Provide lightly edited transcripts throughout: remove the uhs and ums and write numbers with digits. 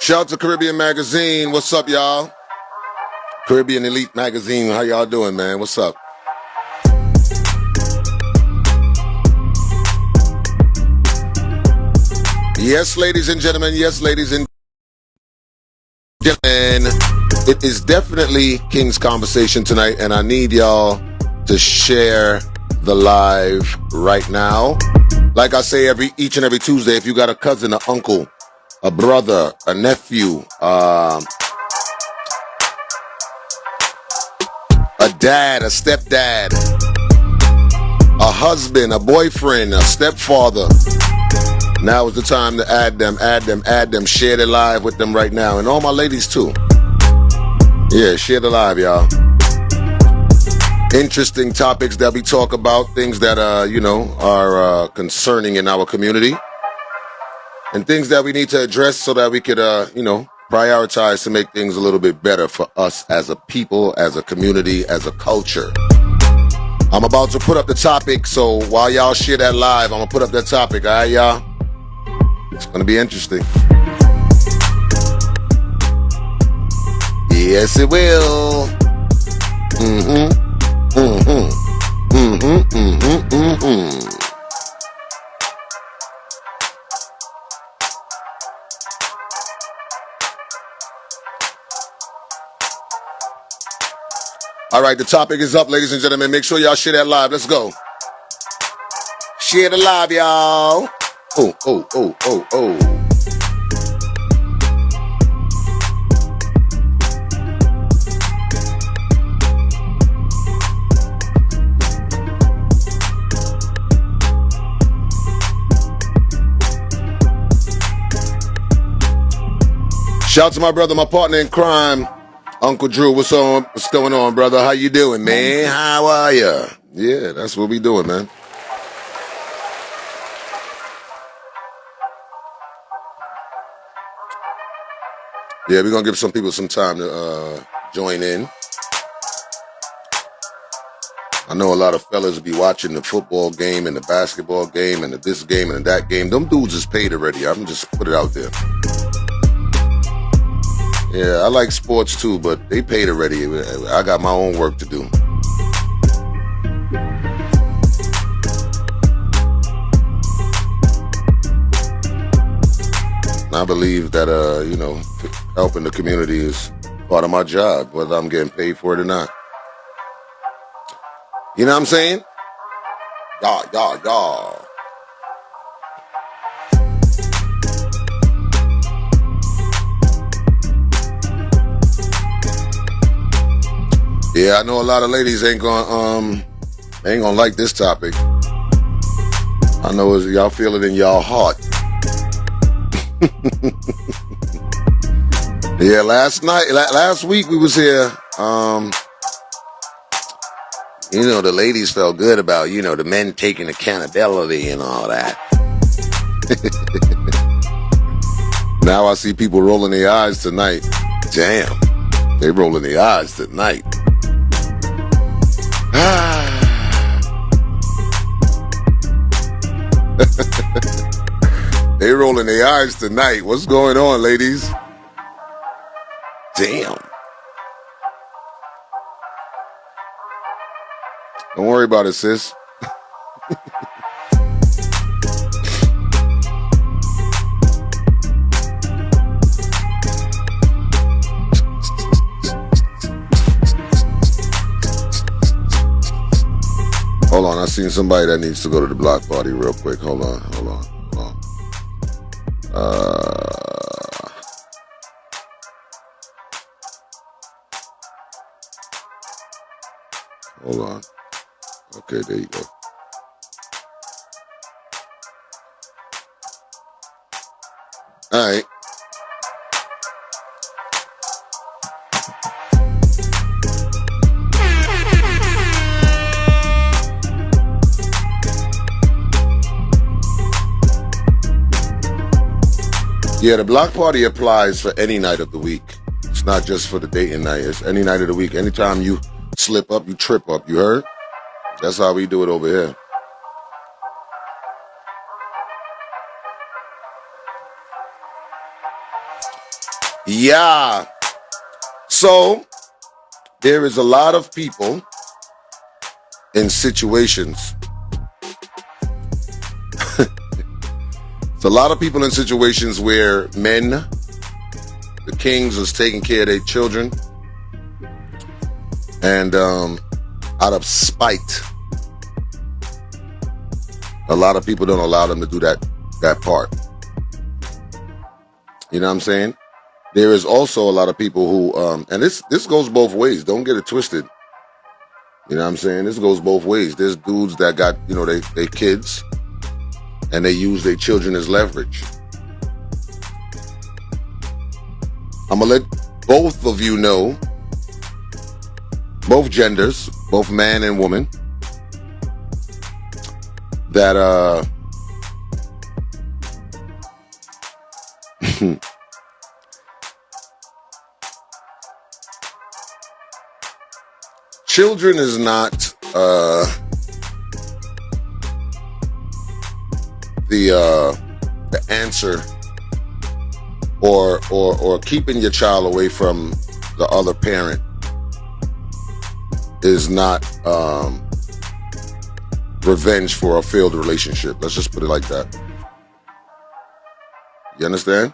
Shout out to Caribbean Magazine. What's up, y'all? Caribbean Elite Magazine. How y'all doing, man? What's up? Yes, ladies and gentlemen. Yes, ladies and gentlemen. It is definitely King's Conversation tonight, and I need y'all to share the live right now. Like I say each and every Tuesday, if you got a cousin, an uncle, a brother, a nephew, a dad, a stepdad, a husband, a boyfriend, a stepfather, now is the time to add them, share the live with them right now. And all my ladies too. Yeah, share the live, y'all. Interesting topics that we talk about, things that, are concerning in our community. And things that we need to address so that we could, prioritize to make things a little bit better for us as a people, as a community, as a culture. I'm about to put up the topic, so while y'all share that live, I'm going to put up that topic, all right, y'all? It's going to be interesting. Yes, it will. All right, the topic is up, ladies and gentlemen. Make sure y'all share that live. Let's go. Share the live, y'all. Oh. Shout out to my brother, my partner in crime, Uncle Drew. What's going on, brother? How you doing, man? How are ya? Yeah, that's what we doing, man. Yeah, we're going to give some people some time to join in. I know a lot of fellas be watching the football game and the basketball game and this game and that game. Them dudes is paid already. I'm just put it out there. Yeah, I like sports too, but they paid already. I got my own work to do. I believe that, helping the community is part of my job, whether I'm getting paid for it or not. You know what I'm saying? Y'all. Yeah, I know a lot of ladies ain't gonna like this topic. I know y'all feel it in y'all heart. Yeah, last week we was here. The ladies felt good about, the men taking accountability and all that. Now I see people rolling their eyes tonight. Damn, they rolling their eyes tonight. They rolling their eyes tonight. What's going on, ladies? Damn. Don't worry about it, sis. Hold on, I seen somebody that needs to go to the block party real quick. Hold on. Hold on. Okay, there you go. All right. Yeah, the block party applies for any night of the week. It's not just for the dating night. It's any night of the week. Anytime you slip up, you trip up. You heard? That's how we do it over here. Yeah. So there is a lot of people in situations. It's a lot of people in situations where men, the kings, is taking care of their children, and out of spite, a lot of people don't allow them to do that part. You know what I'm saying? There is also a lot of people who, and this goes both ways. Don't get it twisted. You know what I'm saying? This goes both ways. There's dudes that got, they kids, and they use their children as leverage. I'm gonna let both of you know, both genders, both man and woman, that children is not the answer, or keeping your child away from the other parent is not revenge for a failed relationship. Let's just put it like that. You understand?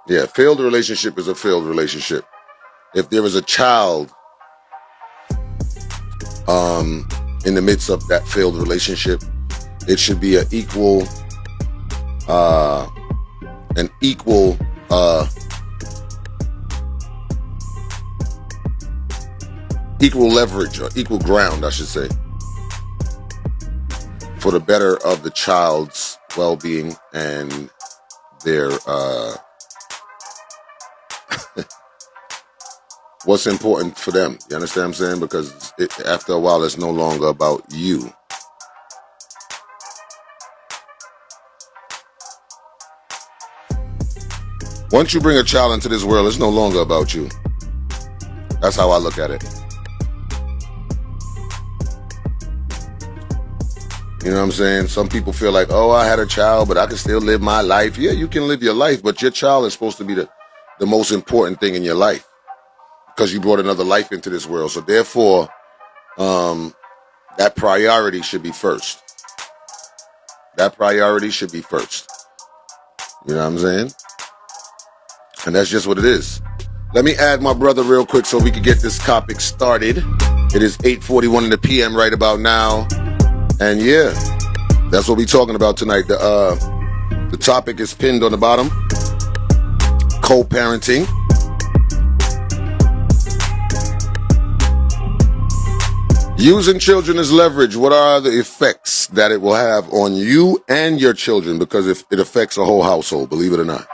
Yeah, failed relationship is a failed relationship. If there is a child in the midst of that failed relationship, it should be an equal leverage, or equal ground, I should say, for the better of the child's well-being and their what's important for them. You understand what I'm saying? Because after a while, it's no longer about you. Once you bring a child into this world, it's no longer about you. That's how I look at it. You know what I'm saying? Some people feel like, oh, I had a child, but I can still live my life. Yeah, you can live your life, but your child is supposed to be the most important thing in your life, because you brought another life into this world. So therefore, that priority should be first. That priority should be first. You know what I'm saying? And that's just what it is. Let me add my brother real quick so we can get this topic started. It is 8:41 in the PM right about now. And yeah, that's what we're talking about tonight. The topic is pinned on the bottom. Co-parenting. Using children as leverage. What are the effects that it will have on you and your children? Because if it affects a whole household, believe it or not.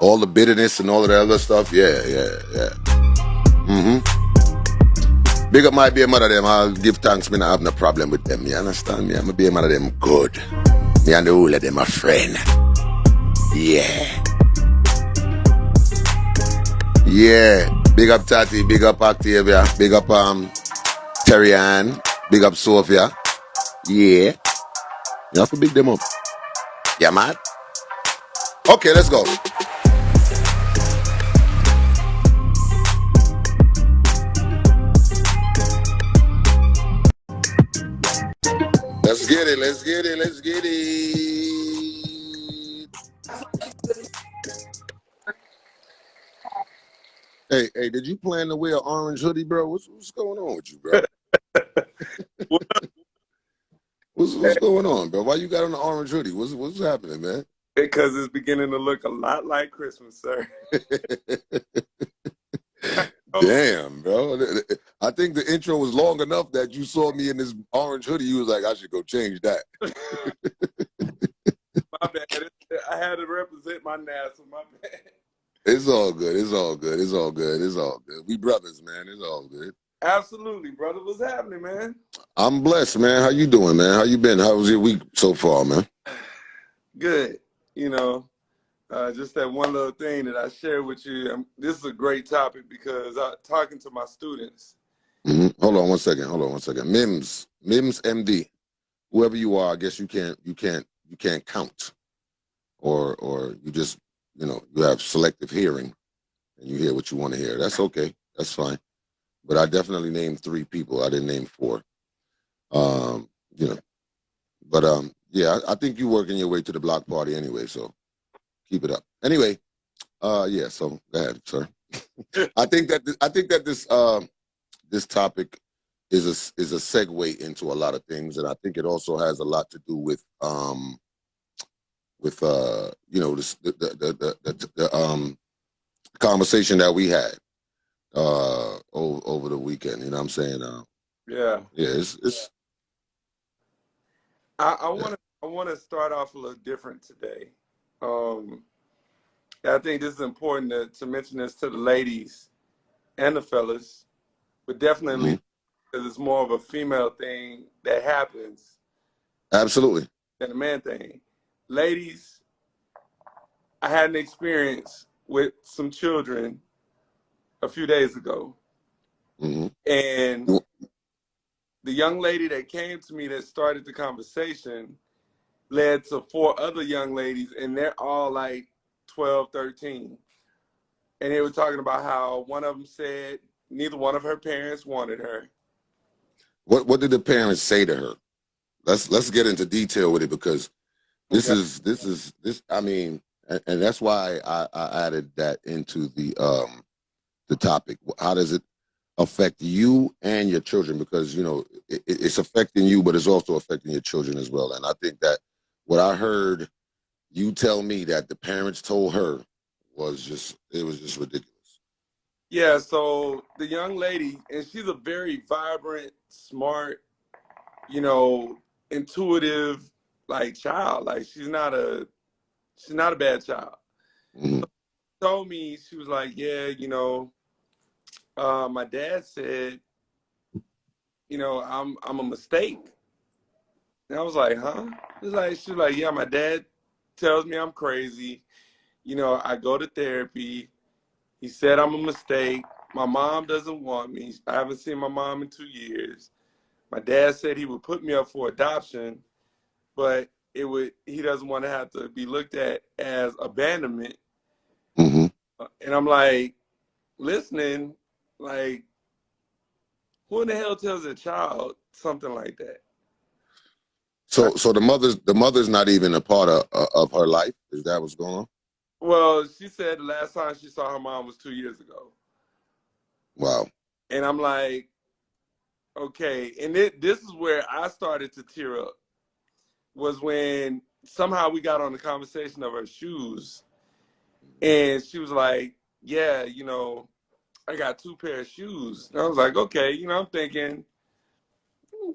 All the bitterness and all of that other stuff. Yeah. Big up my beer mother them. I'll give thanks. Me not have no problem with them. You understand me? I'm a beer mother them good. Me and the whole of them a friend. Yeah. Big up Tati. Big up Octavia. Big up Terry Ann. Big up Sophia. Yeah. You have to big them up. Yeah, man. Okay, let's go. Let's get it. Hey, did you plan to wear an orange hoodie, bro? What's going on with you, bro? What's going on, bro? Why you got on the orange hoodie? What's happening, man? Because it's beginning to look a lot like Christmas, sir. Damn, bro. I think the intro was long enough that you saw me in this orange hoodie. You was like, I should go change that. My bad. I had to represent my NASA. My bad. It's all good. We brothers, man. It's all good. Absolutely, brother. What's happening, man? I'm blessed, man. How you doing, man? How you been? How was your week so far, man? Good. Just that one little thing that I share with you. This is a great topic because I'm talking to my students. Hold on one second. Mims MD, whoever you are, I guess you can't count. or you just, you have selective hearing and you hear what you want to hear. That's okay. That's fine. But I definitely named 3 people. I didn't name 4. Um, you know, but yeah, I think you're working your way to the block party anyway, so keep it up. Anyway, yeah, so go ahead, sir. I think that this topic is a segue into a lot of things, and I think it also has a lot to do with this, the conversation that we had over the weekend. You know what I'm saying? Yeah. Yeah, it's I yeah. want to start off a little different today. I think this is important to mention this to the ladies and the fellas, but definitely Mm-hmm. because it's more of a female thing that happens Absolutely. than a man thing. Ladies, I had an experience with some children a few days ago, Mm-hmm. and the young lady that came to me that started the conversation led to 4 other young ladies, and they're all like 12, 13. And they were talking about how one of them said neither one of her parents wanted her. What did the parents say to her? Let's get into detail with it, because Okay. this. I mean, and that's why I added that into the topic. How does it affect you and your children? Because it's affecting you, but it's also affecting your children as well. And I think that what I heard you tell me that the parents told her was just ridiculous. Yeah, so the young lady, and she's a very vibrant, smart, you know, intuitive, like child. Like she's not a bad child. Mm-hmm. Told me, she was like, yeah, my dad said, I'm a mistake. And I was like, huh? She was like, yeah, my dad tells me I'm crazy. I go to therapy. He said I'm a mistake. My mom doesn't want me. I haven't seen my mom in 2 years. My dad said he would put me up for adoption, but he doesn't want to have to be looked at as abandonment. Mm-hmm. And I'm like, listening, like, who in the hell tells a child something like that? So the mother's not even a part of her life. Is that what's going on? Well, she said the last time she saw her mom was 2 years ago. Wow. And I'm like, okay. And this is where I started to tear up, was when somehow we got on the conversation of her shoes. And she was like, yeah, I got 2 pair of shoes. And I was like, okay, I'm thinking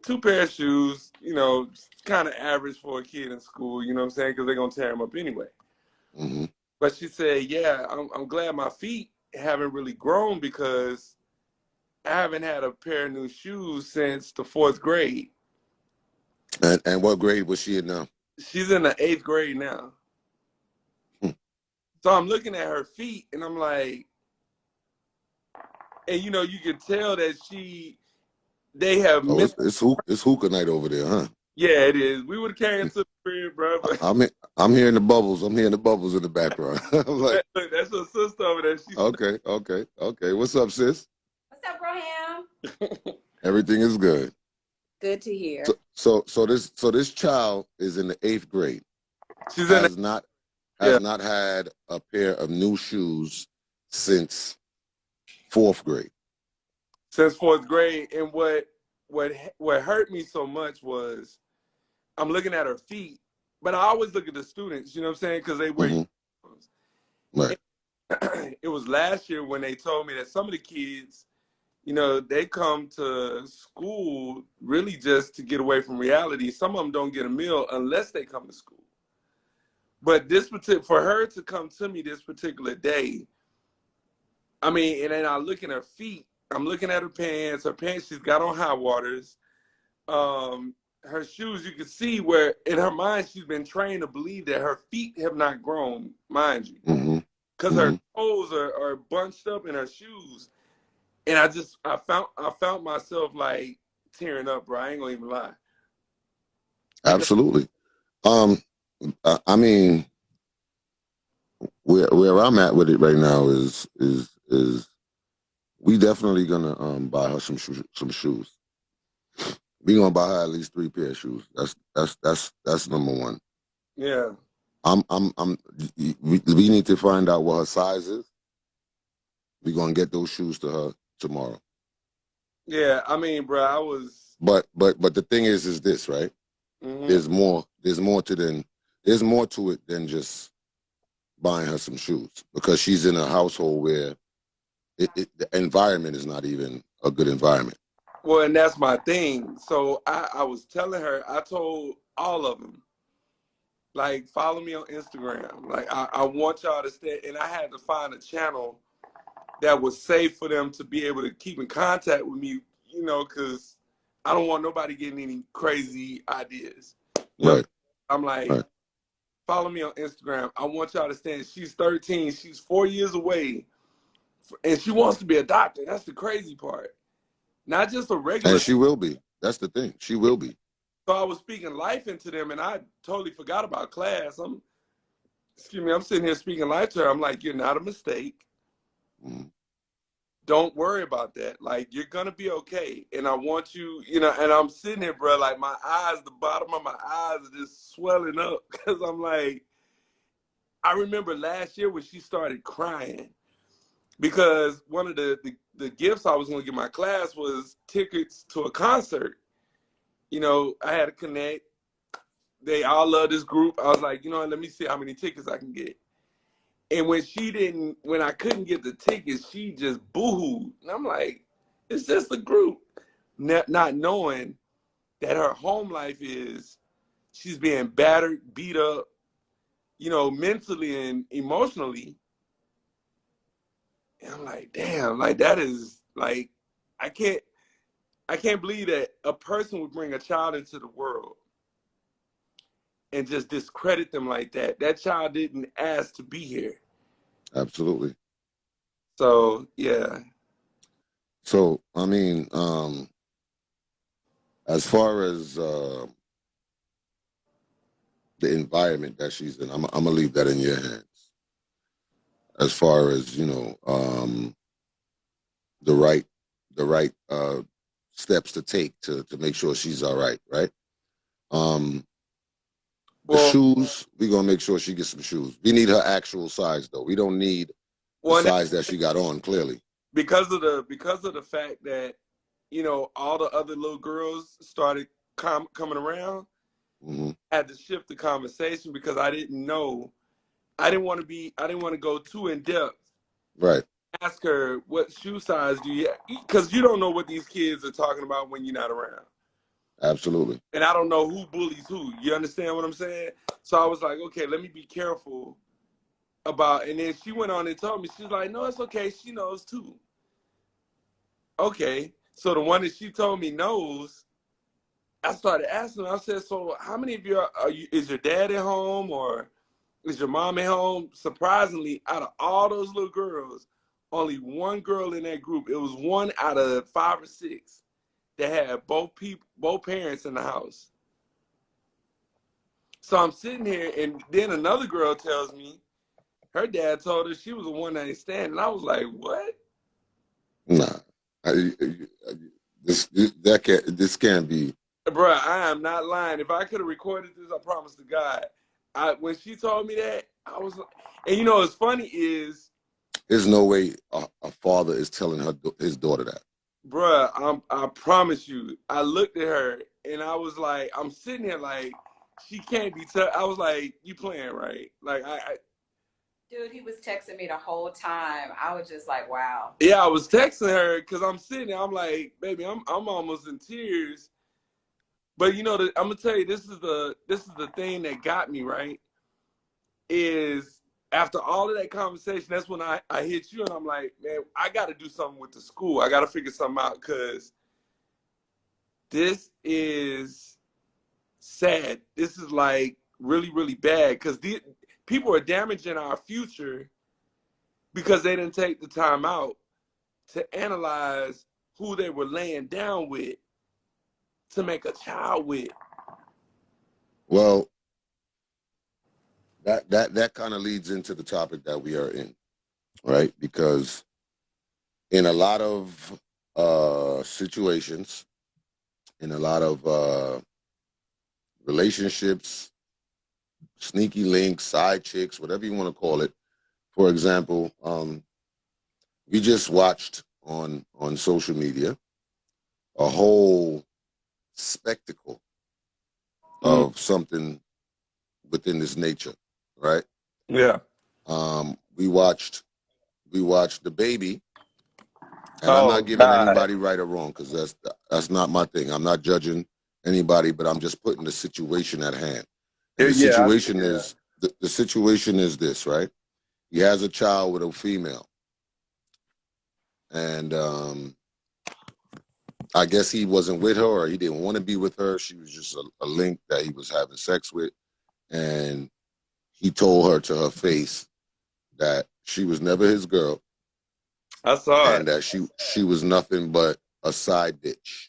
2 pair of shoes, kind of average for a kid in school, you know what I'm saying? Because they're going to tear them up anyway. Mm-hmm. But she said, yeah, I'm glad my feet haven't really grown because I haven't had a pair of new shoes since the 4th grade. And what grade was she in now? She's in the 8th grade now. Hmm. So I'm looking at her feet and I'm like, and you can tell that they have Oh, missed. it's hookah night over there, huh? Yeah, it is. We would have carried to the crib, bro. But I'm hearing the bubbles. I'm hearing the bubbles in the background. I'm like, look, that's her sister over there. She's okay. What's up, sis? What's up, Roham? Everything is good. Good to hear. So this child is in the 8th grade. she's in. Has not Yeah, had a pair of new shoes since 4th grade. since 4th grade. And what hurt me so much was I'm looking at her feet, but I always look at the students. You know what I'm saying? Because they wear Mm-hmm. uniforms. Right. It was last year when they told me that some of the kids, they come to school really just to get away from reality. Some of them don't get a meal unless they come to school. But for her to come to me this particular day, I mean, and then I look at her feet. I'm looking at her pants. Her pants, she's got on high waters. Her shoes, you can see where in her mind she's been trained to believe that her feet have not grown, mind you, Mm-hmm. because Mm-hmm. her toes are bunched up in her shoes. And I found myself like tearing up, bro. I ain't gonna even lie. Because Absolutely. I mean, where I'm at with it right now is we definitely gonna buy her some shoes. We gonna buy her at least 3 pair of shoes. That's number one. Yeah. I'm we need to find out what her size is. We're gonna get those shoes to her tomorrow. Yeah, I mean, bro, I was. But the thing is this, right? Mm-hmm. There's more to it than just buying her some shoes, because she's in a household where the environment is not even a good environment. Well, and that's my thing. So I was telling her, I told all of them, like, follow me on Instagram. Like, I want y'all to stay. And I had to find a channel that was safe for them to be able to keep in contact with me, you know, because I don't want nobody getting any crazy ideas. You know? Right. I'm like, right. follow me on Instagram. I want y'all to stand. She's 13. She's 4 years away. And she wants to be a doctor. That's the crazy part. Not just a regular. And she will be. That's the thing. She will be. So I was speaking life into them, and I totally forgot about class. I'm sitting here speaking life to her. I'm like, you're not a mistake. Mm. Don't worry about that. Like, you're going to be okay. And I want you, you know, and I'm sitting here, bro, like my eyes, the bottom of my eyes are just swelling up, because I'm like, I remember last year when she started crying, because one of the gifts I was going to give my class was tickets to a concert. You know, I had to connect. They all love this group. I was like, you know what, let me see how many tickets I can get. And when I couldn't get the tickets, she just boohooed. And I'm like, it's just a group. Not knowing that her home life is, she's being battered, beat up, you know, mentally and emotionally. And I'm like, damn, like that is like, I can't believe that a person would bring a child into the world and just discredit them like that. That child didn't ask to be here. Absolutely. So, yeah. So, I mean, as far as the environment that she's in, I'm gonna leave that in your hands. As far as, you know, the right steps to take to make sure she's all right, right? The Well, shoes, we're gonna make sure she gets some shoes. We need her actual size though. We don't need the size that she got on, clearly. Because of the fact that, you know, all the other little girls started coming around, Mm-hmm. I had to shift the conversation, because I didn't know. I didn't want to go too in depth. Right. Ask her, what shoe size do you have? Because you don't know what these kids are talking about when you're not around. Absolutely. And I don't know who bullies who. You understand what I'm saying? So I was like, okay, let me be careful about. And then she went on and told me, she's like, no, it's okay. She knows too. Okay. So the one that she told me knows, I started asking her, I said, so how many of you is your dad at home, or is your mom at home? Surprisingly, out of all those little girls, only one girl in that group, it was one out of 5 or 6 that had both parents in the house. So I'm sitting here, and then another girl tells me her dad told her she was a one night stand, and I was like, what? Nah. This can't be. Bruh, I am not lying. If I could have recorded this, I promise to God. When she told me that, I was like, and you know what's funny is, There's no way a father is telling his daughter that. bruh, I promise you, I looked at her and I was like, I'm sitting here like, she can't be. I was like, you playing, right? Like Dude, he was texting me the whole time. I was just like, wow. yeah, I was texting her because I'm sitting there. I'm like, baby, I'm almost in tears. But you know, I'm gonna tell you, this is the thing that got me, right. Is after all of that conversation, that's when I hit you, and I'm like, man, I got to do something with the school. I got to figure something out, because this is sad. This is like really, really bad, because people are damaging our future because they didn't take the time out to analyze who they were laying down with to make a child with. Well, that kind of leads into the topic that we are in, right? Because in a lot of situations, in a lot of relationships, sneaky links, side chicks, whatever you want to call it. For example, we just watched on social media a whole spectacle Mm. of something within this nature, right? Yeah. We watched the baby, and I'm not Oh giving God. anybody right or wrong because that's not my thing. I'm not judging anybody, but I'm just putting the situation at hand. And the Yeah. situation is the situation is this, right? He has a child with a female, and I guess he wasn't with her, or he didn't want to be with her. She was just a link that he was having sex with, and he told her to her face that she was never his girl, I saw and it. that she was nothing but a side bitch.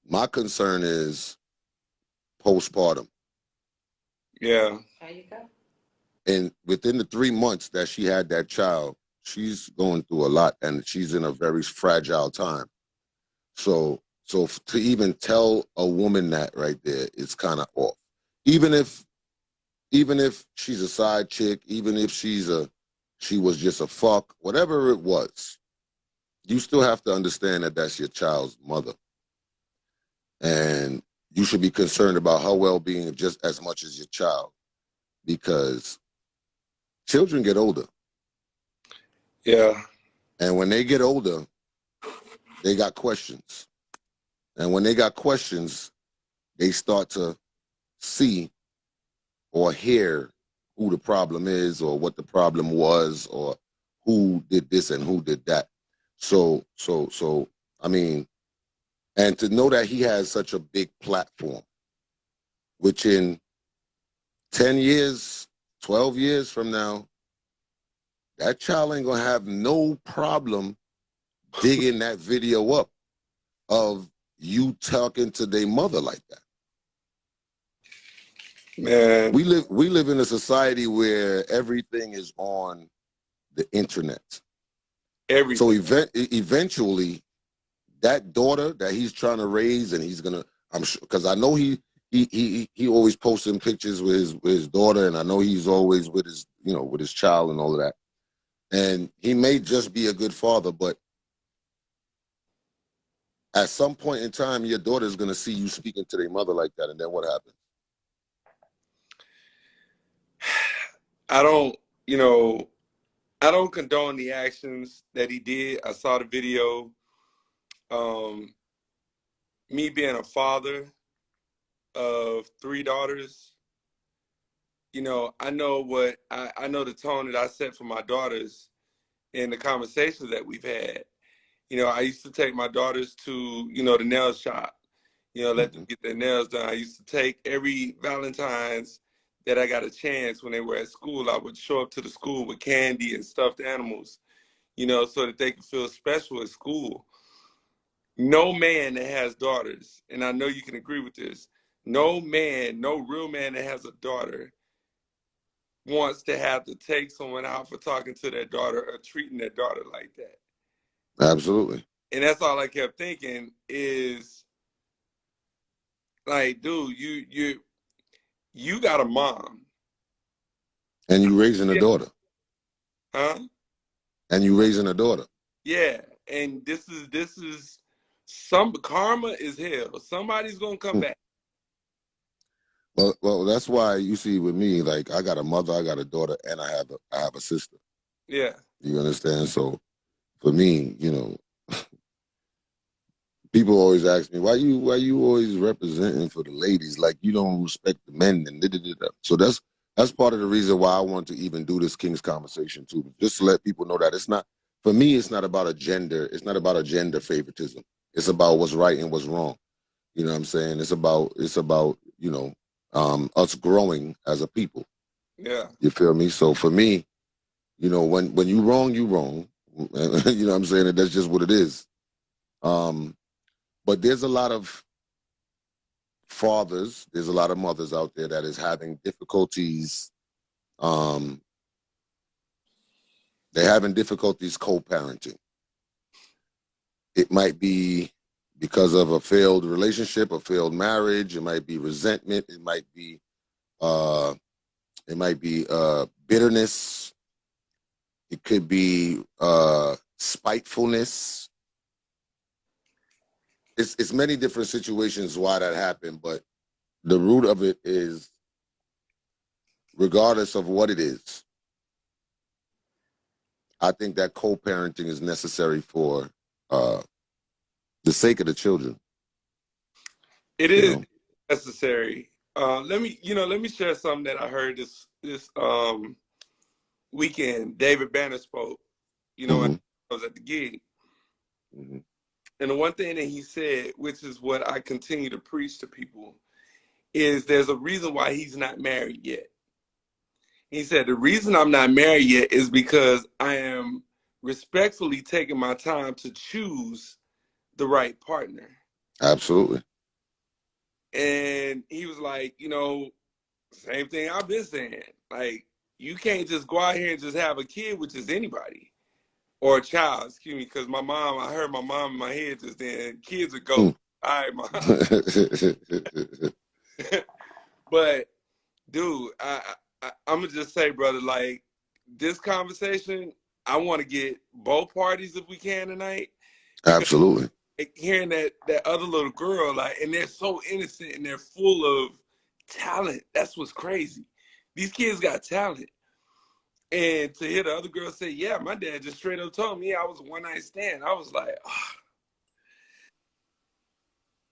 My concern is postpartum. Yeah. There you go. And within the 3 months that she had that child, she's going through a lot, and she's in a very fragile time. So to even tell a woman that right there, it's kind of off. Even if she's a side chick, even if she was just a fuck, whatever it was, you still have to understand that that's your child's mother, and you should be concerned about her well-being just as much as your child, because children get older, Yeah. and when they get older, they got questions, and when they got questions, they start to see or hear who the problem is, or what the problem was, or who did this and who did that. So I mean, and to know that he has such a big platform, which in 10 years, 12 years from now, that child ain't gonna have no problem digging that video up of you talking to their mother like that. Man. We live in a society where everything is on the internet. So Everything. eventually, that daughter that he's trying to raise, and he's gonna, I'm sure, because I know he always posting pictures with his daughter, and I know he's always with his, with his child and all of that. And he may just be a good father, but at some point in time, your daughter's gonna see you speaking to their mother like that, and then what happens? I don't, you know, I don't condone the actions that he did. I saw the video. Um, Me being a father of 3 daughters, I know what I know the tone that I set for my daughters in the conversations that we've had. I used to take my daughters to, the nail shop, let them Mm-hmm. get their nails done. I used to take every Valentine's that I got a chance when they were at school. I would show up to the school with candy and stuffed animals, so that they could feel special at school. No man that has daughters, and I know you can agree with this, no man, no real man that has a daughter wants to have to take someone out for talking to their daughter or treating their daughter like that. Absolutely. And that's all I kept thinking is like, dude, you got a mom. And you raising a Yeah. daughter. Huh? And you raising a daughter. Yeah. And this is some karma is hell. Somebody's gonna come Hmm. back. Well, that's why you see with me, like I got a mother, I got a daughter, and I have a sister. Yeah. You understand? So for me, people always ask me why you always representing for the ladies, like you don't respect the men and da-da-da-da. So that's part of the reason why I want to even do this King's conversation too, just to let people know that it's not, for me, it's not about a gender, it's not about a gender favoritism. It's about what's right and what's wrong. You know what I'm saying? It's about us growing as a people. Yeah. You feel me? So for me, when you wrong, you wrong. You know what I'm saying? And that's just what it is. But there's a lot of fathers, there's a lot of mothers out there that is having difficulties. They're having difficulties co-parenting. It might be because of a failed relationship, a failed marriage. It might be resentment. It might be bitterness. It could be spitefulness. It's many different situations why that happened, but the root of it is, regardless of what it is, I think that co-parenting is necessary for the sake of the children. It is necessary. Let me share something that I heard this weekend. David Banner spoke. I was at the gig. Mm-hmm. And the one thing that he said, which is what I continue to preach to people, is there's a reason why he's not married yet. He said, the reason I'm not married yet is because I am respectfully taking my time to choose the right partner. Absolutely. And he was like, same thing I've been saying. Like, you can't just go out here and just have a kid with just anybody. Or a child, excuse me, because I heard my mom in my head just then, kids are go. All right, mom. But, dude, I'm going to just say, brother, like, this conversation, I want to get both parties if we can tonight. Absolutely. Hearing that other little girl, like, and they're so innocent and they're full of talent. That's what's crazy. These kids got talent. And to hear the other girl say, yeah, my dad just straight up told me I was a one-night stand. I was like, oh.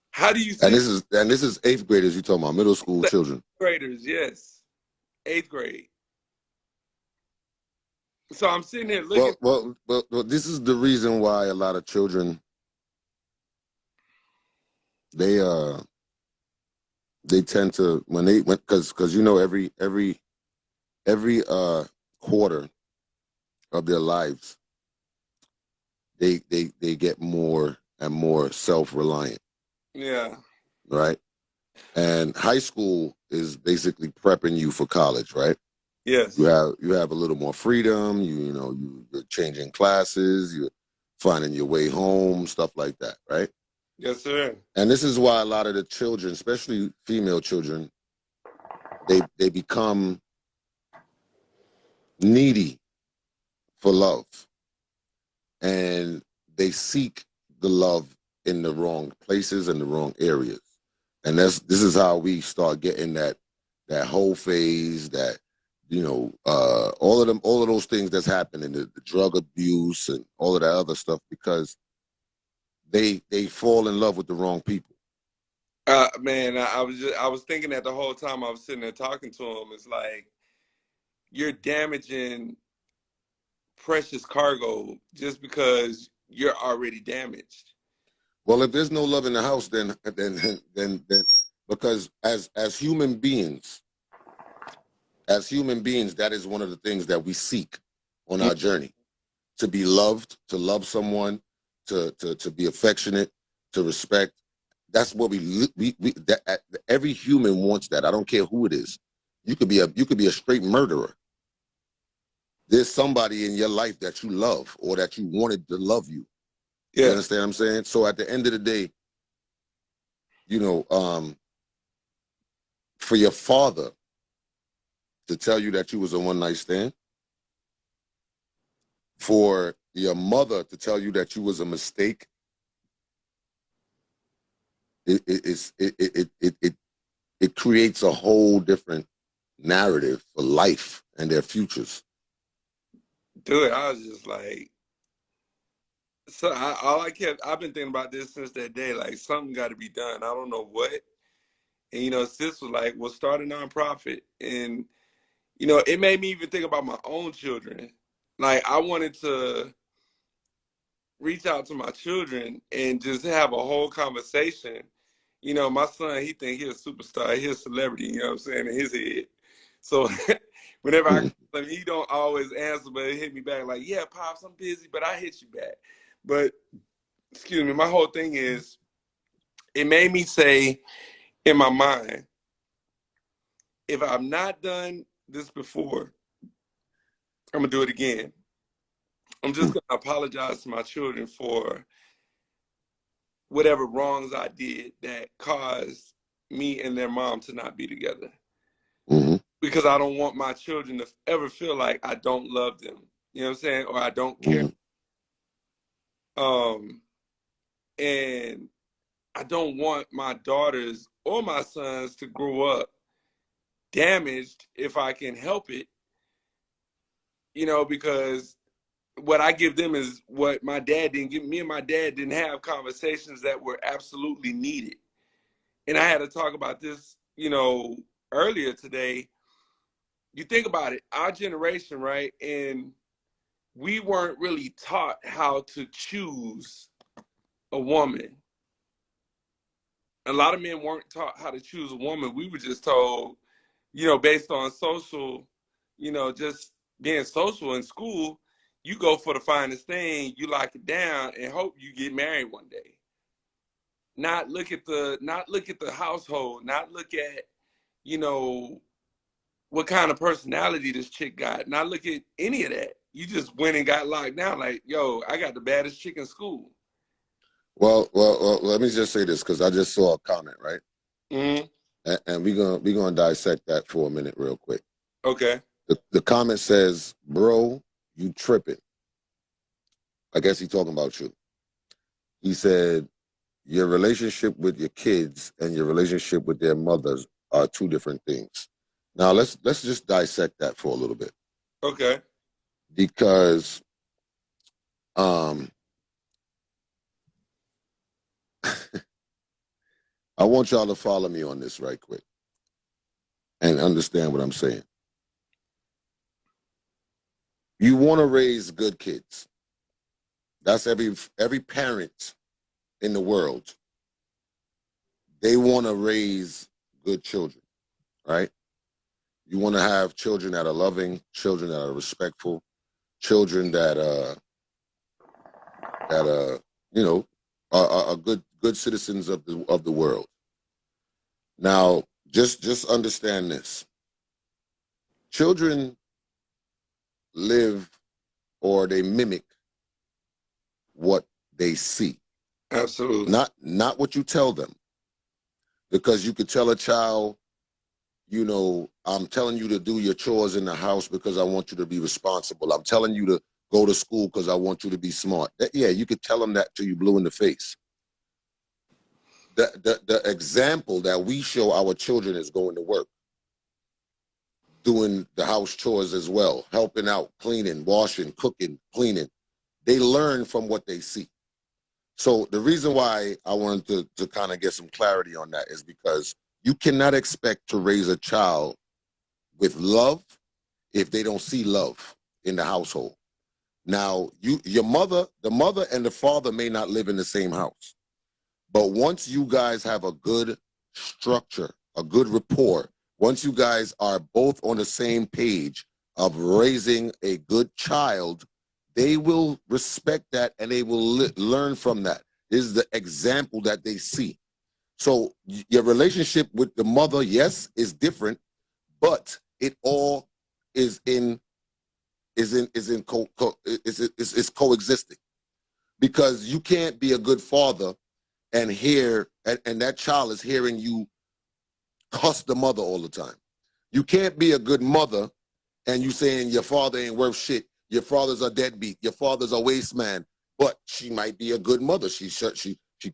How do you see? And this is 8th graders you're talking about, middle school children. Graders, yes. 8th grade. So I'm sitting here looking. Well, this is the reason why a lot of children, they tend to, because every quarter of their lives, they get more and more self-reliant. Yeah. Right. And high school is basically prepping you for college, right? Yes. You have a little more freedom. You're changing classes. You're finding your way home, stuff like that, right? Yes, sir. And this is why a lot of the children, especially female children, they become needy for love, and they seek the love in the wrong places and the wrong areas. And this is how we start getting that whole phase, that all of those things that's happening, the drug abuse and all of that other stuff, because they fall in love with the wrong people. Man, I was thinking that the whole time I was sitting there talking to him. It's like, you're damaging precious cargo just because you're already damaged. Well, if there's no love in the house, then because as human beings, that is one of the things that we seek on our journey: to be loved, to love someone, to be affectionate, to respect. That's what every human wants that. I don't care who it is. You could be a straight murderer. There's somebody in your life that you love, or that you wanted to love you. Yeah. You understand what I'm saying? So at the end of the day, for your father to tell you that you was a one-night stand, for your mother to tell you that you was a mistake, it creates a whole different narrative for life and their futures. Dude, I was just like, so I've been thinking about this since that day. Like, something got to be done. I don't know what. And sis was like, "Well, start a nonprofit," and it made me even think about my own children. Like, I wanted to reach out to my children and just have a whole conversation. My son, he think he's a superstar, he's a celebrity. You know what I'm saying, in his head. So whenever I call him, he don't always answer, but he hit me back like, "Yeah, Pops, I'm busy, but I hit you back." But excuse me, my whole thing is, it made me say, in my mind, if I've not done this before, I'm gonna do it again. I'm just gonna apologize to my children for whatever wrongs I did that caused me and their mom to not be together. Mm-hmm. Because I don't want my children to ever feel like I don't love them. You know what I'm saying? Or I don't care. And I don't want my daughters or my sons to grow up damaged if I can help it, you know, because what I give them is what my dad didn't give me. And my dad didn't have conversations that were absolutely needed. And I had to talk about this, you know, earlier today. You think about it, our generation, right? And we weren't really taught how to choose a woman. A lot of men weren't taught how to choose a woman. We were just told, you know, based on social, you know, just being social in school, you go for the finest thing, you lock it down, and hope you get married one day. Not look at the household, not look at, you know, what kind of personality this chick got, not look at any of that. You just went and got locked down like, yo, I got the baddest chick in school. Well, let me just say this because I just saw a comment, right? Mm-hmm. And we're gonna dissect that for a minute real quick. Okay. The comment says, bro, you tripping. I guess he's talking about you. He said, your relationship with your kids and your relationship with their mothers are two different things. Now let's just dissect that for a little bit. Okay. Because I want y'all to follow me on this right quick and understand what I'm saying. You want to raise good kids. That's every parent in the world. They want to raise good children, right? You want to have children that are loving, children that are respectful, children that you know are good citizens of the world. Now, just understand this. Children live or they mimic what they see. Absolutely. Not what you tell them. Because you could tell a child, you know, I'm telling you to do your chores in the house because I want you to be responsible. I'm telling you to go to school because I want you to be smart. Yeah, you could tell them that till you blue in the face. The example that we show our children is going to work, doing the house chores as well, helping out, cleaning, washing, cooking, cleaning. They learn from what they see. So the reason why I wanted to kind of get some clarity on that is because you cannot expect to raise a child with love if they don't see love in the household. Now, the mother and the father may not live in the same house. But once you guys have a good structure, a good rapport, once you guys are both on the same page of raising a good child, they will respect that and they will learn from that. This is the example that they see. So your relationship with the mother, yes, is different, but it all is coexisting, because you can't be a good father and that child is hearing you cuss the mother all the time. You can't be a good mother and you saying your father ain't worth shit. Your father's a deadbeat. Your father's a waste man. But she might be a good mother. She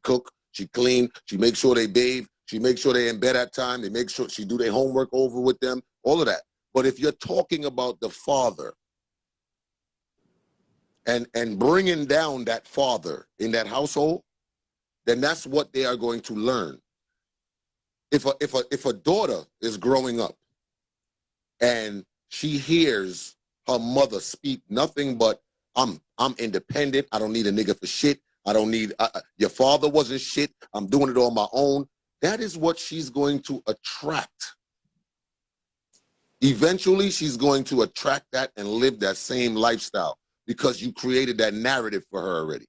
cook, she clean, she makes sure they bathe, she makes sure they're in bed at time, they make sure she do their homework over with them, all of that. But if you're talking about the father and bringing down that father in that household, then that's what they are going to learn. If a daughter is growing up and she hears her mother speak nothing but I'm independent, I don't need a nigga for shit, I don't need your father wasn't shit, I'm doing it on my own, that is what she's going to attract. Eventually she's going to attract that and live that same lifestyle because you created that narrative for her already.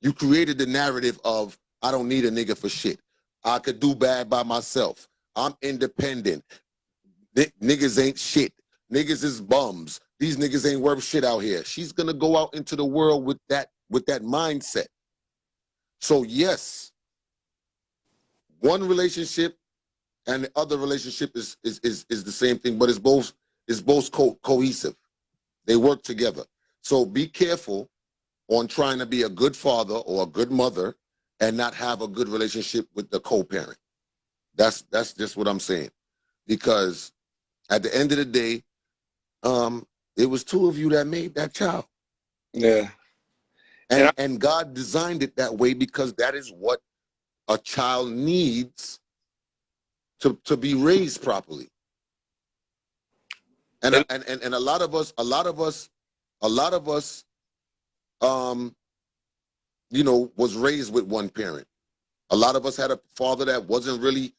You created the narrative of I don't need a nigga for shit. I could do bad by myself. I'm independent. Niggas ain't shit. Niggas is bums. These niggas ain't worth shit out here. She's gonna go out into the world with that mindset. So yes, one relationship and the other relationship is the same thing, but it's both cohesive. They work together. So be careful on trying to be a good father or a good mother and not have a good relationship with the co-parent. That's just what I'm saying. Because at the end of the day, it was two of you that made that child. Yeah. And God designed it that way because that is what a child needs to be raised properly. And a lot of us, was raised with one parent. A lot of us had a father that wasn't really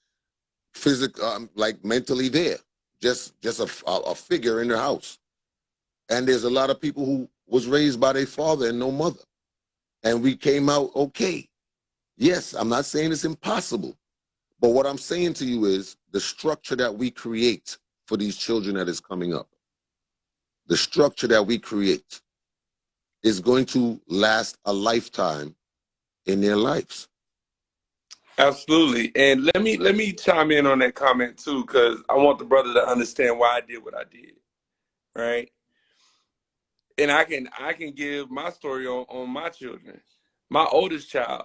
like mentally there, just a figure in the house. And there's a lot of people who was raised by their father and no mother, and we came out okay. Yes, I'm not saying it's impossible, but what I'm saying to you is the structure that we create for these children that is coming up, the structure that we create is going to last a lifetime in their lives. Absolutely. And let me chime in on that comment too, because I want the brother to understand why I did what I did. Right. And I can give my story on my children. My oldest child,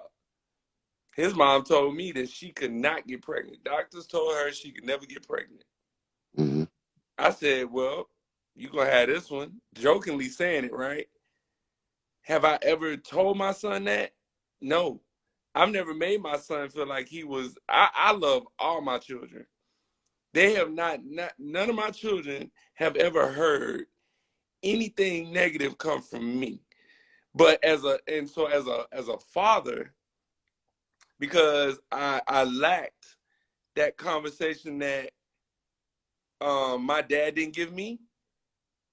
his mom told me that she could not get pregnant. Doctors told her she could never get pregnant. Mm-hmm. I said, well, you're going to have this one. Jokingly saying it, right? Have I ever told my son that? No. I've never made my son feel like he was. I love all my children. They have none of my children have ever heard anything negative come from me. But as a father, because I lacked that conversation that my dad didn't give me,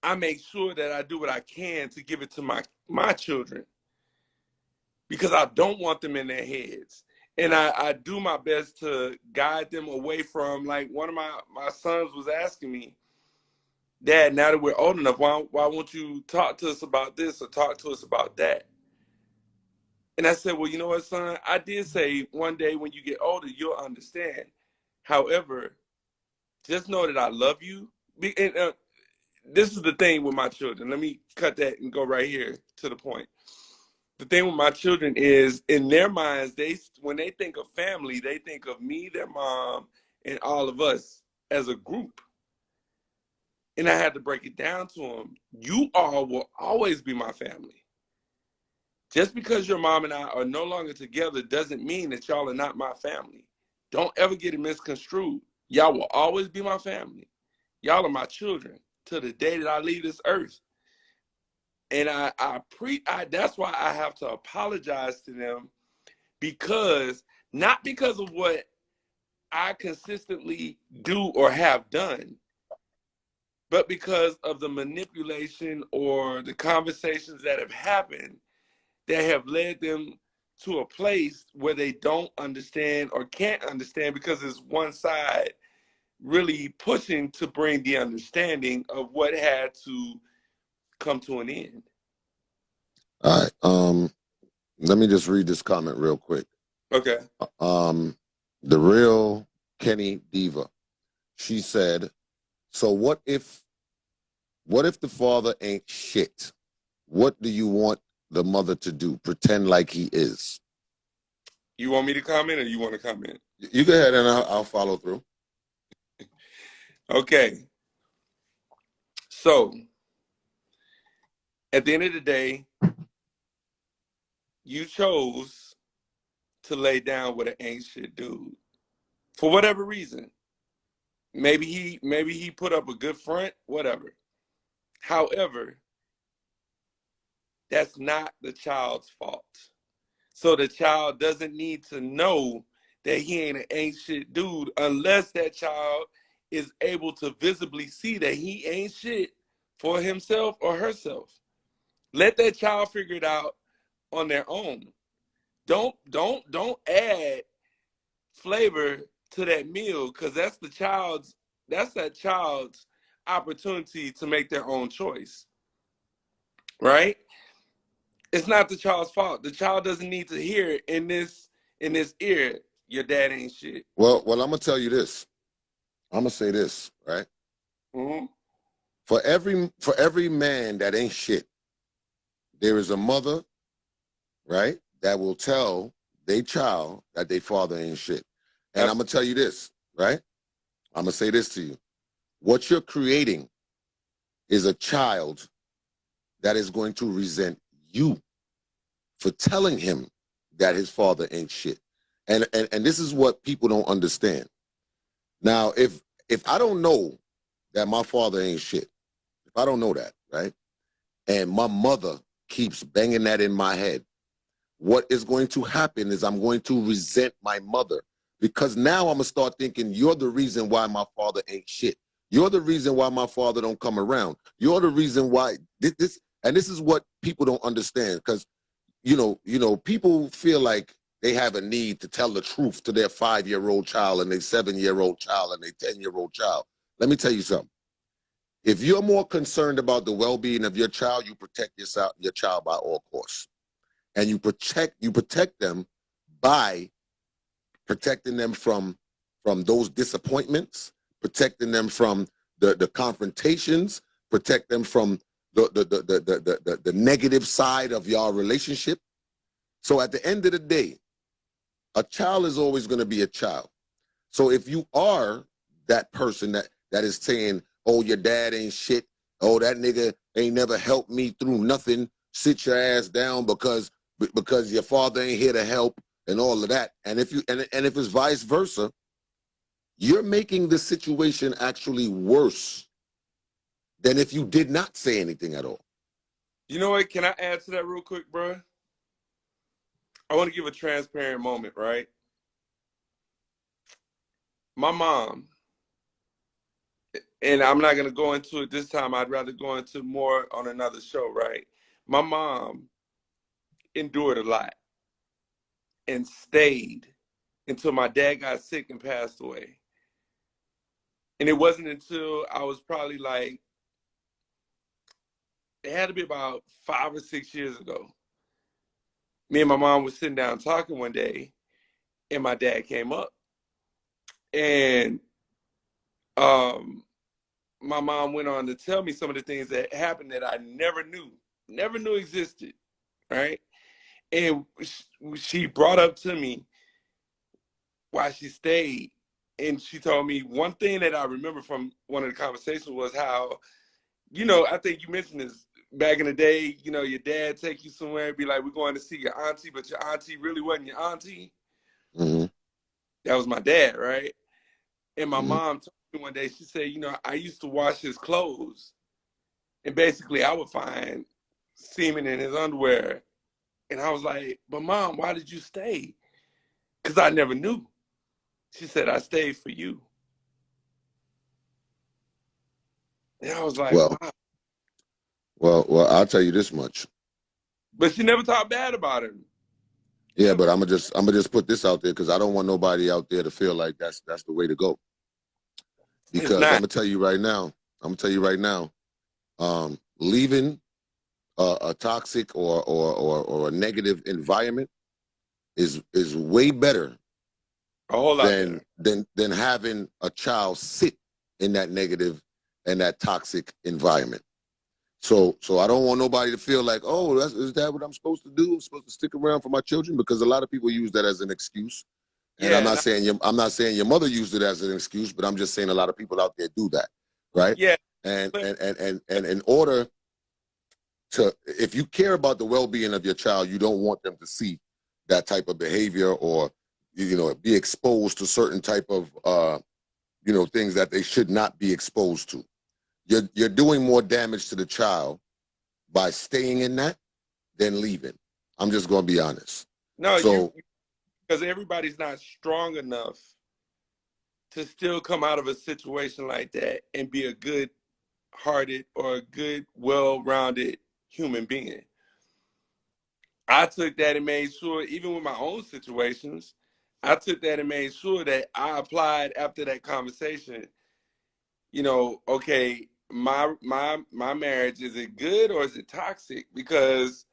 I make sure that I do what I can to give it to my children, because I don't want them in their heads. And I do my best to guide them away from, like one of my sons was asking me, Dad, now that we're old enough, why won't you talk to us about this or talk to us about that? And I said, well, you know what, son? I did say one day when you get older, you'll understand. However, just know that I love you. And, this is the thing with my children. Let me cut that and go right here to the point. The thing with my children is, in their minds, when they think of family, they think of me, their mom, and all of us as a group. And I had to break it down to them. You all will always be my family. Just because your mom and I are no longer together doesn't mean that y'all are not my family. Don't ever get it misconstrued. Y'all will always be my family. Y'all are my children to the day that I leave this earth. And that's why I have to apologize to them, because not because of what I consistently do or have done, but because of the manipulation or the conversations that have happened that have led them to a place where they don't understand or can't understand, because it's one side really pushing to bring the understanding of what had to come to an end. All right. Let me just read this comment real quick. Okay. The real Kenny Diva. She said, so what if the father ain't shit? What do you want the mother to do? Pretend like he is. You want me to comment or you want to comment? You go ahead and I'll follow through. Okay. So, at the end of the day, you chose to lay down with an ain't shit dude. For whatever reason. Maybe he put up a good front, whatever. However, that's not the child's fault. So the child doesn't need to know that he ain't shit dude unless that child is able to visibly see that he ain't shit for himself or herself. Let that child figure it out on their own. Don't add flavor to that meal, because that's that child's opportunity to make their own choice, right? It's not the child's fault. The child doesn't need to hear in this ear, your dad ain't shit. Well, I'm gonna tell you this. I'm gonna say this, right? Mm-hmm. For every man that ain't shit, there is a mother, right, that will tell their child that their father ain't shit. And I'm gonna tell you this, right? I'm gonna say this to you. What you're creating is a child that is going to resent you for telling him that his father ain't shit. And this is what people don't understand. Now, if I don't know that my father ain't shit, if I don't know that, right, and my mother keeps banging that in my head, what is going to happen is I'm going to resent my mother, because now I'm gonna start thinking you're the reason why my father ain't shit. You're the reason why my father don't come around. You're the reason why this, and this is what people don't understand, because you know, people feel like they have a need to tell the truth to their 5-year-old child and their 7-year-old child and their 10-year-old child. Let me tell you something. If you're more concerned about the well-being of your child, you protect your child by all costs. And you protect them by protecting them from those disappointments, protecting them from the confrontations, protect them from the negative side of your relationship. So at the end of the day, a child is always going to be a child. So if you are that person that is saying, oh, your dad ain't shit, oh, that nigga ain't never helped me through nothing, sit your ass down because your father ain't here to help and all of that. And if if it's vice versa, you're making the situation actually worse than if you did not say anything at all. You know what? Can I add to that real quick, bro? I want to give a transparent moment, right? My mom, and I'm not going to go into it this time. I'd rather go into more on another show, right? My mom endured a lot and stayed until my dad got sick and passed away. And it wasn't until I was probably like, it had to be about 5 or 6 years ago. Me and my mom was sitting down talking one day, and my dad came up. And my mom went on to tell me some of the things that happened that I never knew existed, right? And she brought up to me why she stayed. And she told me one thing that I remember from one of the conversations was how, you know, I think you mentioned this back in the day, you know, your dad take you somewhere and be like, we're going to see your auntie, but your auntie really wasn't your auntie. Mm-hmm. That was my dad, right? And my Mm-hmm. mom told me one day, she said, you know, I used to wash his clothes. And basically I would find semen in his underwear. And I was like, but Mom, why did you stay? Because I never knew. She said, I stayed for you. And I was like, Well, wow. I'll tell you this much. But she never talked bad about him. Yeah, but I'm gonna just put this out there because I don't want nobody out there to feel like that's the way to go. It's Because not. I'm gonna tell you right now, leaving a toxic or a negative environment is way better A whole lot better. than having a child sit in that negative and that toxic environment. So I don't want nobody to feel like, oh, is that what I'm supposed to do? I'm supposed to stick around for my children? Because a lot of people use that as an excuse. And Yeah. I'm not saying your mother used it as an excuse, but I'm just saying a lot of people out there do that, right? Yeah. And in order to, if you care about the well-being of your child, you don't want them to see that type of behavior or, you know, be exposed to certain type of, you know, things that they should not be exposed to. You're doing more damage to the child by staying in that than leaving. I'm just going to be honest. No, So, because everybody's not strong enough to still come out of a situation like that and be a good hearted or a good, well-rounded human being. I took that and made sure, even with my own situations, I took that and made sure that I applied after that conversation. You know, okay, my marriage, is it good or is it toxic? Because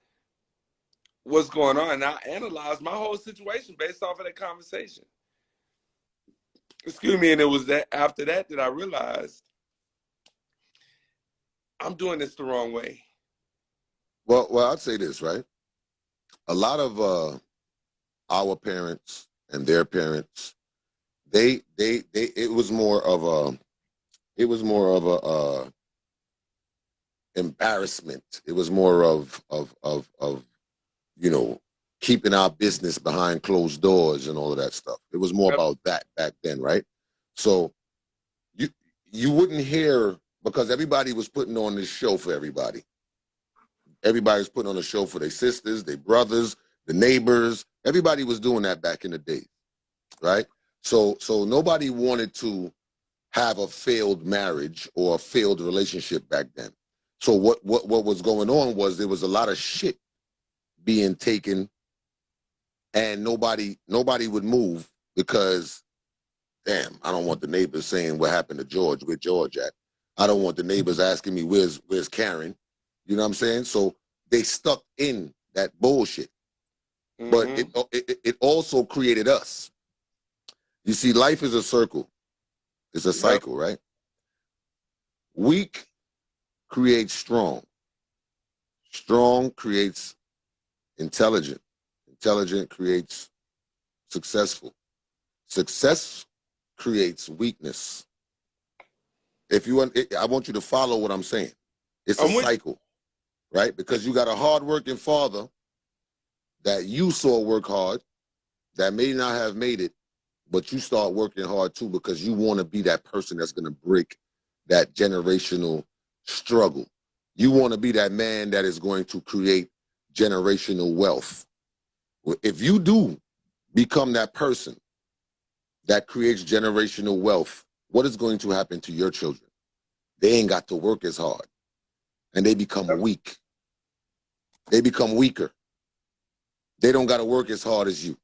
what's going on? And I analyzed my whole situation based off of that conversation. Excuse me, and it was that after that that I realized I'm doing this the wrong way. Well, I'd say this, right? A lot of our parents and their parents, it was more of a embarrassment. It was more of you know, keeping our business behind closed doors and all of that stuff. It was more Yep. about that back then, right? So you wouldn't hear, because everybody was putting on this show for everybody. Everybody was putting on a show for their sisters, their brothers, the neighbors. Everybody was doing that back in the day, right? So nobody wanted to have a failed marriage or a failed relationship back then. So what was going on was there was a lot of shit being taken, and nobody would move because, damn, I don't want the neighbors saying what happened to George, where George at. I don't want the neighbors asking me where's Karen. You know what I'm saying? So they stuck in that bullshit. But it also created us. You see, life is a circle. It's a cycle, right? Weak creates strong. Strong creates intelligent. Intelligent creates successful. Success creates weakness. If you want, I want you to follow what I'm saying. It's a cycle, right? Because you got a hardworking father that you saw work hard, that may not have made it, but you start working hard too because you want to be that person that's going to break that generational struggle. You want to be that man that is going to create generational wealth. If you do become that person that creates generational wealth, what is going to happen to your children? They ain't got to work as hard, and they become weak. They become weaker. They don't got to work as hard as you.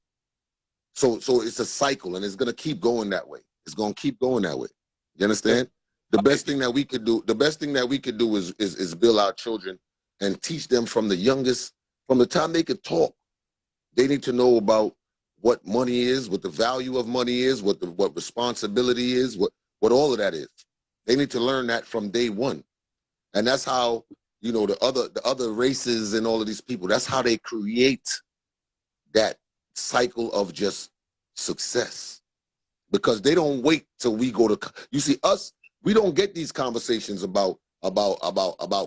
So it's a cycle, and it's going to keep going that way. It's going to keep going that way. You understand? The best thing that we could do, is build our children and teach them from the youngest, from the time they could talk. They need to know about what money is, what the value of money is, what responsibility is, what all of that is. They need to learn that from day one. And that's how, you know, the other races and all of these people, that's how they create that cycle of just success. Because they don't wait till we go to, you see, us, we don't get these conversations about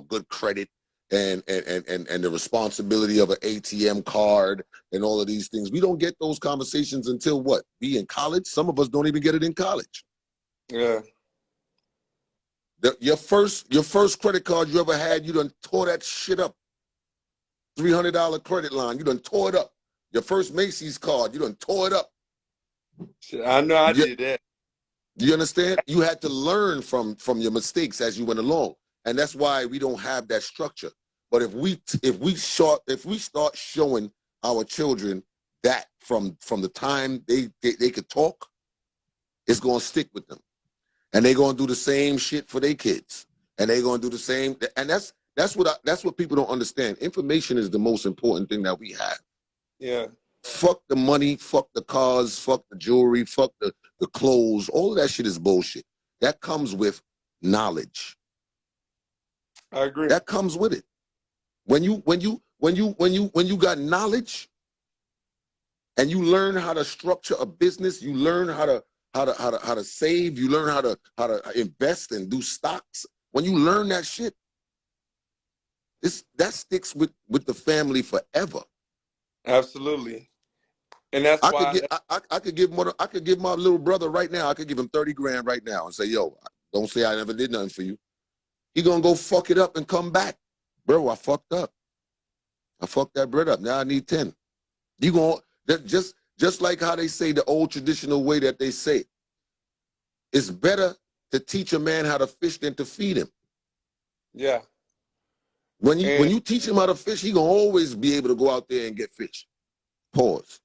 good credit and the responsibility of an ATM card and all of these things. We don't get those conversations until what? We in college? Some of us don't even get it in college. Yeah. Your first credit card you ever had, you done tore that shit up. $300 credit line, you done tore it up. Your first Macy's card, you done tore it up. Shit, I know I did that. Do you understand? You had to learn from your mistakes as you went along, and that's why we don't have that structure. But if we start showing our children that from the time they could talk, it's gonna stick with them, and they're gonna do the same shit for their kids, and they're gonna do the same. And that's what people don't understand. Information is the most important thing that we have. Yeah. Fuck the money, fuck the cars, fuck the jewelry, fuck the clothes. All of that shit is bullshit. That comes with knowledge. I agree. That comes with it. When you got knowledge and you learn how to structure a business, you learn how to save, you learn how to invest and do stocks. When you learn that shit, that sticks with the family forever. Absolutely. And that's why I could give my little brother right now, I could give him 30 grand right now and say, yo, don't say I never did nothing for you. He gonna go fuck it up and come back. Bro, I fucked up. I fucked that bread up. Now I need 10. You gonna just like how they say the old traditional way that they say it. It's better to teach a man how to fish than to feed him. Yeah. When you teach him how to fish, he gonna always be able to go out there and get fish. Pause.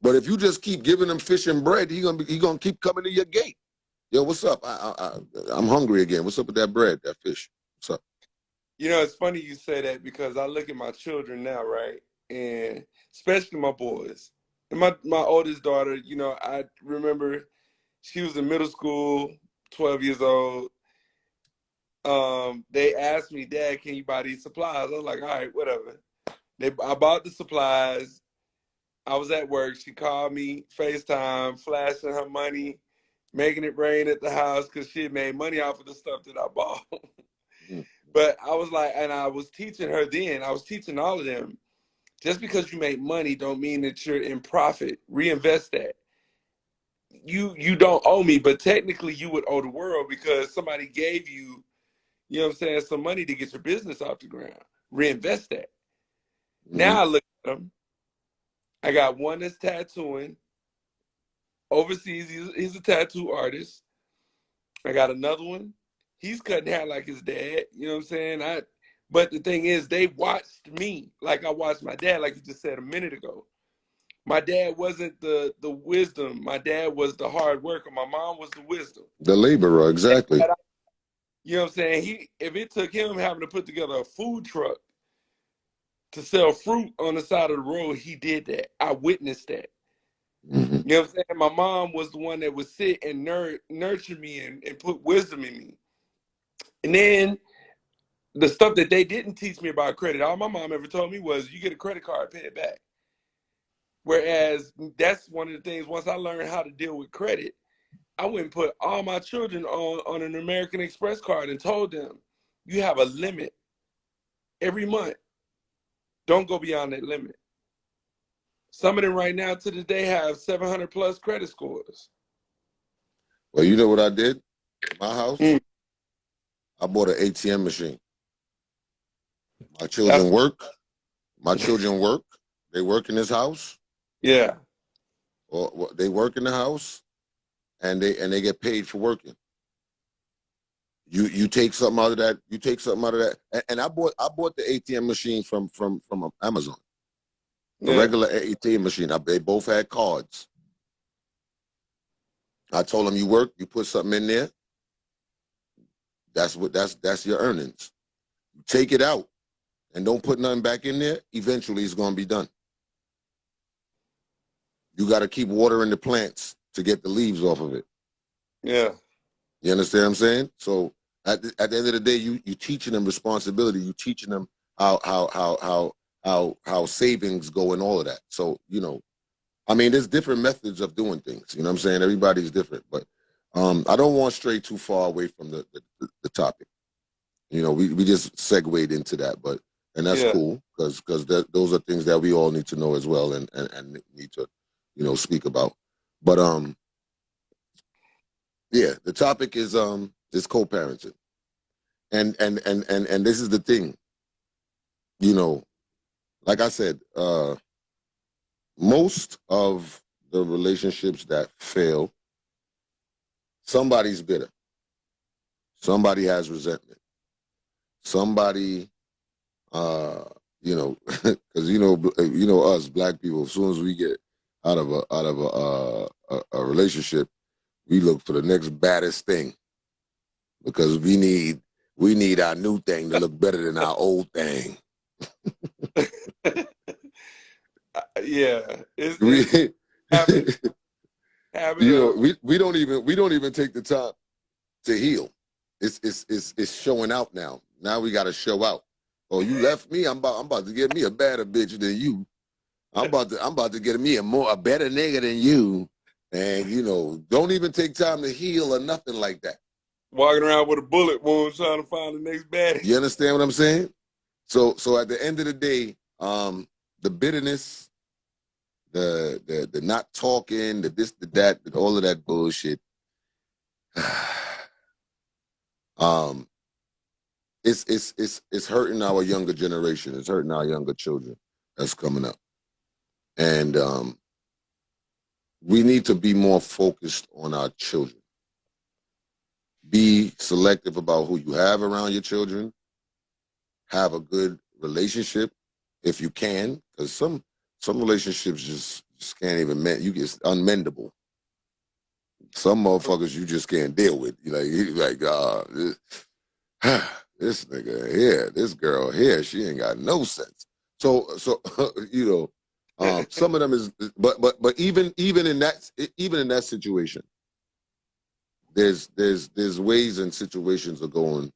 But if you just keep giving him fish and bread, he gonna keep coming to your gate. Yo, what's up? I'm hungry again. What's up with that bread, that fish? What's up? You know, it's funny you say that because I look at my children now, right? And especially my boys. And my oldest daughter, you know, I remember she was in middle school, 12 years old. They asked me, Dad, can you buy these supplies? I was like, all right, whatever. I bought the supplies. I was at work. She called me, FaceTime, flashing her money, making it rain at the house because she had made money off of the stuff that I bought. But I was like, and I was teaching her then, I was teaching all of them, just because you make money don't mean that you're in profit. Reinvest that. You don't owe me, but technically you would owe the world because somebody gave you, you know what I'm saying, some money to get your business off the ground. Reinvest that. Now I look at them. I got one that's tattooing overseas. He's a tattoo artist. I got another one. He's cutting hair like his dad. You know what I'm saying? But the thing is, they watched me like I watched my dad, like you just said a minute ago. My dad wasn't the wisdom. My dad was the hard worker. My mom was the wisdom. The laborer, exactly. You know what I'm saying? If it took him having to put together a food truck to sell fruit on the side of the road, he did that. I witnessed that. You know what I'm saying? My mom was the one that would sit and nurture me and put wisdom in me. And then the stuff that they didn't teach me about credit, all my mom ever told me was, you get a credit card, pay it back. Whereas that's one of the things, once I learned how to deal with credit, I went and put all my children on an American Express card and told them, you have a limit every month. Don't go beyond that limit. Some of them right now to this day have 700 plus credit scores. Well, you know what I did? In my house, I bought an ATM machine. My children work. My children work. They work in this house. Yeah. Or they work in the house, and they get paid for working. You take something out of that. You take something out of that. And I bought the ATM machine from Amazon. A regular ATM machine. They both had cards. I told them, you work, you put something in there. That's your earnings. You take it out and don't put nothing back in there. Eventually, it's going to be done. You got to keep watering the plants to get the leaves off of it. Yeah. You understand what I'm saying? So at the end of the day, you teaching them responsibility. You teaching them how savings go and all of that. So, you know, I mean, there's different methods of doing things. You know what I'm saying? Everybody's different. But I don't want to stray too far away from the topic. You know, we just segued into that, and that's cool because those are things that we all need to know as well and need to, you know, speak about. But yeah, the topic is co-parenting, and this is the thing. You know, like I said, most of the relationships that fail, somebody's bitter. Somebody has resentment. Somebody, you know, because you know us black people. As soon as we get out of a relationship, we look for the next baddest thing because we need our new thing to look better than our old thing. Yeah, you know, we don't even take the time to heal. It's showing out now. Now we got to show out. Oh, you left me. I'm about to get me a better bitch than you. I'm about to get me a better nigga than you. And you know, don't even take time to heal or nothing like that. Walking around with a bullet wound trying to find the next baddie. You understand what I'm saying? So at the end of the day, the bitterness, the not talking, the this, the that, all of that bullshit. It's hurting our younger generation. It's hurting our younger children that's coming up. And we need to be more focused on our children. Be selective about who you have around your children. Have a good relationship if you can, because some relationships just can't even mend. You get unmendable. Some motherfuckers you just can't deal with. You like this, this nigga here, this girl here, she ain't got no sense. So some of them is, but even in that situation, there's ways and situations of going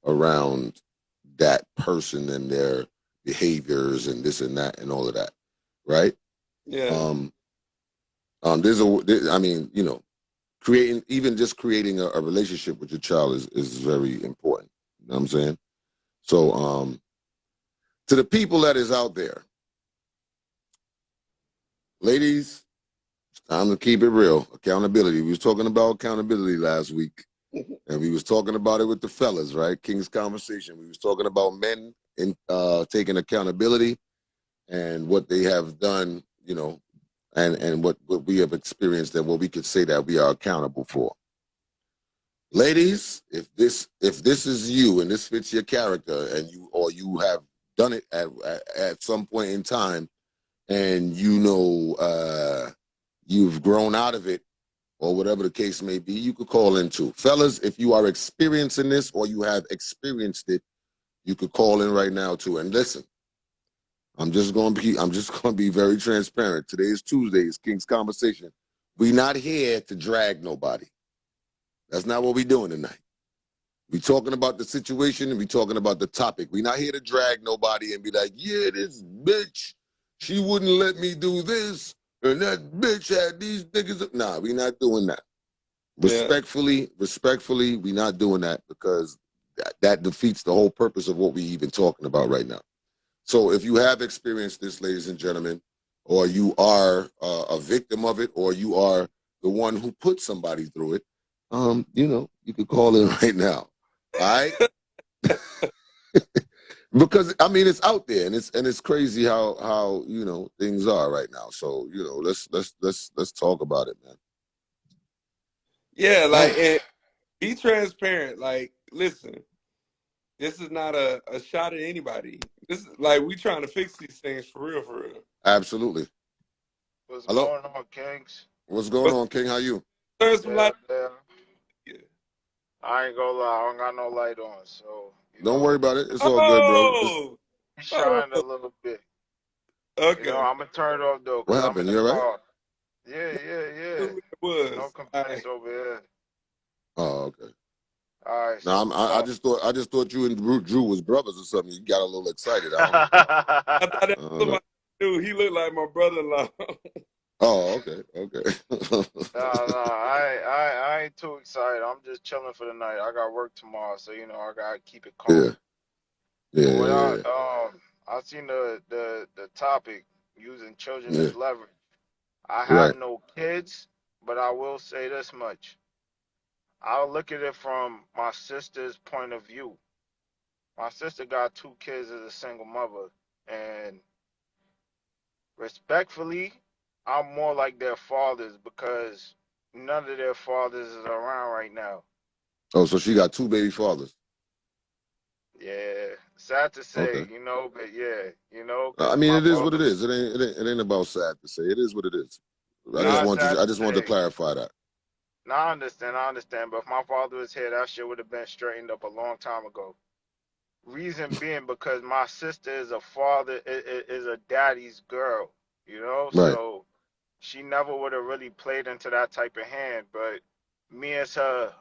around that person and their behaviors and this and that and all of that, right? Yeah. Creating a relationship with your child is very important. You know what I'm saying? So to the people that is out there, ladies, it's time to keep it real. Accountability. We was talking about accountability last week, and we was talking about it with the fellas, right? King's Conversation. We was talking about men and taking accountability and what they have done, and what we have experienced and what we could say that we are accountable for. Ladies, if this is you and this fits your character and you have done it at some point in time, and you've grown out of it or whatever the case may be, you could call in too. Fellas, if you are experiencing this or you have experienced it, you could call in right now too. And listen, I'm just gonna be very transparent. Today is Tuesday, it's King's Conversation. We're not here to drag nobody. That's not what we're doing tonight. We're talking about the situation and we're talking about the topic. We're not here to drag nobody and be like, yeah, this bitch, she wouldn't let me do this, and that bitch had these niggas. Nah, we're not doing that. Yeah. Respectfully, we're not doing that because that defeats the whole purpose of what we're even talking about right now. So if you have experienced this, ladies and gentlemen, or you are a victim of it, or you are the one who put somebody through it, you could call in right now. All right? Because it's out there, and it's crazy how things are right now. So let's talk about it, man. Yeah, and be transparent. Like, listen, this is not a shot at anybody. This is like we trying to fix these things for real, for real. Absolutely. What's Hello? going on, Kings? What's going on, King? How you? Turn some light. Yeah. Yeah. I ain't gonna lie, I don't got no light on, so Don't worry about it. It's all good, bro. Oh, shine a little bit. okay. I'm gonna turn it off though, What cause I'm in happened? the You all right? car. Yeah. It was. No complaints over here. Oh, okay. All right, No, so I just thought you and Drew was brothers or something. You got a little excited. I I thought that don't was know. my dude. He looked like my brother-in-law. Oh, okay. I ain't too excited. I'm just chilling for the night. I got work tomorrow, so I gotta keep it calm. Yeah. But when Yeah. I seen the topic using children Yeah. as leverage. I Right. have no kids, but I will say this much. I'll look at it from my sister's point of view. My sister got 2 kids as a single mother, and respectfully, I'm more like their fathers because none of their fathers is around right now. Oh, so she got 2 baby fathers. Yeah, sad to say, Okay. but yeah, because my It is what father. it is. It ain't about sad to say. It is what it is. Not sad I to just wanted to say. clarify that. No, I understand. But if my father was here, that shit would have been straightened up a long time ago. Reason being because my sister is a father, is a daddy's girl, Right. so she never would have really played into that type of hand. But me as her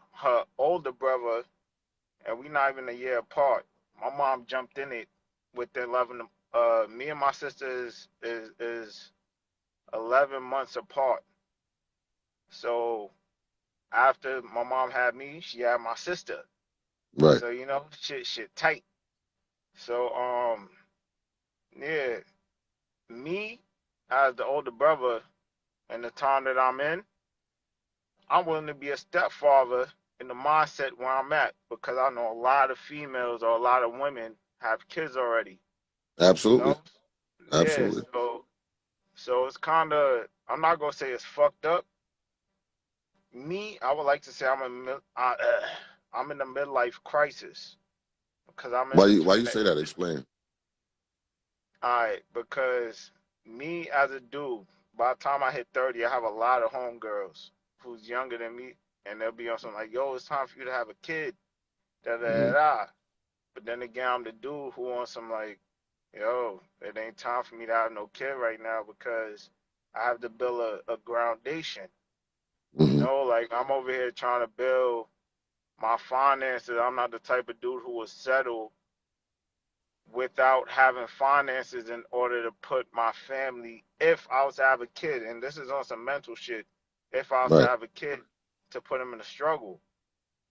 older brother, and we not even a year apart. My mom jumped in it with 11. Me and my sister is 11 months apart. So after my mom had me, she had my sister. Right. So shit tight. So yeah, me as the older brother in the time that I'm in, I'm willing to be a stepfather in the mindset where I'm at because I know a lot of females or a lot of women have kids already. You Absolutely. know? Yeah, Absolutely. so it's kind of, I'm not gonna say it's fucked up. Me, I would like to say I'm in the midlife crisis because I'm in Why between you the say that? Explain. All right, because me as a dude, by the time I hit 30, I have a lot of homegirls who's younger than me, and they'll be on something like, yo, it's time for you to have a kid, da da da Mm-hmm. da. But then again, I'm the dude who wants some like, yo, it ain't time for me to have no kid right now because I have to build a groundation. You Mm-hmm. know, like I'm over here trying to build my finances. I'm not the type of dude who will settle without having finances in order to put my family, if I was to have a kid, and this is on some mental shit, if I was to Right. have a kid, to put him in a struggle.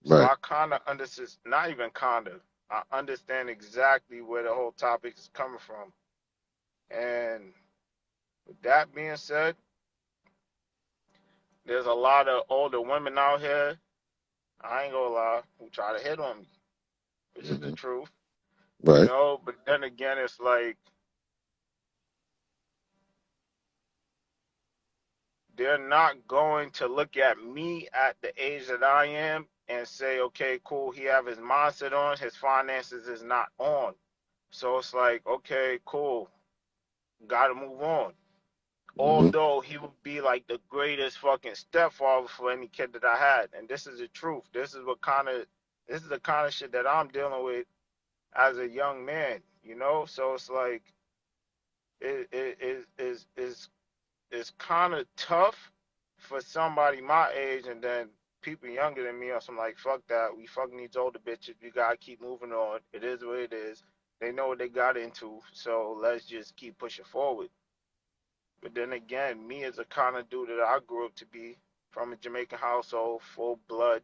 So Right. I kind of understand, not even kind of, I understand exactly where the whole topic is coming from. And with that being said, there's a lot of older women out here, I ain't gonna lie, who try to hit on me, which is the Mm-hmm. truth, you Right. know, but then again, it's like, they're not going to look at me at the age that I am and say, okay, cool, he have his mindset on, his finances is not on. So it's like, okay, cool, gotta move on. Mm-hmm. Although he would be like the greatest fucking stepfather for any kid that I had. And this is the truth. This is the kind of shit that I'm dealing with as a young man, you know? So it's like it's kind of tough for somebody my age, and then people younger than me are some like, fuck that. We fucking these older bitches. We gotta keep moving on. It is what it is. They know what they got into, so let's just keep pushing forward. But then again, me as a kind of dude that I grew up to be from a Jamaican household, full blood,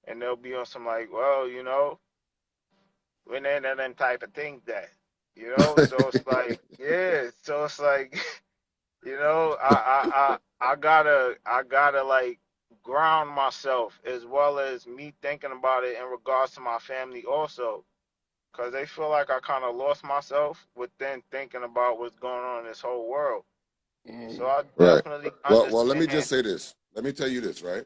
and they'll be on some like, well, you know, when ain't them type of things that, you know. So it's like, yeah. So it's like, you know, I gotta like ground myself as well as me thinking about it in regards to my family also, because they feel like I kind of lost myself within thinking about what's going on in this whole world. So Mm. I Right. definitely Well, let me just understand. say this. Let me tell you this, right?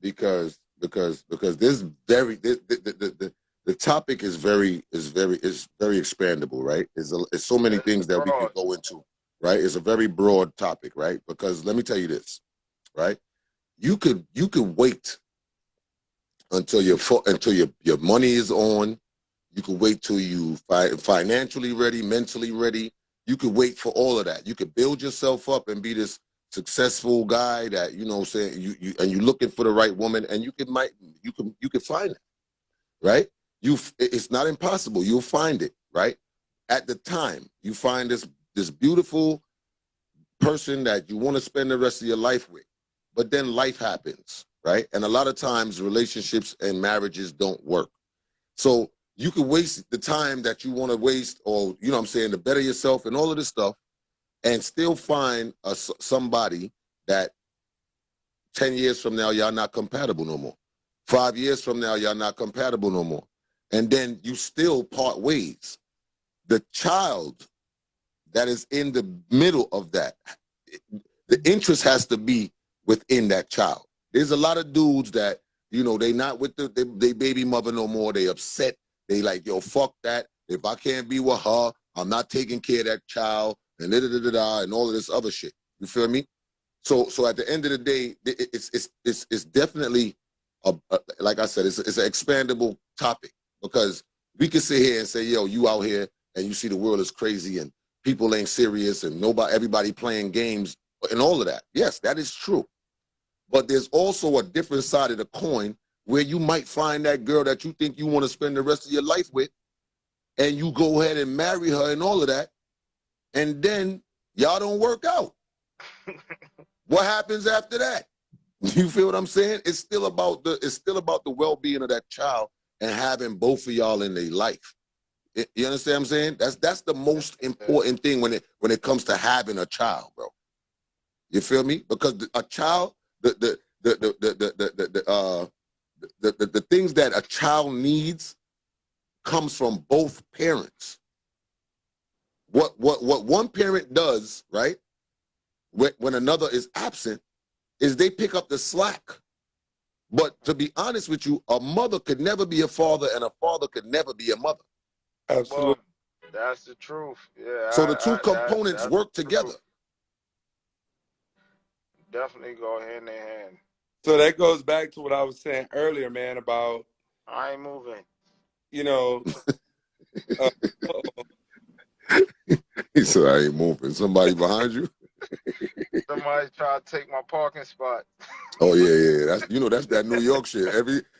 Because this very the topic is very expandable, right? It's so many It's things that we could broad. go into, right? It's a very broad topic, right? Because let me tell you this, right? You could wait until your money is on. You could wait till you financially ready, mentally ready. You could wait for all of that. You could build yourself up and be this successful guy that saying and you're looking for the right woman, and you can find it, right? It's not impossible. You'll find it, right? At the time, you find this beautiful person that you want to spend the rest of your life with. But then life happens, right? And a lot of times relationships and marriages don't work. So you could waste the time that you want to waste, or what I'm saying, to better yourself and all of this stuff, and still find somebody that 10 years from now y'all not compatible no more. 5 years from now y'all not compatible no more. And then you still part ways. The child that is in the middle of that, the interest has to be within that child. There's a lot of dudes that, they not with they baby mother no more. They upset. They like, yo, fuck that. If I can't be with her, I'm not taking care of that child, and and all of this other shit. You feel me? So at the end of the day, it's definitely like I said, it's an expandable topic, because we can sit here and say, yo, you out here and you see the world is crazy and people ain't serious and everybody playing games and all of that. Yes, that is true. But there's also a different side of the coin where you might find that girl that you think you want to spend the rest of your life with, and you go ahead and marry her and all of that, and then y'all don't work out. What happens after that? You feel what I'm saying? It's still about the well-being of that child and having both of y'all in their life. You understand what I'm saying? That's the most important thing when it comes to having a child, bro. You feel me? Because a child, the things that a child needs comes from both parents. What one parent does, right, when another is absent, is they pick up the slack. But to be honest with you, a mother could never be a father, and a father could never be a mother. Absolutely. Well, that's the truth. Yeah, So the two components that's work the truth. together. definitely go hand in hand. So that goes back to what I was saying earlier, man, about, I ain't moving. you know, uh, He said, I ain't moving. Somebody behind you? Somebody try to take my parking spot. Oh, yeah. That's, that's that New York shit.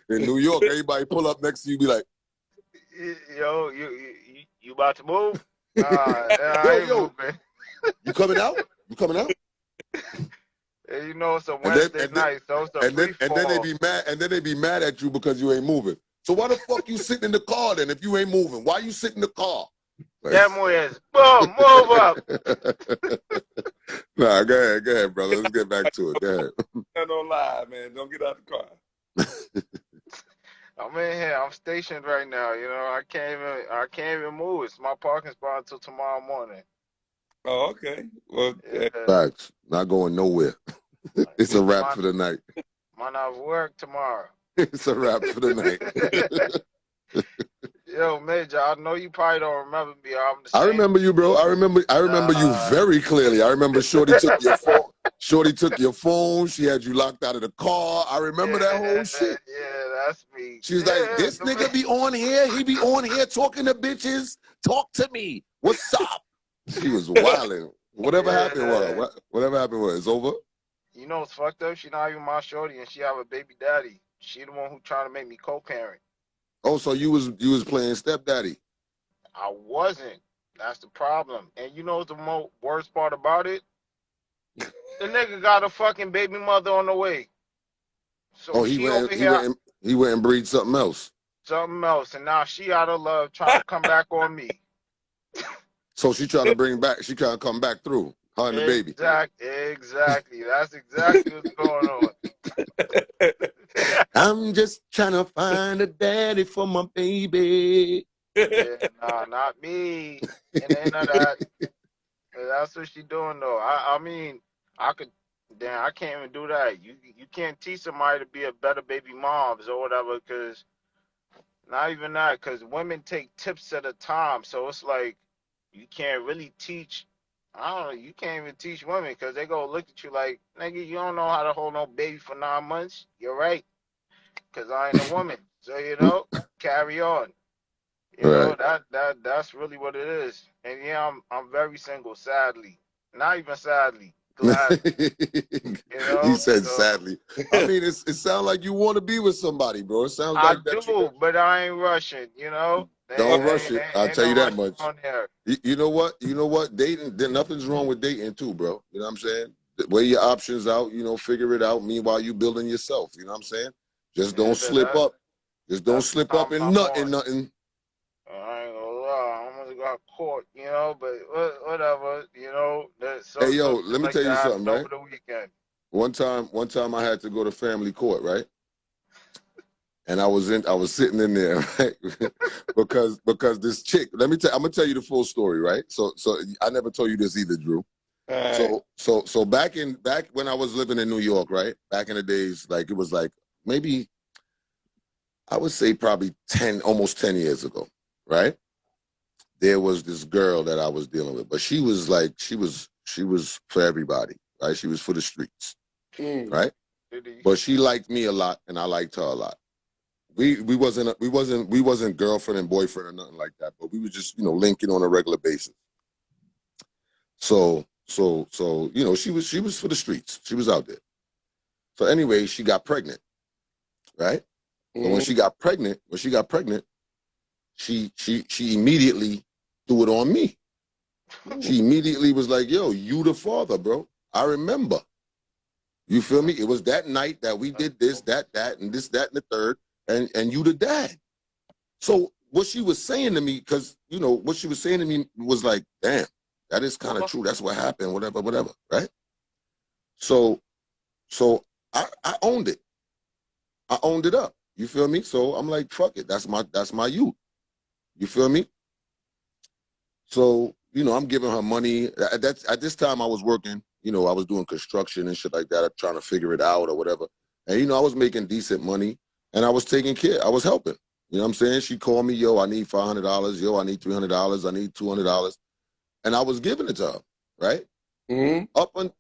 In New York, everybody pull up next to you, be like, Yo, you about to move? Nah, I ain't yo, moving. you coming out? You coming out? And you know it's a And then, Wednesday and then, night, so it's a and then, free and then they fall. be mad, at you because you ain't moving. So why the fuck you sitting in the car then if you ain't moving? Why you sit in the car? Like, That is boom, move up. Nah, go ahead, brother. Let's get back to it. Go ahead. don't lie, man. Don't get out the car. I'm in here. I'm stationed right now. You know, I can't even move. It's my parking spot until tomorrow morning. Oh, okay. Well, Yeah. Facts. Not going nowhere. It's a wrap Might for the night. not work tomorrow. It's a wrap for the night. Yo, Major, I know you probably don't remember me. I'm the I same. remember you, bro. I remember you very clearly. I remember Shorty took your phone. Shorty took your phone. She had you locked out of the car. I remember that whole shit. Yeah, that's me. She was like, Yeah, this nigga be on here. He be on here talking to bitches. Talk to me. What's up? She was wilding. Whatever happened was. Whatever happened was. It's over. you know what's fucked up? She not even my shorty, and she have a baby daddy. She the one who trying to make me co-parent. Oh, so you was playing stepdaddy. I wasn't. That's the problem. And you know what's the worst part about it? The nigga got a fucking baby mother on the way. So Oh, she over here, he went and breed something else. something else, and now she out of love trying to come back on me. So she trying to come back through. Her and the baby. Exactly. That's exactly what's going on. I'm just trying to find a daddy for my baby. Yeah, nah, not me. And ain't none of that. That's what she doing though. I mean, I could. Damn, I can't even do that. You can't teach somebody to be a better baby moms or whatever, because not even that. Because women take tips at a time, so it's like you can't really teach. I don't know. You can't even teach women because they go look at you like, nigga, you don't know how to hold no baby for 9 months. You're right, because I ain't a woman. So carry on. Right. That's really what it is. And yeah, I'm very single, sadly. Not even sadly, gladly. He said So sadly. I mean, it sounds like you want to be with somebody, bro. It sounds I like that do, but I ain't rushing. don't rush it. I'll Ain't tell no you that rushing much. on there. You know what? Dating, nothing's wrong with dating too, bro. You know what I'm saying? Weigh your options out, figure it out. Meanwhile, you building yourself. You know what I'm saying? Just don't slip up. Just don't That's the slip up time in I'm nothing, on. nothing. I ain't gonna lie, I almost got caught, but whatever, Hey, yo, something let me like tell that you something, happened right? over the weekend. One time I had to go to family court, right? And I was sitting in there, right? because this chick, I'm gonna tell you the full story, right? So I never told you this either, Drew. Right. So back when I was living in New York, right? Back in the days, like it was like maybe I would say probably almost 10 years ago, right? There was this girl that I was dealing with, but she was for everybody, right? She was for the streets, right? But she liked me a lot and I liked her a lot. We wasn't girlfriend and boyfriend or nothing like that, but we was just, linking on a regular basis. So she was for the streets. She was out there. So anyway, she got pregnant, right? So when she got pregnant, she immediately threw it on me. She immediately was like, yo, you the father, bro. I remember. You feel me? It was that night that we did this, that, and this, that, and the third, and you the dad. So what she was saying to me, because, what she was saying to me was like, damn, that is kind of true. That's what happened, whatever, right? So I owned it. I owned it up. You feel me? So I'm like, fuck it. That's my youth. You feel me? So, I'm giving her money. At this time I was working, I was doing construction and shit like that, trying to figure it out or whatever. And, I was making decent money and I was taking care. I was helping. You know what I'm saying? She called me, yo, I need $500. Yo, I need $300. I need $200. And I was giving it to her, right? Mm-hmm. Up and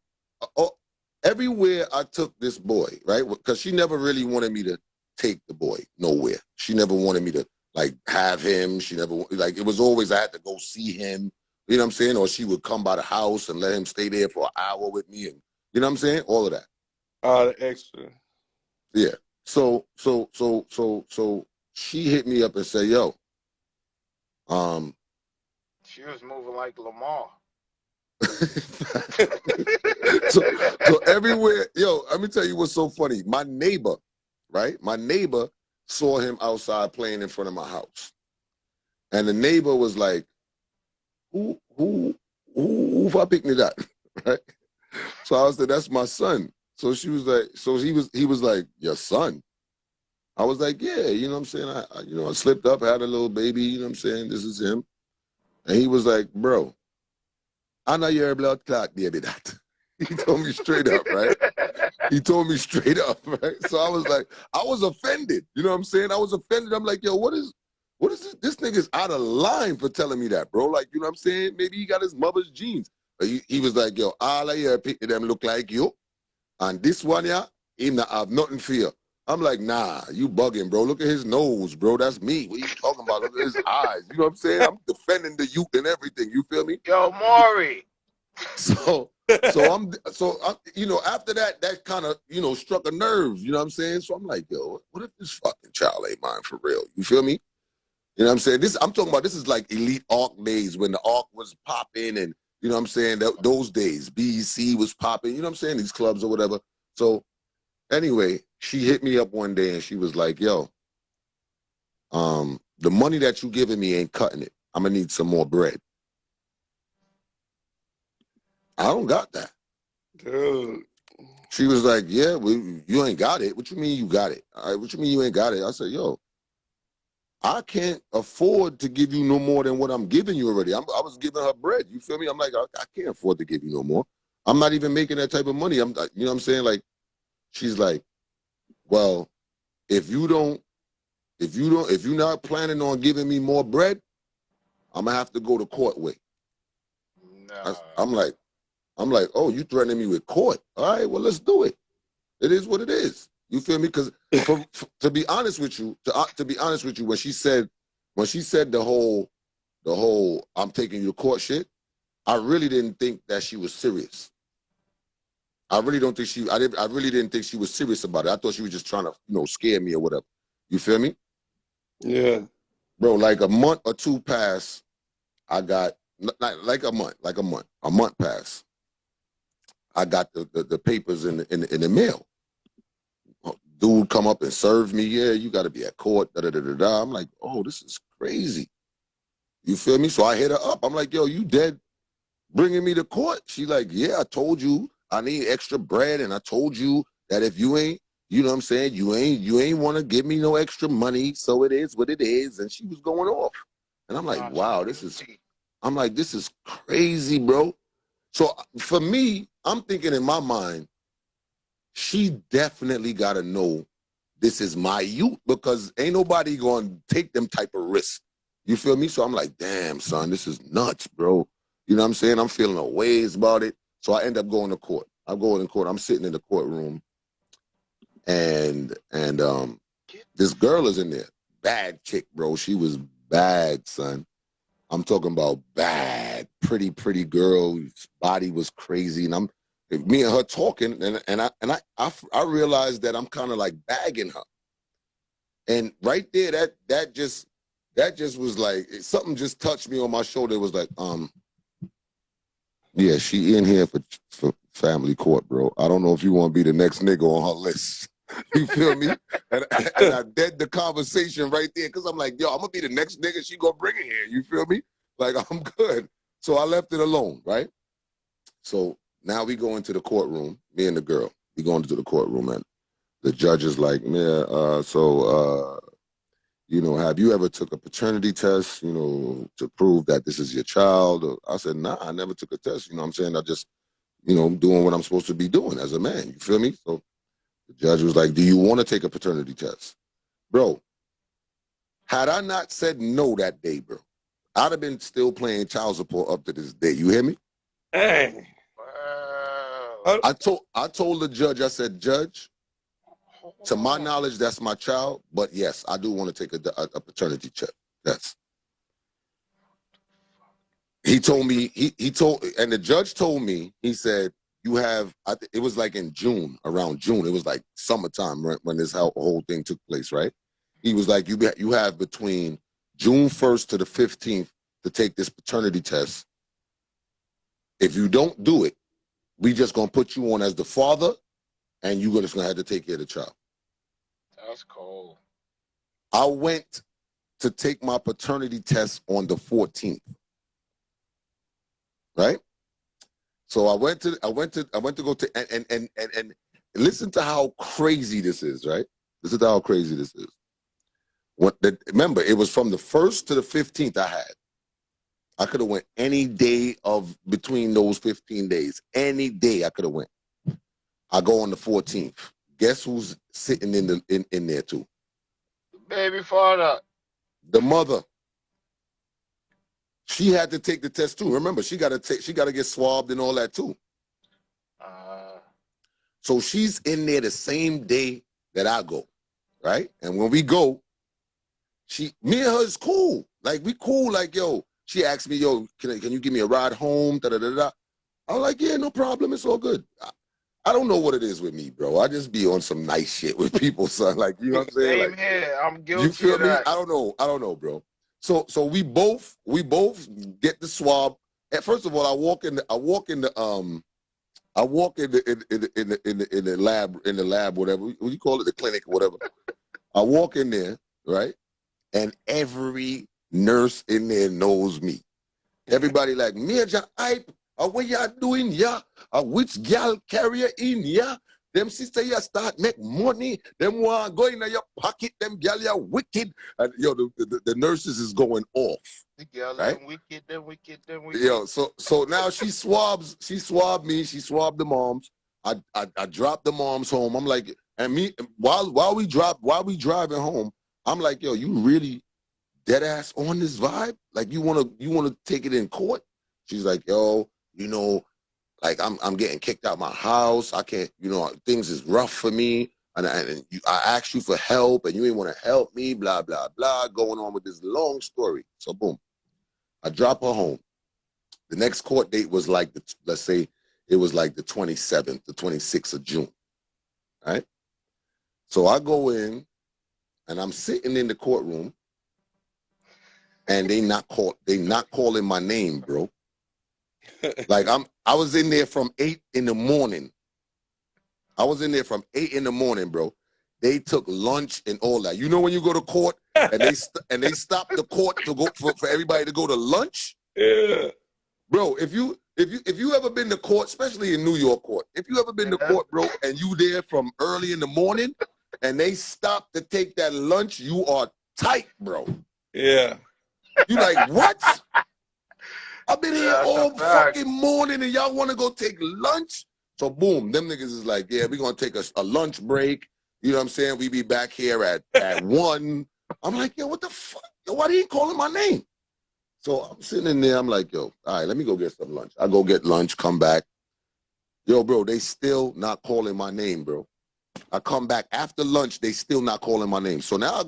everywhere I took this boy, right? Because she never really wanted me to take the boy nowhere. She never wanted me to like have him. She never like, it was always I had to go see him. You know what I'm saying? Or she would come by the house and let him stay there for an hour with me, and you know what I'm saying? All of that. All the extra. Yeah. So she hit me up and said, yo, She was moving like Lamar. so everywhere, yo, let me tell you what's so funny. My neighbor, right? My neighbor saw him outside playing in front of my house. And the neighbor was like, who I picking it up? Right? So I said, that's my son. So she was like, he was like, your son? I was like, yeah, you know what I'm saying? I slipped up, had a little baby, you know what I'm saying? This is him. And he was like, bro, I know you're a blood clot, baby, that. He told me straight up, right? He told me straight up, right? So I was like, I was offended. You know what I'm saying? I was offended. I'm like, yo, what is this? This nigga's out of line for telling me that, bro. Like, you know what I'm saying? Maybe he got his mother's genes. But he was like, yo, all of your picture them look like you. And this one, yeah, him not have nothing for you. I'm like, nah, you bugging, bro. Look at his nose, bro. That's me. What are you talking about? Look at his eyes. You know what I'm saying? I'm defending the youth and everything. You feel me? Yo, Maury. So you know, after that kind of, you know, struck a nerve, you know what I'm saying? So I'm like, yo, what if this fucking child ain't mine for real? You feel me? You know what I'm saying? I'm talking about, this is like elite ARC days when the ARC was popping, and you know what I'm saying? Those days, BEC was popping, you know what I'm saying? These clubs or whatever. So anyway, she hit me up one day and she was like, yo, the money that you giving me ain't cutting it. I'm gonna need some more bread. I don't got that. Dude. She was like, yeah, well, you ain't got it. What you mean you got it? All right, what you mean you ain't got it? I said, yo, I can't afford to give you no more than what I'm giving you already. I was giving her bread. You feel me? I'm like, I can't afford to give you no more. I'm not even making that type of money. You know what I'm saying? Like, she's like, well, if you're not planning on giving me more bread, I'm gonna have to go to court with. Nah. I'm like, oh, you threatening me with court? All right, well, let's do it. It is what it is. You feel me? Because to be honest with you, to be honest with you, when she said the whole I'm taking you to court shit, I really didn't think that she was serious. I really didn't think she was serious about it. I thought she was just trying to, you know, scare me or whatever. You feel me? Yeah. Bro, like a month or two passed, I got like a month passed. I got the papers in the mail. Dude come up and serve me. Yeah, you got to be at court. Da, da, da, da, da. I'm like, oh, this is crazy. You feel me? So I hit her up. I'm like, yo, you dead bringing me to court? She like, yeah, I told you I need extra bread, and I told you that if you ain't, you know what I'm saying, you ain't want to give me no extra money, so it is what it is. And she was going off. And I'm like, wow, this is crazy, bro. So for me, I'm thinking in my mind, she definitely got to know this is my youth, because ain't nobody going to take them type of risks. You feel me? So I'm like, damn, son, this is nuts, bro. You know what I'm saying? I'm feeling a ways about it. So I end up going to court. I go in court. I'm sitting in the courtroom, and this girl is in there. Bad chick, bro. She was bad, son. I'm talking about bad, pretty girl. Body was crazy, and me and her talking, and I realized that I'm kind of like bagging her. And right there, that just was like, something just touched me on my shoulder. It was like, yeah, she in here for family court, bro. I don't know if you want to be the next nigga on her list. You feel me? And I dead the conversation right there, because I'm like, yo, I'm gonna be the next nigga she gonna bring in here. You feel me? Like, I'm good. So I left it alone, right? So now we go into the courtroom, me and the girl. We go into the courtroom, and the judge is like, yeah, you know, have you ever took a paternity test, you know, to prove that this is your child? I said, nah, I never took a test. You know what I'm saying? I just, you know, doing what I'm supposed to be doing as a man. You feel me? So the judge was like, do you want to take a paternity test? Bro, had I not said no that day, bro, I'd have been still paying child support up to this day. You hear me? Dang. Wow. Uh, I told the judge, I said, Judge, to my knowledge, that's my child. But yes, I do want to take a paternity check. Yes. He told me, and the judge told me, he said, you have, it was like in June, around June. It was like summertime when this whole thing took place, right? He was like, you have between June 1st to the 15th to take this paternity test. If you don't do it, we just going to put you on as the father, and you're just going to have to take care of the child. That's cold. I went to take my paternity test on the 14th. Right? So I went to go to and listen to how crazy this is, right? Listen to how crazy this is. Remember, it was from the 1st to the 15th I could have went any day of between those 15 days. Any day I could have went. I go on the 14th. Guess who's sitting in there too? Baby father. The mother. She had to take the test too. Remember, she got to get swabbed and all that too. So she's in there the same day that I go, right? And when we go, me and her is cool. Like, we cool. Like, yo, she asked me, yo, can you give me a ride home? Da da da da. I'm like, yeah, no problem. It's all good. I don't know what it is with me, bro. I just be on some nice shit with people, son. Like, you know what I'm saying? Same like, here. I'm guilty. You feel of me? that. I don't know, bro. So we both get the swab. And first of all, I walk in the lab, whatever what you call it, the clinic, whatever. I walk in there, right? And every nurse in there knows me. Everybody like, Majahhype, what y'all doing? Yeah, which gal carrier in? Yeah. Them sister you start make money. Them want go in your pocket. Them gal you wicked. And yo, the nurses is going off. The gal, right? them wicked. Yo, so now she swabbed me. She swabbed the moms. I dropped the moms home. I'm like, and me while we driving home, I'm like, yo, you really dead ass on this vibe? Like, you wanna take it in court? She's like, yo, like I'm getting kicked out my house. I can't, things is rough for me. And I asked you for help and you ain't want to help me, blah, blah, blah, going on with this long story. So boom, I drop her home. The next court date was like, let's say it was like the 27th, the 26th of June, right? So I go in and I'm sitting in the courtroom and they not calling my name, bro. Like I was in there from 8 in the morning. I was in there from 8 in the morning, bro. They took lunch and all that. You know when you go to court and they stop the court to go for everybody to go to lunch? Yeah. Bro, if you ever been to court, especially in New York court, if you ever been to court, bro, and you there from early in the morning and they stop to take that lunch, you are tight, bro. Yeah. You like, what? I've been here That's all a fact. fucking morning and y'all want to go take lunch? So boom, them niggas is like, yeah, we're going to take a lunch break. You know what I'm saying? We be back here at 1. I'm like, yo, what the fuck? Yo, why they ain't calling my name? So I'm sitting in there. I'm like, yo, all right, let me go get some lunch. I go get lunch, come back. Yo, bro, they still not calling my name, bro. I come back after lunch, they still not calling my name. So now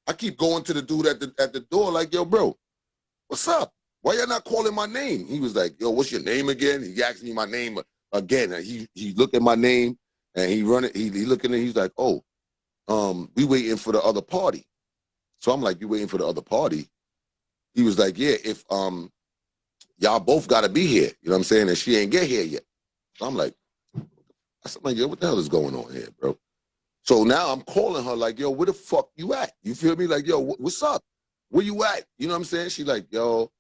I keep going to the dude at the door like, yo, bro, what's up? Why y'all not calling my name? He was like, yo, what's your name again? He asked me my name again. And he looked at my name and he looking at it, he's like, oh, we waiting for the other party. So I'm like, you waiting for the other party? He was like, yeah, if y'all both gotta be here, you know what I'm saying? And she ain't get here yet. So I'm like, yo, what the hell is going on here, bro? So now I'm calling her like, yo, where the fuck you at? You feel me? Like, yo, what's up? Where you at? You know what I'm saying? She like, yo,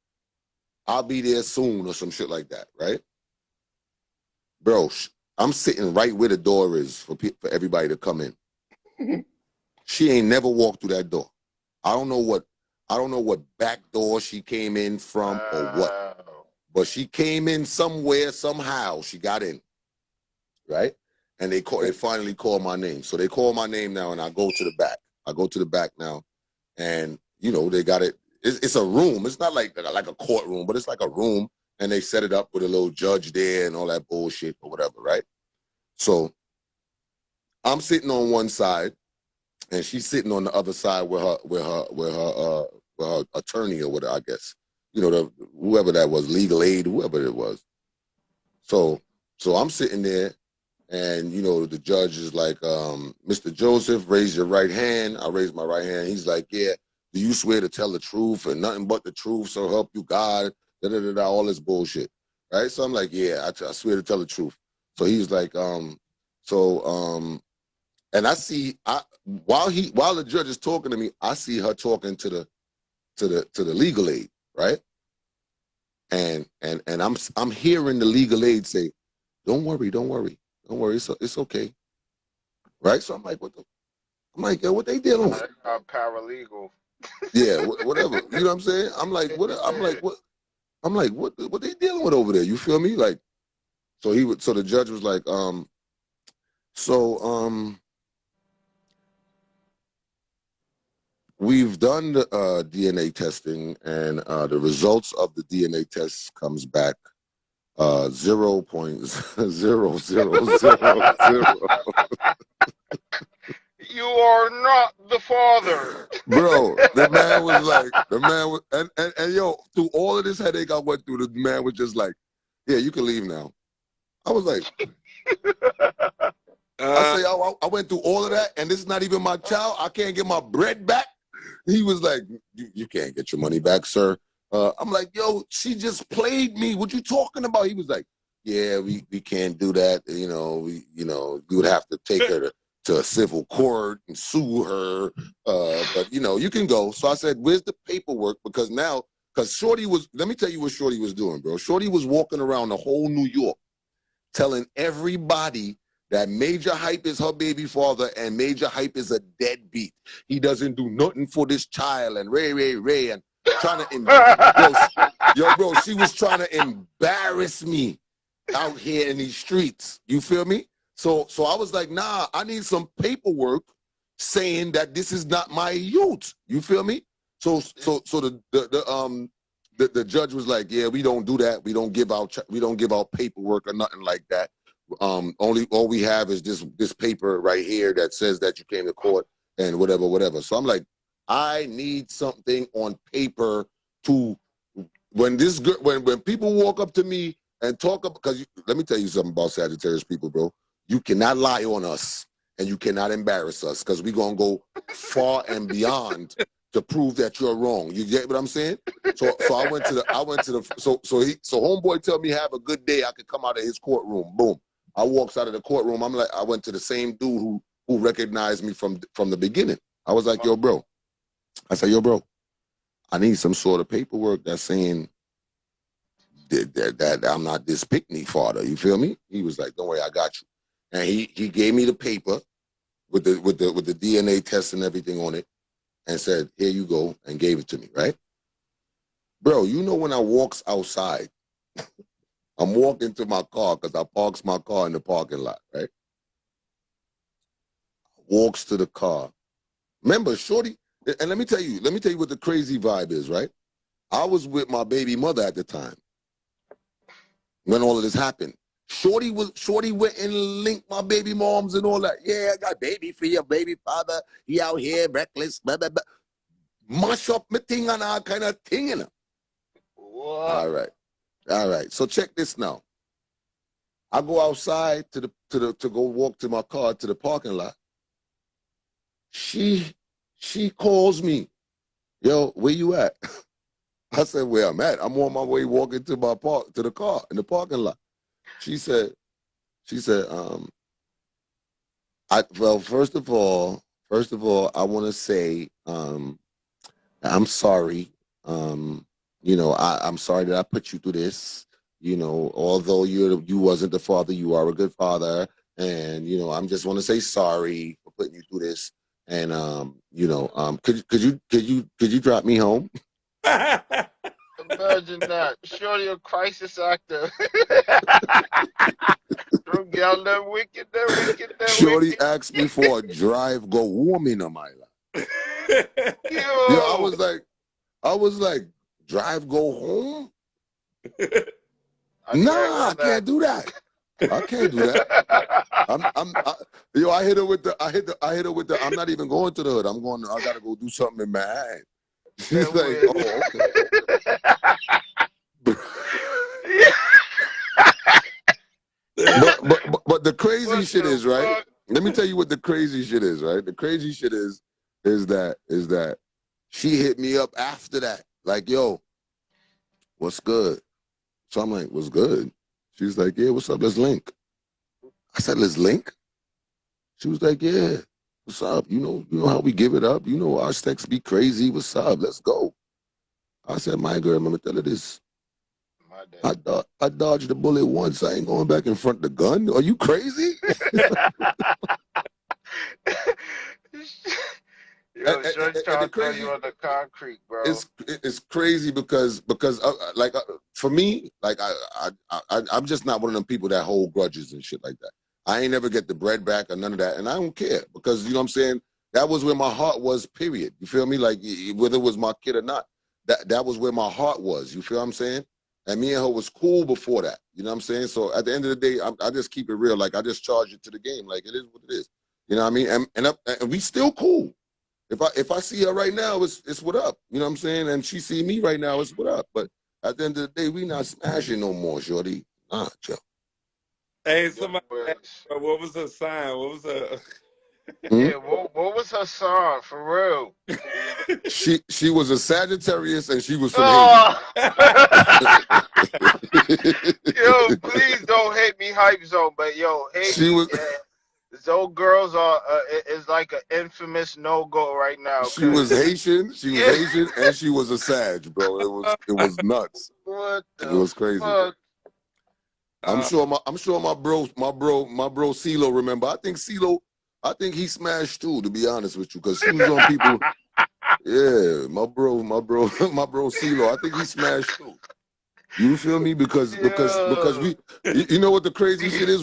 I'll be there soon or some shit like that, right? Bro, I'm sitting right where the door is for everybody to come in. She ain't never walked through that door. I don't know what back door she came in from or what. But she came in somewhere, somehow she got in, right? And they finally called my name. So they call my name now and I go to the back. I go to the back now and, they got it. It's a room. It's not like a courtroom, but it's like a room. And they set it up with a little judge there and all that bullshit or whatever, right? So I'm sitting on one side, and she's sitting on the other side with her attorney or whatever, I guess. You know, whoever that was, legal aid, whoever it was. So I'm sitting there, and you know, the judge is like, Mr. Joseph, raise your right hand. I raise my right hand. He's like, yeah, do you swear to tell the truth and nothing but the truth, so help you God, all this bullshit, right? So I'm like, yeah, I swear to tell the truth. So he's like, and I see, while the judge is talking to me, I see her talking to the legal aid, right? And I'm hearing the legal aid say, don't worry, it's okay, right? So I'm like, yo, what they dealing with? Paralegal. Yeah, whatever. You know what I'm saying? I'm like, what? I'm like, what they dealing with over there? You feel me? Like, so the judge was like, we've done the DNA testing, and the results of the DNA test comes back 0.0000. You are not the father. Bro, the man was, and yo, through all of this headache I went through, the man was just like, yeah, you can leave now. I was like, I say, I went through all of that, and this is not even my child. I can't get my bread back. He was like, you can't get your money back, sir. I'm like, yo, she just played me. What you talking about? He was like, yeah, we can't do that. You would have to take her to a civil court and sue her. But you can go. So I said, where's the paperwork? Because Shorty was, let me tell you what Shorty was doing, bro. Shorty was walking around the whole New York telling everybody that Majahhype is her baby father and Majahhype is a deadbeat. He doesn't do nothing for this child, and Ray, and trying to, bro, she was trying to embarrass me out here in these streets. You feel me? So I was like, nah, I need some paperwork saying that this is not my youth. You feel me? So the judge was like, yeah, we don't do that. We don't give out paperwork or nothing like that. All we have is this paper right here that says that you came to court and whatever. So I'm like, I need something on paper to, when people walk up to me and talk about, because let me tell you something about Sagittarius people, bro. You cannot lie on us and you cannot embarrass us, because we're gonna go far and beyond to prove that you're wrong. You get what I'm saying? So homeboy tell me have a good day. I could come out of his courtroom. Boom. I walks out of the courtroom. I'm like, I went to the same dude who recognized me from the beginning. I was like, yo, bro. I said, yo, bro, I need some sort of paperwork that's saying that I'm not this pick-me father. You feel me? He was like, don't worry, I got you. And he gave me the paper with the DNA test and everything on it, and said, here you go, and gave it to me, right? Bro, when I walks outside, I'm walking to my car because I parks my car in the parking lot, right? Walks to the car. Remember, Shorty, and let me tell you what the crazy vibe is, right? I was with my baby mother at the time when all of this happened. Shorty went and linked my baby moms and all that. Yeah, I got baby for your baby father. He out here reckless, blah, blah, blah. Mush up my thing and all kind of thing, you know. All right. So check this now. I go outside to go walk to my car to the parking lot. She calls me, yo, where you at? I said, where I'm at. I'm on my way walking to the car in the parking lot. She said, first of all, I want to say, I'm sorry. I'm sorry that I put you through this. Although you wasn't the father, you are a good father, and I'm just want to say sorry for putting you through this. And could you drop me home? Imagine that. Shorty a crisis actor. Wicked. Shorty asked me for a drive go home in my life. Yo, I was like, drive go home? Nah, I can't do that. I can't do that. Yo, I hit her with the, I'm not even going to the hood. I gotta go do something in Manhattan. She's like, oh, okay. But the crazy What shit the is, right? fuck? Let me tell you what the crazy shit is, right? The crazy shit is that she hit me up after that. Like, yo, what's good? So I'm like, what's good? She's like, yeah, what's up? Let's link. I said, let's link. She was like, yeah, what's up? You know how we give it up. You know our sex be crazy. What's up? Let's go. I said, my girl, let me tell her this. My dad. I dodged the bullet once. I ain't going back in front of the gun. Are you crazy? Yo, Shorty And the trying to throw you crazy, on the concrete, bro. it's crazy because for me, like I'm just not one of them people that hold grudges and shit like that. I ain't never get the bread back or none of that, and I don't care because you know what I'm saying. That was where my heart was. Period. You feel me? Like whether it was my kid or not, that was where my heart was. You feel what I'm saying? And me and her was cool before that. You know what I'm saying? So at the end of the day, I just keep it real. Like I just charge it to the game. Like it is what it is. You know what I mean? And we still cool. If I see her right now, it's what up. You know what I'm saying? And she see me right now, it's what up. But at the end of the day, we not smashing no more, shorty. Nah, Joe. Hey, Yo, somebody asked her, what was her sign? What was her? Hmm? yeah, what was her song for real? She was a Sagittarius and she was from Haiti. Oh! Yo, please don't hate me, hype zone. But yo, She Haiti, was those girls are is like an infamous no go right now. she was Cause Haitian. She was yeah, Haitian and she was a Sag, bro. It was nuts. what It the was crazy. fuck? I'm sure my bro CeeLo remember. I think he smashed too, to be honest with you, because she was on people. Yeah, my bro CeeLo. I think he smashed too. You feel me? Because Yo. you know what the crazy shit is?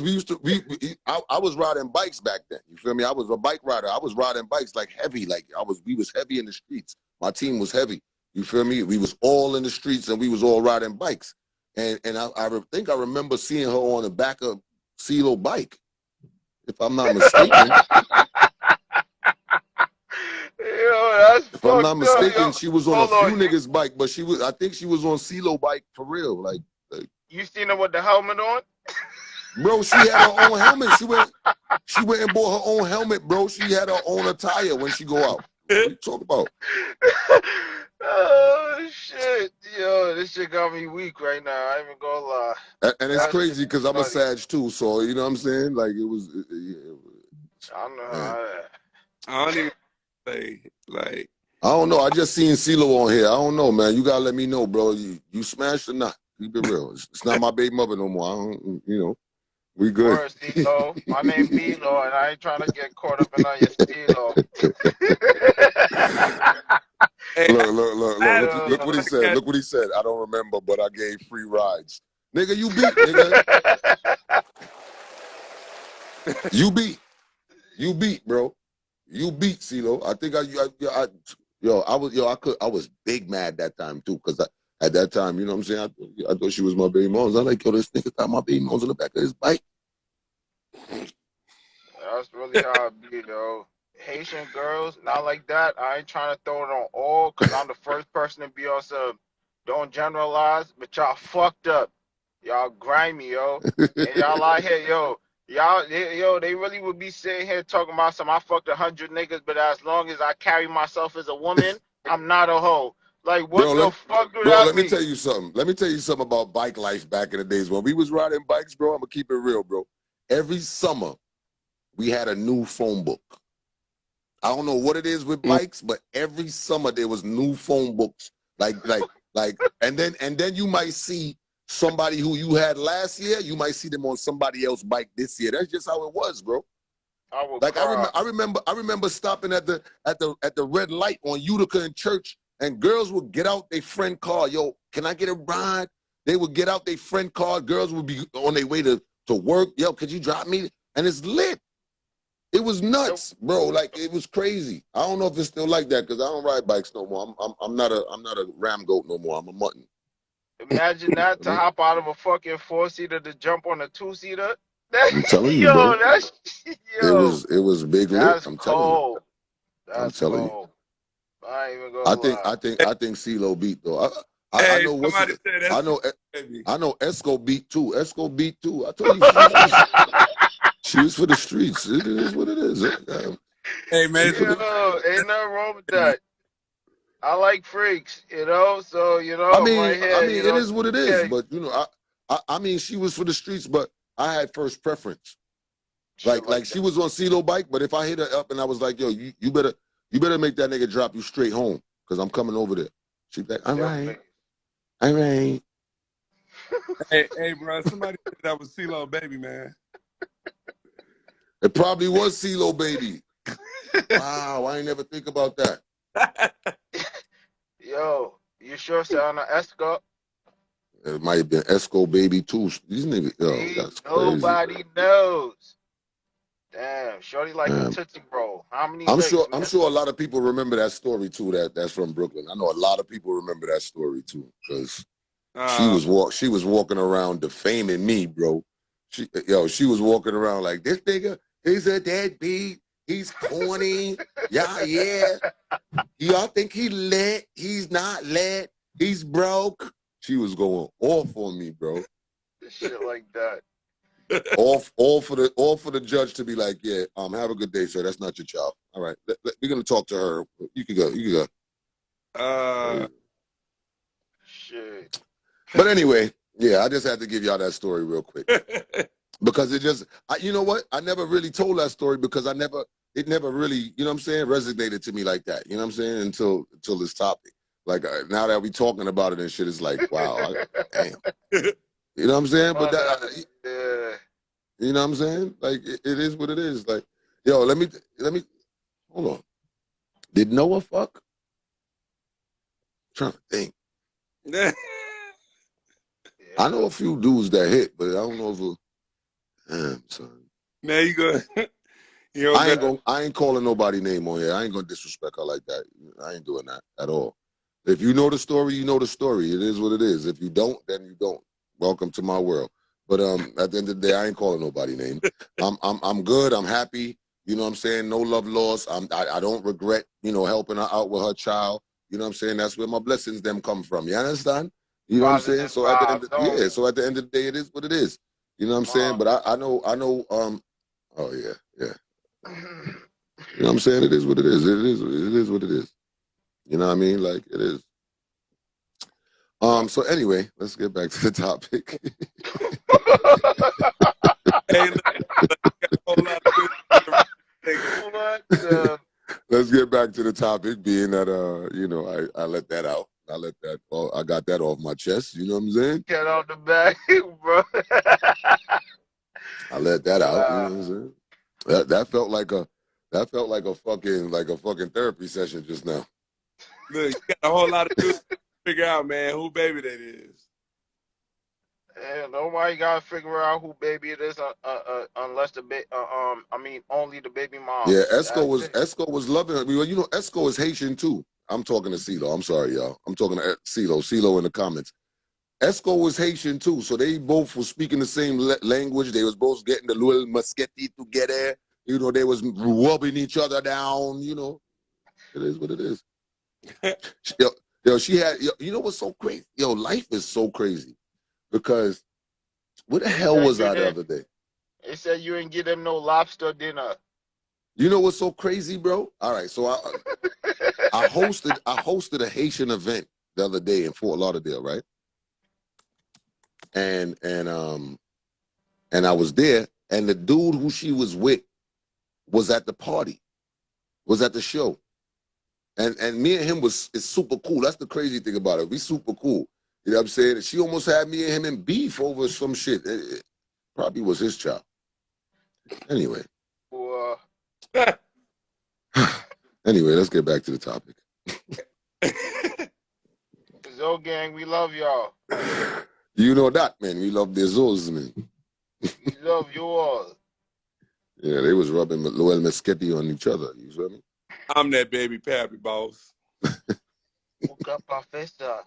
I was riding bikes back then. You feel me? I was a bike rider. I was riding bikes like heavy, like we was heavy in the streets. My team was heavy. You feel me? We was all in the streets and we was all riding bikes. And I think I remember seeing her on the back of CeeLo bike, if I'm not mistaken. Yo, that's If I'm not fucked up, yo. mistaken, she was on a Hold few on, niggas' bike, but I think she was on CeeLo bike for real. Like you seen her with the helmet on? bro, she had her own helmet. She went and bought her own helmet, bro. She had her own attire when she go out. What you talk about? Oh shit, yo, this shit got me weak right now. I ain't even gonna lie. And it's That shit crazy because is I'm a funny. Sag too, so you know what I'm saying? Like I don't know man. how that. I don't even say like. I don't know. I just seen CeeLo on here. I don't know, man. You gotta let me know, bro. You smashed or not? Keep it real. It's not my baby mother no more. I don't, we good. Word, C-Lo. My name B-Lo, and I ain't trying to get caught up in all your C-Lo. Hey, Look Yo. what he said. Look what he said. I don't remember, but I gave free rides. Nigga, you beat, nigga. You beat, bro. You beat, CeeLo. I think I was big mad that time too, because at that time, you know what I'm saying? I thought she was my baby mom. I was like, yo, this nigga got my baby mom's on the back of his bike. That's really how it be, though. Haitian girls, not like that. I ain't trying to throw it on all, because I'm the first person to be on some, don't generalize, but y'all fucked up. Y'all grimy, yo. And y'all out here, they really would be sitting here talking about some, I fucked 100 niggas, but as long as I carry myself as a woman, I'm not a hoe. Like, what Bro, the fuck do bro, that let me mean? tell you something. Let me tell you something about bike life back in the days. When we was riding bikes, bro, I'm gonna keep it real, bro. Every summer, we had a new phone book. I don't know what it is with bikes, but every summer there was new phone books. And then you might see somebody who you had last year, you might see them on somebody else's bike this year. That's just how it was, bro. I will Like cry. I remember stopping at the red light on Utica in church, and girls would get out their friend car. Yo, can I get a ride? They would get out their friend car. Girls would be on their way to work. Yo, could you drop me? And it's lit. It was nuts, bro. Like it was crazy. I don't know if it's still like that because I don't ride bikes no more. I'm not a ram goat no more. I'm a mutton. Imagine that to hop out of a fucking 4-seater to jump on a 2-seater. I'm telling you, Yo, bro. that's It was big lit. that's I'm telling you. cold. I'm That's telling you. cold. I ain't even gonna I think lie. I think I think CeeLo beat though. I Hey, know what's somebody it. said I that's know baby. I know Esco beat too. Esco beat too. I told you she was for the streets. It is what it is. Hey, man, She it's for a the. Yo, ain't nothing wrong with baby. that. I like freaks, so I'm right I here, mean, it is what it is. yeah, But I mean, she was for the streets, but I had first preference. shit Like like she that. was on CeeLo bike, but if I hit her up and I was like, yo, you better make that nigga drop you straight home because I'm coming over there. She'd be like, all Them right, niggas. all right. Hey, bro, somebody said that was CeeLo baby, man. It probably was CeeLo baby. Wow, I ain't never think about that. Yo, you sure sound an escort? It might have been Esco baby too. These niggas, yo, that's crazy. Nobody knows. Damn, shorty like a Man, Tootsie Roll. How many I'm licks, sure man? a lot of people remember that story too. That's from Brooklyn. I know a lot of people remember that story too because she uh, was walking around defaming me, bro. She was walking around like this nigga. He's a deadbeat. He's corny. Yeah. Y'all think he lit? He's not lit. He's broke. She was going off on me, bro. Shit like that. All for the judge to be like, yeah, have a good day, sir. That's not your child. All right, we're gonna talk to her. You can go. You can go. Shit. But anyway, yeah, I just had to give y'all that story real quick because you know what? I never really told that story because it never really, you know what I'm saying, resonated to me like that. You know what I'm saying? Until this topic. Like now that we talking about it and shit, it's like, wow, damn. You know what I'm saying? But Yeah. you know what I'm saying? Like it is what it is. Like, yo, let me hold on. Did Noah fuck? I'm trying to think. I know a few dudes that hit, but I don't know if it, damn, son. Now you go. You know, I ain't calling nobody name on here. I ain't gonna disrespect her like that. I ain't doing that at all. If you know the story, you know the story. It is what it is. If you don't, then you don't. Welcome to my world. But at the end of the day, I ain't calling nobody name. I'm good. I'm happy. You know what I'm saying? No love lost. I don't regret, helping her out with her child. You know what I'm saying? That's where my blessings them come from. You understand? You know what I'm saying? Positive So at the end vibes of, yeah, only. so at the end of the day, it is what it is. You know what I'm saying? But I know oh yeah. You know what I'm saying? It is what it is. It is what it is. You know what I mean? Like it is. So anyway, let's get back to the topic. hey, look, got a whole lot of What? Let's get back to the topic, being that I let that out. I got that off my chest, you know what I'm saying? Get on the back, bro. I let that out, you know what I'm saying? That felt like a fucking therapy session just now. Look, you got a whole lot of dudes to figure out, man, who baby that is. And nobody gotta figure out who baby it is, unless only the baby Yeah, moms. That's it. Esco was loving it. Well, Esco is Haitian too. I'm talking to CeeLo. I'm sorry, y'all. I'm talking to CeeLo in the comments. Esco was Haitian too, so they both were speaking the same language. They was both getting the little musketti together. They was rubbing each other down. It is what it is. She had. You know what's so crazy? Life is so crazy because where the hell was I the other day? They said you didn't give them no lobster dinner. You know what's so crazy, bro? All right, so I hosted a Haitian event the other day in Fort Lauderdale, right? And I was there, and the dude who she was with was at the party, was at the show. And me and him it's super cool. That's the crazy thing about it. We super cool. You know what I'm saying? She almost had me and him in beef over some shit. It probably was his child. Anyway. Anyway, let's get back to the topic. Zo gang, we love y'all. You know that, man. We love the Zos, man. We love you all. Yeah, they was rubbing Loel Mesquetti on each other. You feel me? I'm that baby pappy, boss. Professor.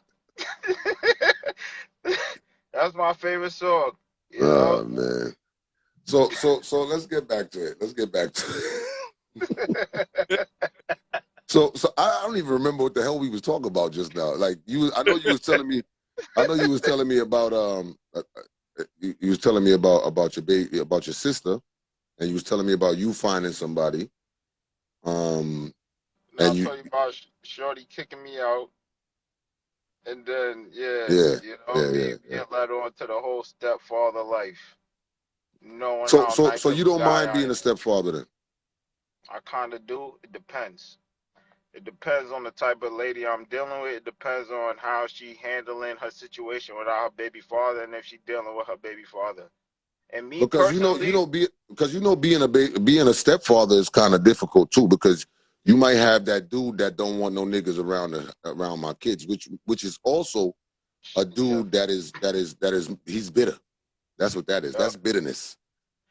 That's my favorite song. You know? Oh man. So let's get back to it. Let's get back to it. So I don't even remember what the hell we was talking about just now. Like I know you was telling me about you was telling me about your baby, about your sister, and you was telling me about you finding somebody. Now And I'll you, tell you about Shorty kicking me out. And then, yeah, me yeah, yeah. being led on to the whole stepfather life, knowing So how so nice so of you a don't guy mind I being a am. stepfather then? I kind of do. It depends. It depends on the type of lady I'm dealing with. It depends on how she handling her situation without her baby father, and if she dealing with her baby father. And me Because personally, being a stepfather is kind of difficult too, because you might have that dude that don't want no niggas around my kids, which is also a yeah, dude that is he's bitter. That's what that is. yeah. That's bitterness.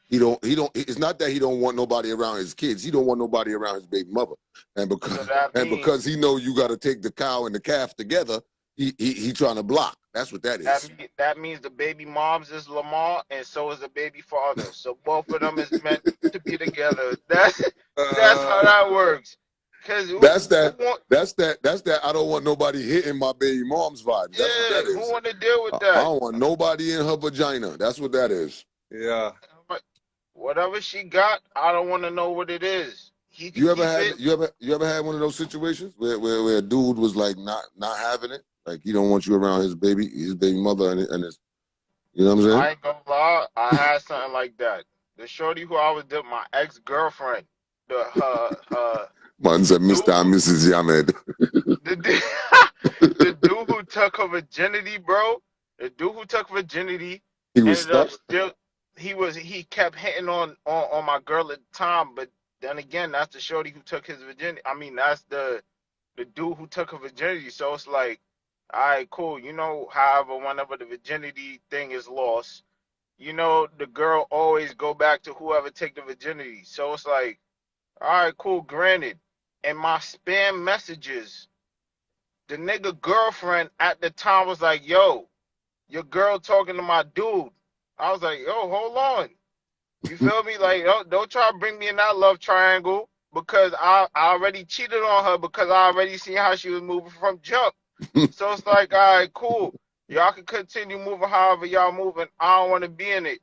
He don't it's not that he don't want nobody around his kids. He don't want nobody around his baby mother. And So because that and means because he know you got to take the cow and the calf together, he trying to block. That's what that is. that means the baby moms is Lamar, and so is the baby father. So both of them is meant to be together. That's how that works. Cause That's who that. want That's that. I don't want nobody hitting my baby mom's vibes. That's what that yeah, who is. want to deal with I that? don't want nobody in her vagina. That's what that is. Yeah. But whatever she got, I don't want to know what it is. He could You ever keep had it. you ever had one of those situations where a dude was like not having it, like he don't want you around his baby mother and his, you know what I'm saying? I ain't gonna lie, I had something like that. The shorty who I was with, my ex-girlfriend, Man the said, Mr. dude, and Mrs. Yamed. the dude, the dude who took her virginity, bro. The dude who took virginity He was ended up stuck. still. He kept hitting on my girl at the time, but then again, that's the shorty who took his virginity. I mean, that's the dude who took her virginity. So it's like, all right, cool. You know, however, whenever the virginity thing is lost, you know, the girl always go back to whoever take the virginity. So it's like, all right, cool, granted. In my spam messages, the nigga girlfriend at the time was like, yo, your girl talking to my dude. I was like, yo, hold on. You feel me? Like, don't try to bring me in that love triangle because I already cheated on her because I already seen how she was moving from jump. So it's like, all right, cool. Y'all can continue moving however y'all moving. I don't want to be in it.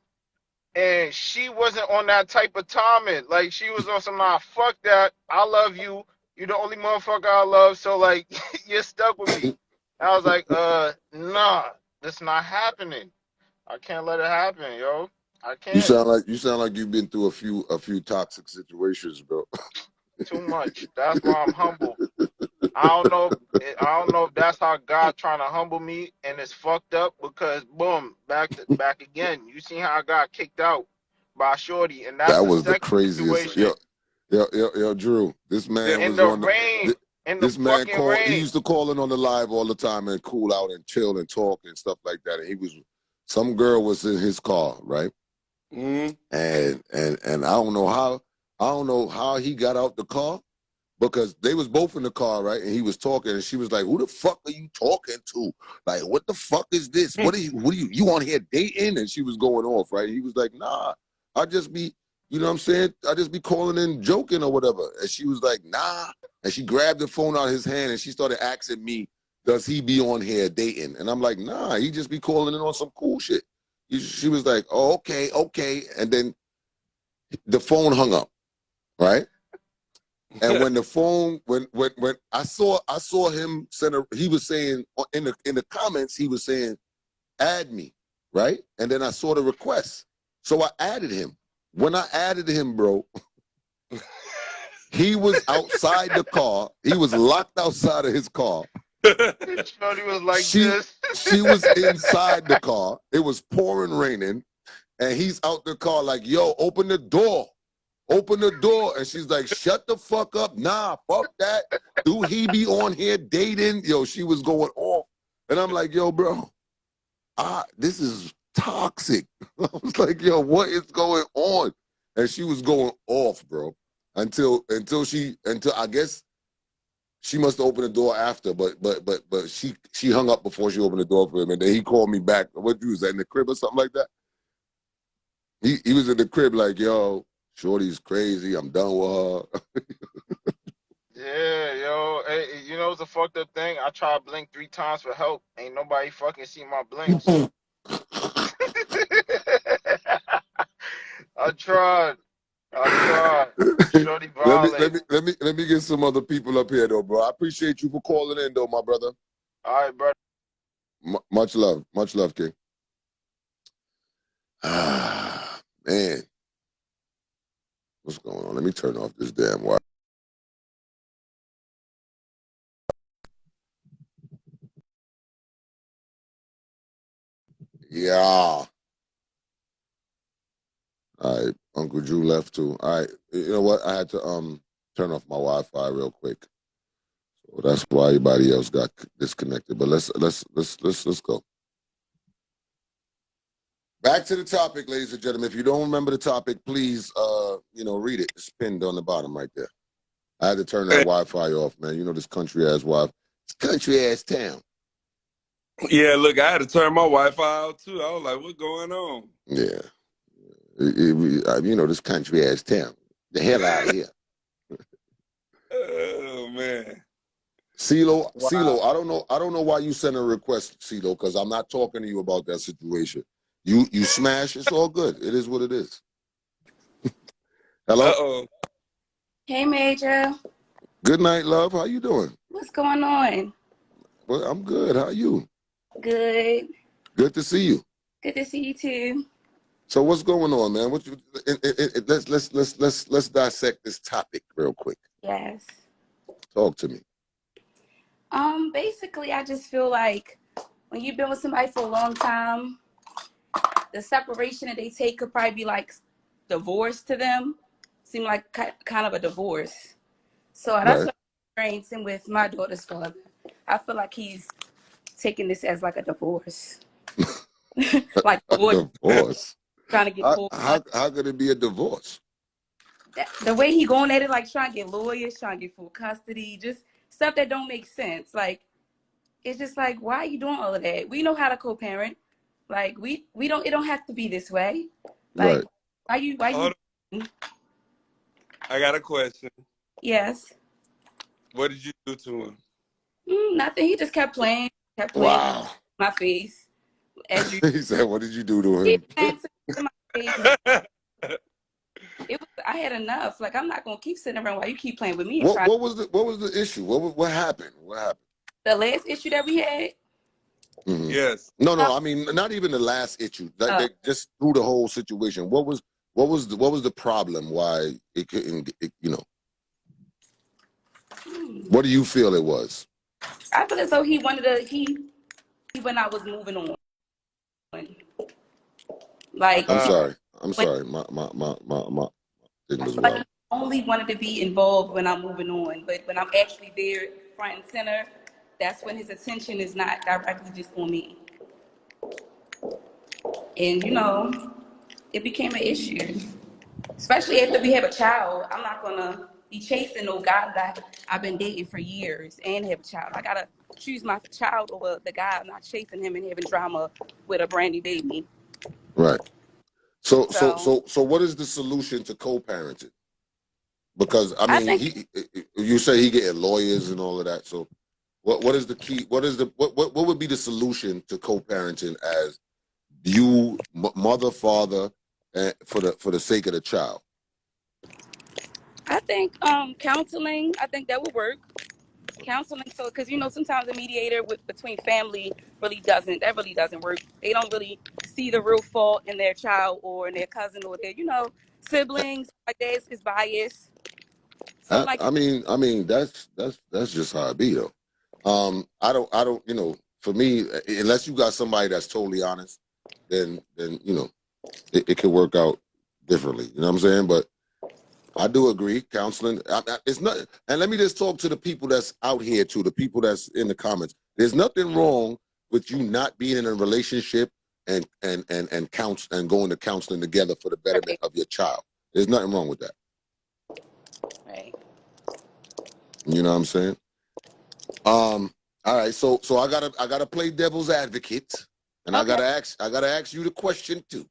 And she wasn't on that type of timing. Like she was on some nah, fuck that. I love you. You're the only motherfucker I love. So like you're stuck with me. I was like, nah, that's not happening. I can't let it happen, yo. I can't. You sound like you've been through a few toxic situations, bro. Too much. That's why I'm humble. I don't know. I don't know if that's how God trying to humble me, and it's fucked up because boom, back again. You see how I got kicked out by Shorty, and that's That the was the second craziest. situation. Yo, Drew. This Yeah. man In was the on the. rain, in the This man fucking called. He rain. used to call in on the live all the time and cool out and chill and talk and stuff like that. And some girl was in his car, right? Mm-hmm. And I don't know how he got out the car because they was both in the car, right? And he was talking, and she was like, "Who the fuck are you talking to? Like, what the fuck is this? What are you on here dating?" And she was going off, right? He was like, "Nah, I just be, you know what I'm saying? I just be calling in joking or whatever." And she was like, "Nah," and she grabbed the phone out of his hand and she started asking me, "Does he be on here dating?" And I'm like, "Nah, he just be calling in on some cool shit." She was like, "Oh, okay," and then the phone hung up, right? And when the phone, when I saw him send he was saying in the comments, he was saying, "Add me," right? And then I saw the request, so I added him. When I added him, bro, he was outside the car. He was locked outside of his car. Shorty was like She this. she was inside the car. It was pouring raining, and he's out the car like, "Yo, open the door." Open the door. And she's like, "Shut the fuck up. Nah, fuck that. Do he be on here dating?" Yo, she was going off. And I'm like, "Yo, bro, this is toxic." I was like, "Yo, what is going on?" And she was going off, bro. Until I guess she must have opened the door after, but she hung up before she opened the door for him, and then he called me back. What you was that, in the crib or something like that? He was in the crib like, yo, shorty's crazy. I'm done with her. Yeah, yo, hey, you know it's a fucked up thing? I tried to blink 3 times for help. Ain't nobody fucking see my blinks. I tried. I tried. Shorty violated. let me get some other people up here though, bro. I appreciate you for calling in though, my brother. All right, bro. Much love, King. Ah, man, what's going on? Let me turn off this damn wire. Yeah. All right, Uncle Drew left too. All right, you know what? I had to turn off my Wi-Fi real quick, so that's why everybody else got disconnected. But let's go back to the topic, ladies and gentlemen. If you don't remember the topic, please read it. It's pinned on the bottom right there. I had to turn that Wi-Fi off, man. You know this country ass Wi-Fi. It's country ass town. Yeah, look, I had to turn my Wi-Fi out too. I was like, "What's going on?" Yeah, this country ass town. The hell out of here. Oh man. CeeLo, Wow. I don't know why you sent a request, CeeLo, because I'm not talking to you about that situation. You smash, it's all good. It is what it is. Hello? Uh-oh. Hey, Major. Good night, love. How you doing? What's going on? Well, I'm good. How are you? Good. Good to see you. Good to see you too. So what's going on, man? Let's dissect this topic real quick. Yes. Talk to me. Basically, I just feel like when you've been with somebody for a long time, the separation that they take could probably be like divorce to them. Seem like kind of a divorce. So that's Right. what I'm experiencing with my daughter's father. I feel like he's taking this as like a divorce. Like A divorce. trying to get full. How could it be a divorce? The way he going at it, like trying to get lawyers, trying to get full custody, just stuff that don't make sense. Like, it's just like, why are you doing all of that? We know how to co-parent. Like, we don't, it don't have to be this way. Like, Right. why you, I got a question. yes. What did you do to him? Nothing. He just kept playing Wow. my face. As you He said, what did you do to did, him? to my face. I had enough. Like, I'm not gonna keep sitting around while you keep playing with me and trying. What was the issue? What happened? What happened? The last issue that we had. Mm-hmm. Yes. No, I mean not even the last issue. Just through the whole situation. What was the problem? Why it couldn't? What do you feel it was? I feel as though he wanted to. He when I was moving on. Like I'm sorry. when, My thing was like wild. he only wanted to be involved when I'm moving on, but when I'm actually there, front and center, that's when his attention is not directly just on me. And it became an issue, especially after we have a child. I'm not gonna be chasing no guy that I've been dating for years and have a child. I gotta choose my child over the guy. I'm not chasing him and having drama with a brand new baby. Right. So So what is the solution to co-parenting? Because I I mean, think you say he getting lawyers and all of that. So what is the key? What would be the solution to co-parenting as you mother, father, for the sake of the child? counseling. I think that would work. Counseling, so because sometimes a mediator between family that really doesn't work. They don't really see the real fault in their child or in their cousin or their siblings. Like that is biased. So like I mean that's just how it be though. I don't for me, unless you got somebody that's totally honest, then it could work out differently. You know what I'm saying? But I do agree. Counseling, it's not. And let me just talk to the people that's out here too, the people that's in the comments. There's nothing wrong with you not being in a relationship and going to counseling together for the betterment of your child. There's nothing wrong with that. right. You know what I'm saying? All right, so I gotta play devil's advocate, and Okay. I gotta ask you the question too.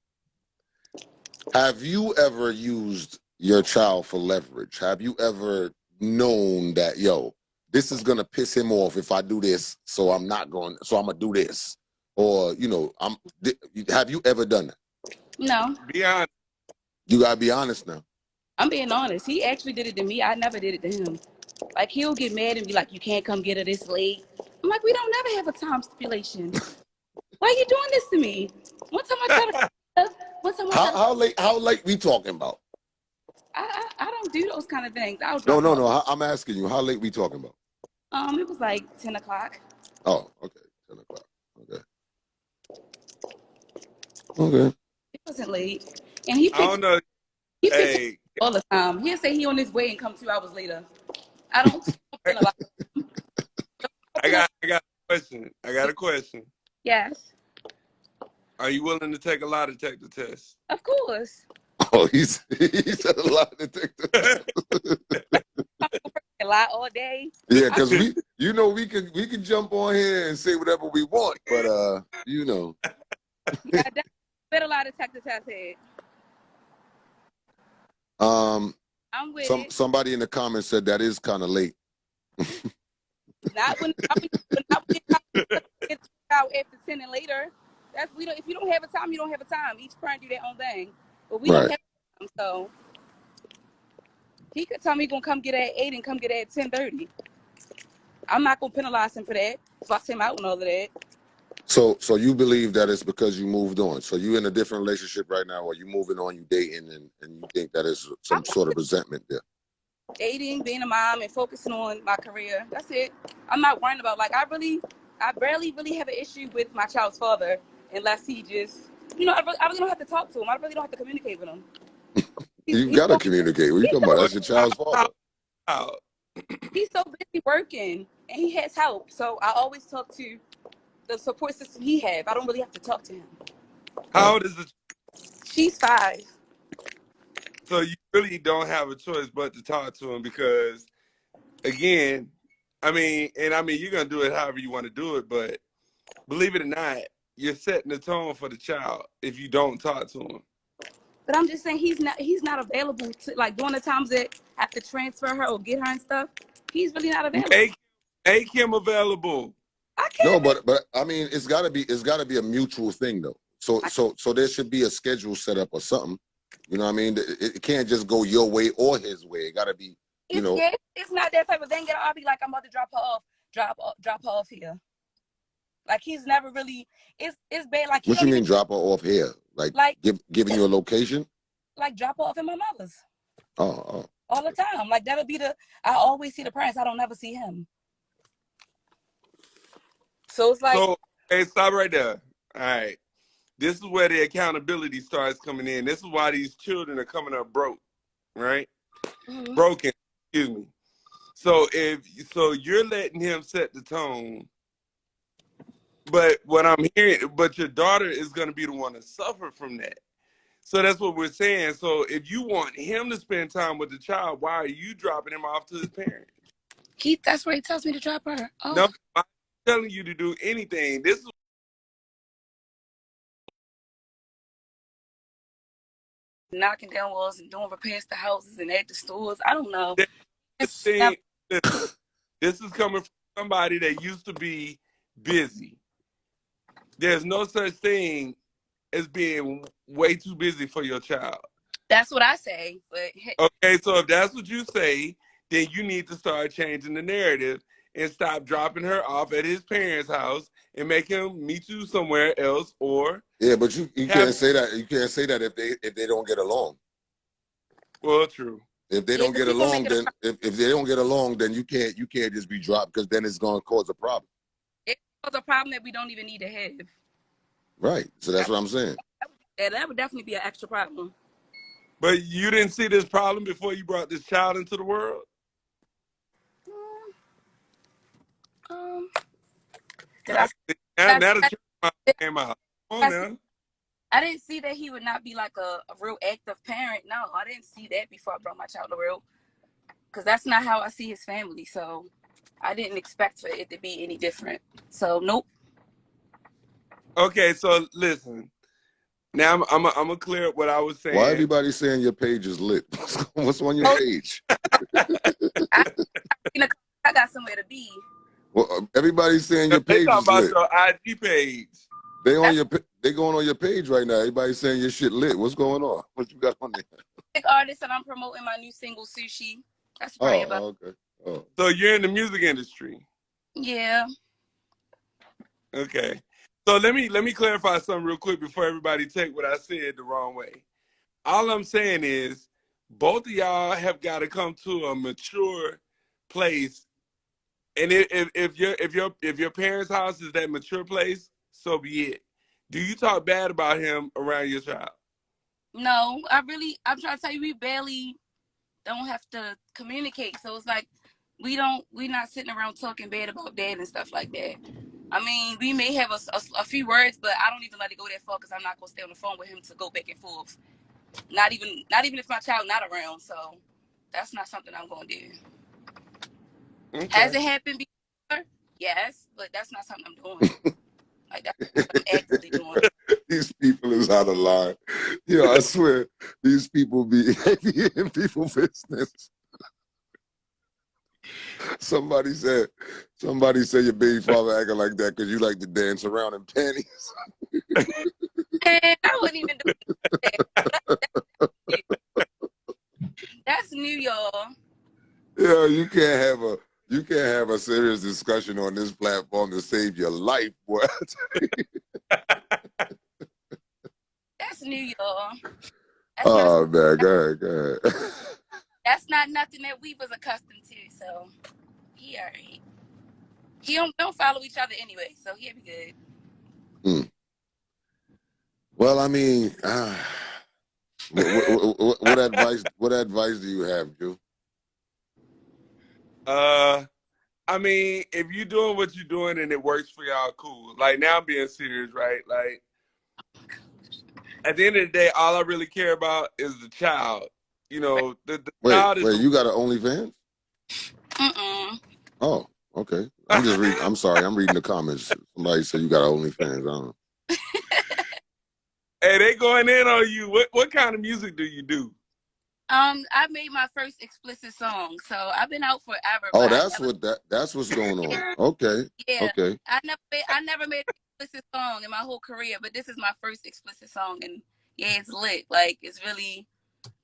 Have you ever used your child for leverage? Have you ever known that, yo, this is gonna piss him off if I do this, so I'm gonna do this, or have you ever done that? No, Be honest. You gotta be honest now. I'm being honest. He actually did it to me. I never did it to him. Like, he'll get mad and be like, you can't come get her this late. I'm like, we don't never have a time stipulation. Why are you doing this to me? One time I tried to, one time I tried to, How late we talking about? I don't do those kind of things. I'll No, drop him no, off. no. I'm asking you, how late we talking about? It was like 10 o'clock. Oh, okay, 10 o'clock. Okay, okay. It wasn't late. And I don't know. he picks Hey, all the time. He'll say he on his way and come 2 hours later. I don't spend a lot. I got a question. I got a question. Yes, Are you willing to take a lie detector test? of course. Oh, he said a lot of detective. A lot all day. Yeah, because we can jump on here and say whatever we want, but Yeah, that's better lie detector test head. um, I'm with it. somebody in the comments said that is kind of late. Not when I get out after 10 and later. That's we don't. If you don't have a time, you don't have a time. Each parent do their own thing, but we don't Right. have time. So he could tell me gonna come get at 8 and come get at 10:30. I'm not gonna penalize him for that. Fuss him out and all of that. So you believe that it's because you moved on. So you in a different relationship right now, or you moving on, you dating, and you think that is some sort of resentment there. Dating, being a mom, and focusing on my career. That's it. I'm not worrying about I barely really have an issue with my child's father unless he just, I really don't have to talk to him. I really don't have to communicate with him. You gotta communicate. What are you talking about? That's your child's father. How- He's so busy working and he has help. So I always talk to the support system he have. I don't really have to talk to him. How old is the? She's 5. So you really don't have a choice but to talk to him because, again, you're gonna do it however you want to do it, but believe it or not, you're setting the tone for the child if you don't talk to him. But I'm just saying he's not available to during the times that I have to transfer her or get her and stuff. He's really not available. Make him available. I can't. No, but I mean, it's gotta be a mutual thing though. So there should be a schedule set up or something. You know what I mean? It can't just go your way or his way. It gotta be, It's not that type of thing. I'll be like, I'm about to drop her off here. Like he's never really. It's bad. Like What you mean drop her off here? Like giving you a location? Like drop her off in my mother's. Oh. All the time. Like that'll be I always see the parents. I don't never see him. So it's like. So, hey, stop right there. All right. This is where the accountability starts coming in. This is why these children are coming up broke, right? Mm-hmm. Broken, excuse me. So you're letting him set the tone, but what I'm hearing, but your daughter is going to be the one to suffer from that. So that's what we're saying. So if you want him to spend time with the child, why are you dropping him off to his parents? That's where he tells me to drop her. Oh. No, I'm telling you to do anything. This is knocking down walls and doing repairs to houses and at the stores. I don't know. this is coming from somebody that used to be busy. There's no such thing as being way too busy for your child. That's what I say. But okay, so if that's what you say, then you need to start changing the narrative and stop dropping her off at his parents' house and make him meet you somewhere else. Or yeah, but you can't say that. You can't say that if they don't get along. Well, true. If they don't get along, then if they don't get along, then you can't just be dropped because then it's going to cause a problem. It causes a problem that we don't even need to have. Right. So that's what I'm saying. Yeah, that would definitely be an extra problem. But you didn't see this problem before you brought this child into the world? Now the child came out. Come on now. I didn't see that he would not be like a real active parent. No, I didn't see that before I brought my child to the world. Because that's not how I see his family. So I didn't expect for it to be any different. So nope. Okay, so listen. Now I'm gonna clear up what I was Why saying. everybody saying your page is lit? What's on your Oh, page? I, I got somewhere to be. Well, everybody's saying your They page talking is about lit. your IG page. They on That's your they going on your page right now. Everybody's saying your shit lit. What's going on? What you got on there? a big artist, and I'm promoting my new single, Sushi. That's probably about. Oh, okay. Oh, So you're in the music industry. Yeah. Okay. So let me clarify something real quick before everybody take what I said the wrong way. All I'm saying is both of y'all have got to come to a mature place. And if your parents' house is that mature place, so be it. Do you talk bad about him around your child? No, I'm trying to tell you, we barely don't have to communicate. So it's like we're not sitting around talking bad about dad and stuff like that. I mean, we may have a few words, but I don't even let it go that far because I'm not gonna stay on the phone with him to go back and forth. Not even if my child not around. So that's not something I'm gonna do. Okay. Has it happened before? Yes, but that's not something I'm doing. Like that's what I'm actively doing. these people is out of line. I swear, these people be in people business. Somebody said your baby father acting like that because you like to dance around in panties. And I wouldn't even do that. That's new, y'all. Yeah, you can't have a serious discussion on this platform to save your life, boy. That's new, y'all. Oh man, go ahead. That's not nothing that we was accustomed to. So he alright. He don't follow each other anyway, so he'll be good. Well, I mean, what advice do you have, Drew? I mean, if you're doing what you're doing and it works for y'all, cool. Like now I'm being serious, right? Like at the end of the day, all I really care about is the child. The child is Wait, you got an OnlyFans? Oh, okay. I'm sorry. I'm reading the comments. Somebody said you got an OnlyFans. I don't know. Hey, they going in on you. What kind of music do you do? I made my first explicit song, so I've been out forever. Oh, but that's what's going on. Okay. Yeah, Okay. I never made an explicit song in my whole career, but this is my first explicit song, and yeah, it's lit. Like it's really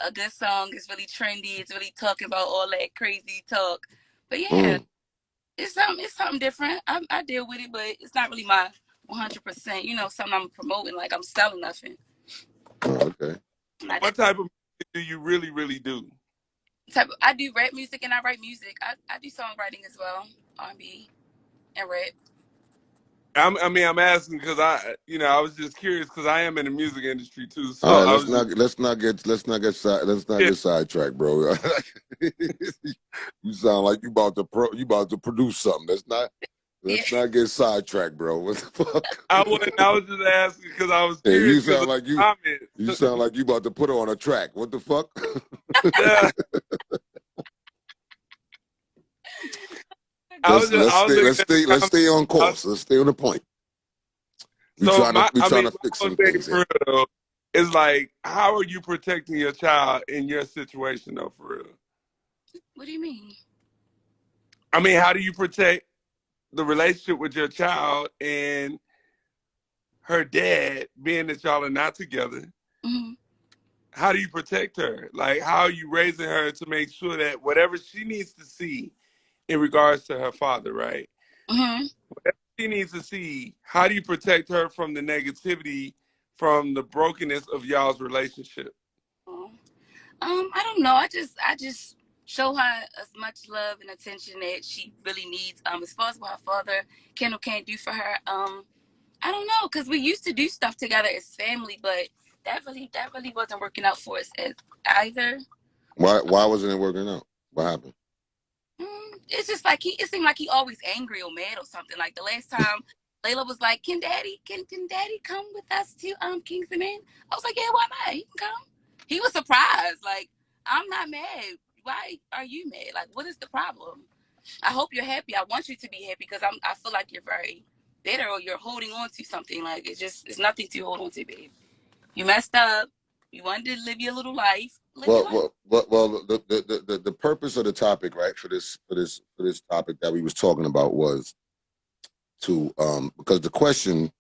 a good song. It's really trendy. It's really talking about all that crazy talk. But yeah, it's something different. I deal with it, but it's not really my 100%. Something I'm promoting. Like I'm selling nothing. Oh, okay. What type of music do you really, really do? I do rap music and I write music. I do songwriting as well, R&B and rap. I'm asking because I was just curious because I am in the music industry too. So All right, I was let's not get sidetracked, bro. You sound like you about to produce something. Let's not get sidetracked, bro. What the fuck? I was just asking because I was Hey, curious because of the comments. you sound like you about to put her on a track. What the fuck? Yeah. Let's stay on course. Let's stay on the point. We trying to fix some things here. It's like, how are you protecting your child in your situation, though, for real? What do you mean? I mean, how do you protect the relationship with your child and her dad, being that y'all are not together? Mm-hmm. How do you protect her? Like, how are you raising her to make sure that whatever she needs to see in regards to her father, right? Mm-hmm. Whatever she needs to see, how do you protect her from the negativity, from the brokenness of y'all's relationship? I don't know. I just show her as much love and attention that she really needs. As far as what her father can or can't do for her, I don't know, because we used to do stuff together as family, but that really wasn't working out for us either. Why wasn't it working out? What happened? It's just like it seemed like he always angry or mad or something. Like the last time Layla was like, can daddy come with us to Kingston, man? I was like, yeah, why not? He can come. He was surprised. Like, I'm not mad. Why are you mad? Like, what is the problem? I hope you're happy. I want you to be happy because I feel like you're very bitter or you're holding on to something. Like it's nothing to hold on to, babe. You messed up. You wanted to live your little life. Live your life. The purpose of the topic, right, for this topic that we was talking about was to because the question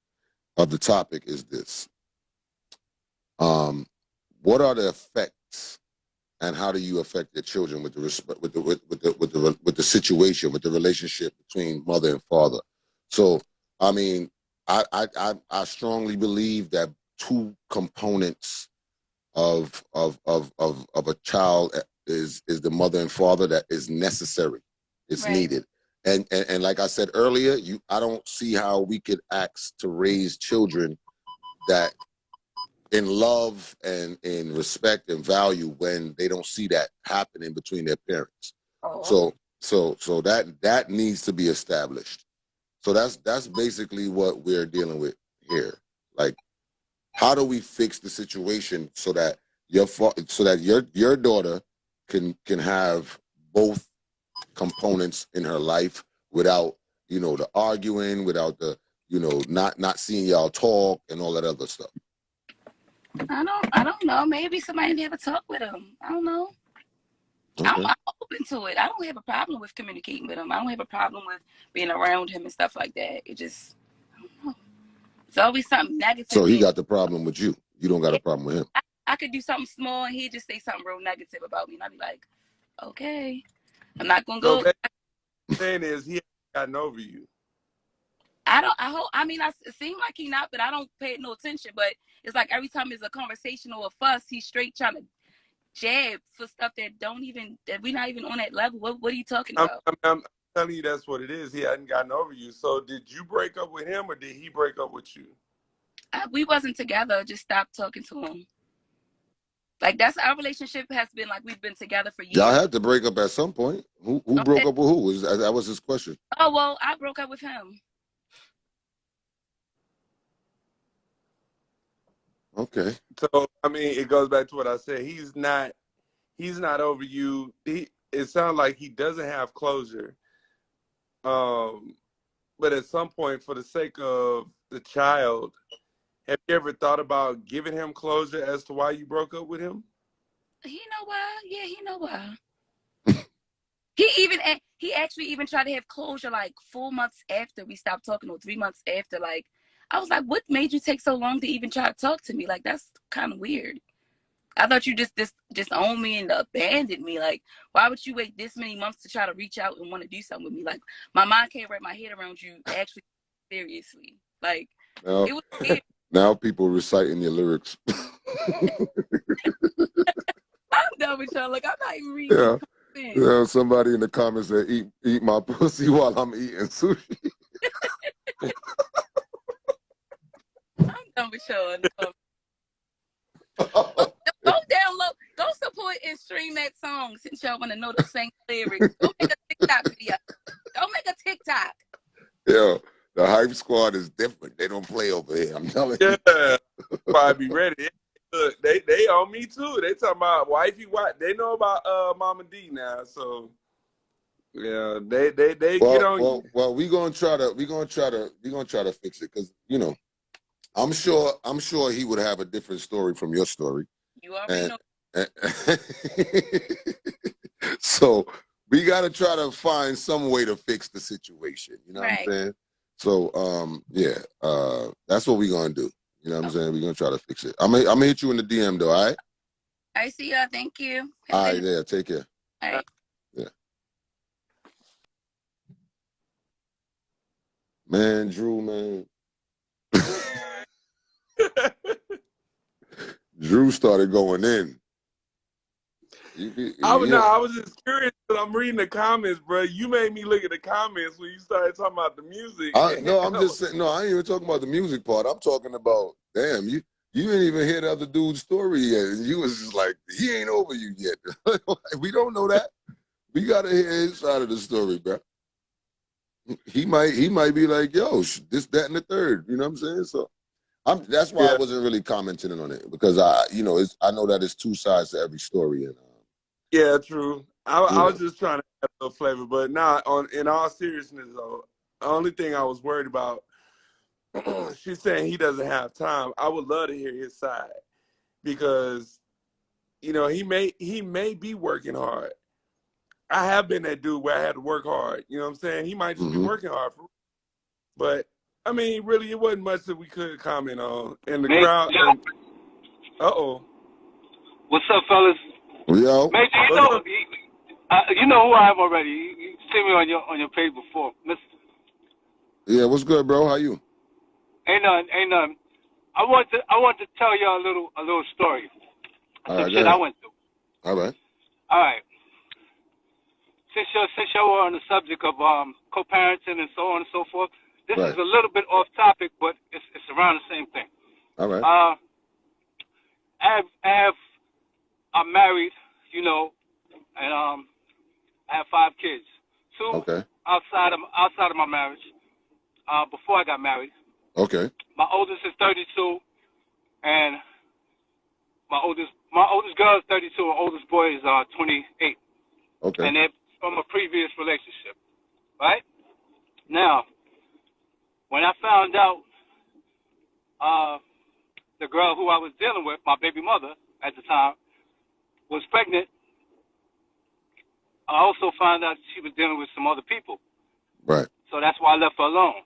of the topic is this: what are the effects, and how do you affect your children with the situation, with the relationship between mother and father? So, I mean, I strongly believe that two components of a child is the mother and father that is necessary. It's Right. needed. And like I said earlier, I don't see how we could ask to raise children that in love and in respect and value when they don't see that happening between their parents. Oh. So that needs to be established. So that's basically what we're dealing with here. Like, how do we fix the situation so that your daughter can have both components in her life without, the arguing, without the, not seeing y'all talk and all that other stuff? I don't know. Maybe somebody never talk with him. I don't know. Okay. I'm open to it. I don't have a problem with communicating with him. I don't have a problem with being around him and stuff like that. It just, I don't know. It's always something negative. So he got the problem with you. You don't got a problem with him. I could do something small and he'd just say something real negative about me. And I'd be like, okay, I'm not going to go. So what I'm saying is he hasn't gotten over you. It seems like he not, but I don't pay no attention. But it's like every time there's a conversation or a fuss, he's straight trying to jab for stuff that we're not even on that level. What are you talking about? I'm telling you that's what it is. He hadn't gotten over you. So did you break up with him or did he break up with you? We wasn't together. Just stopped talking to him. Like, that's our relationship has been like we've been together for years. Y'all had to break up at some point. Who broke up with who? That was his question. Oh, well, I broke up with him. Okay. So I mean, it goes back to what I said. He's not over you. It sounds like he doesn't have closure. But at some point, for the sake of the child, have you ever thought about giving him closure as to why you broke up with him? He know why. Yeah, he know why. he actually even tried to have closure like 4 months after we stopped talking, or 3 months after. Like, I was like, what made you take so long to even try to talk to me? Like, that's kind of weird. I thought you just owned me and abandoned me. Like, why would you wait this many months to try to reach out and want to do something with me? Like, my mind can't wrap my head around you actually seriously. Like, it was weird. Now people reciting your lyrics. I'm done with y'all. Like, I'm not even reading. Yeah. Somebody in the comments that eat my pussy while I'm eating sushi. I'm done with y'all. Go download, go support and stream that song since y'all want to know the same lyrics. Go make a TikTok video. Go make a TikTok. Yeah, the hype squad is different. They don't play over here. I'm telling you. Yeah, probably be ready. Look, they on me too. They talking about wifey. They know about Mama D now. So yeah, they get on you. Well, we gonna try to fix it, because I'm sure he would have a different story from your story. You already know. So we got to try to find some way to fix the situation. You know what I'm saying? So that's what we're gonna do. You know what I'm saying? We're gonna try to fix it. I'm gonna hit you in the DM though. All right? I see y'all. Thank you. All right, yeah. Take care. All right. Yeah. Man, Drew, man. Drew started going in. I was just curious, but I'm reading the comments, bro. You made me look at the comments when you started talking about the music. I'm just saying. No, I ain't even talking about the music part. I'm talking about, damn, you didn't even hear the other dude's story yet, and you was just like, he ain't over you yet. We don't know that. We gotta hear his side of the story, bro. He might be like, yo, this, that, and the third. You know what I'm saying? So that's why I wasn't really commenting on it, because I know that it's two sides to every story. And yeah, true. I Yeah. was just trying to add a little flavor, but now in all seriousness though, the only thing I was worried about, she's saying he doesn't have time. I would love to hear his side because you know he may be working hard. I have been that dude where I had to work hard. You know what I'm saying? He might just be working hard for, but I mean, really, it wasn't much that we could comment on. And the crowd, and What's up, fellas? Yo. Major, what's up? you know who I am already. You see me on your page before. Mister, Yeah, what's good, bro? How you? ain't nothing. I want to tell y'all a little story. All Some right, shit go I ahead. went through. All right. All right. Since y'all were on the subject of co-parenting and so on and so forth, this Right. is a little bit off topic, but it's around the same thing. All right. I'm married, you know, and I have 5 kids. 2 Okay. outside of my marriage. Before I got married. Okay. My oldest is 32, and my oldest girl is 32. My oldest boy is 28. Okay. And they're from a previous relationship, right? Now, when I found out the girl who I was dealing with, my baby mother at the time, was pregnant, I also found out she was dealing with some other people. Right. So that's why I left her alone.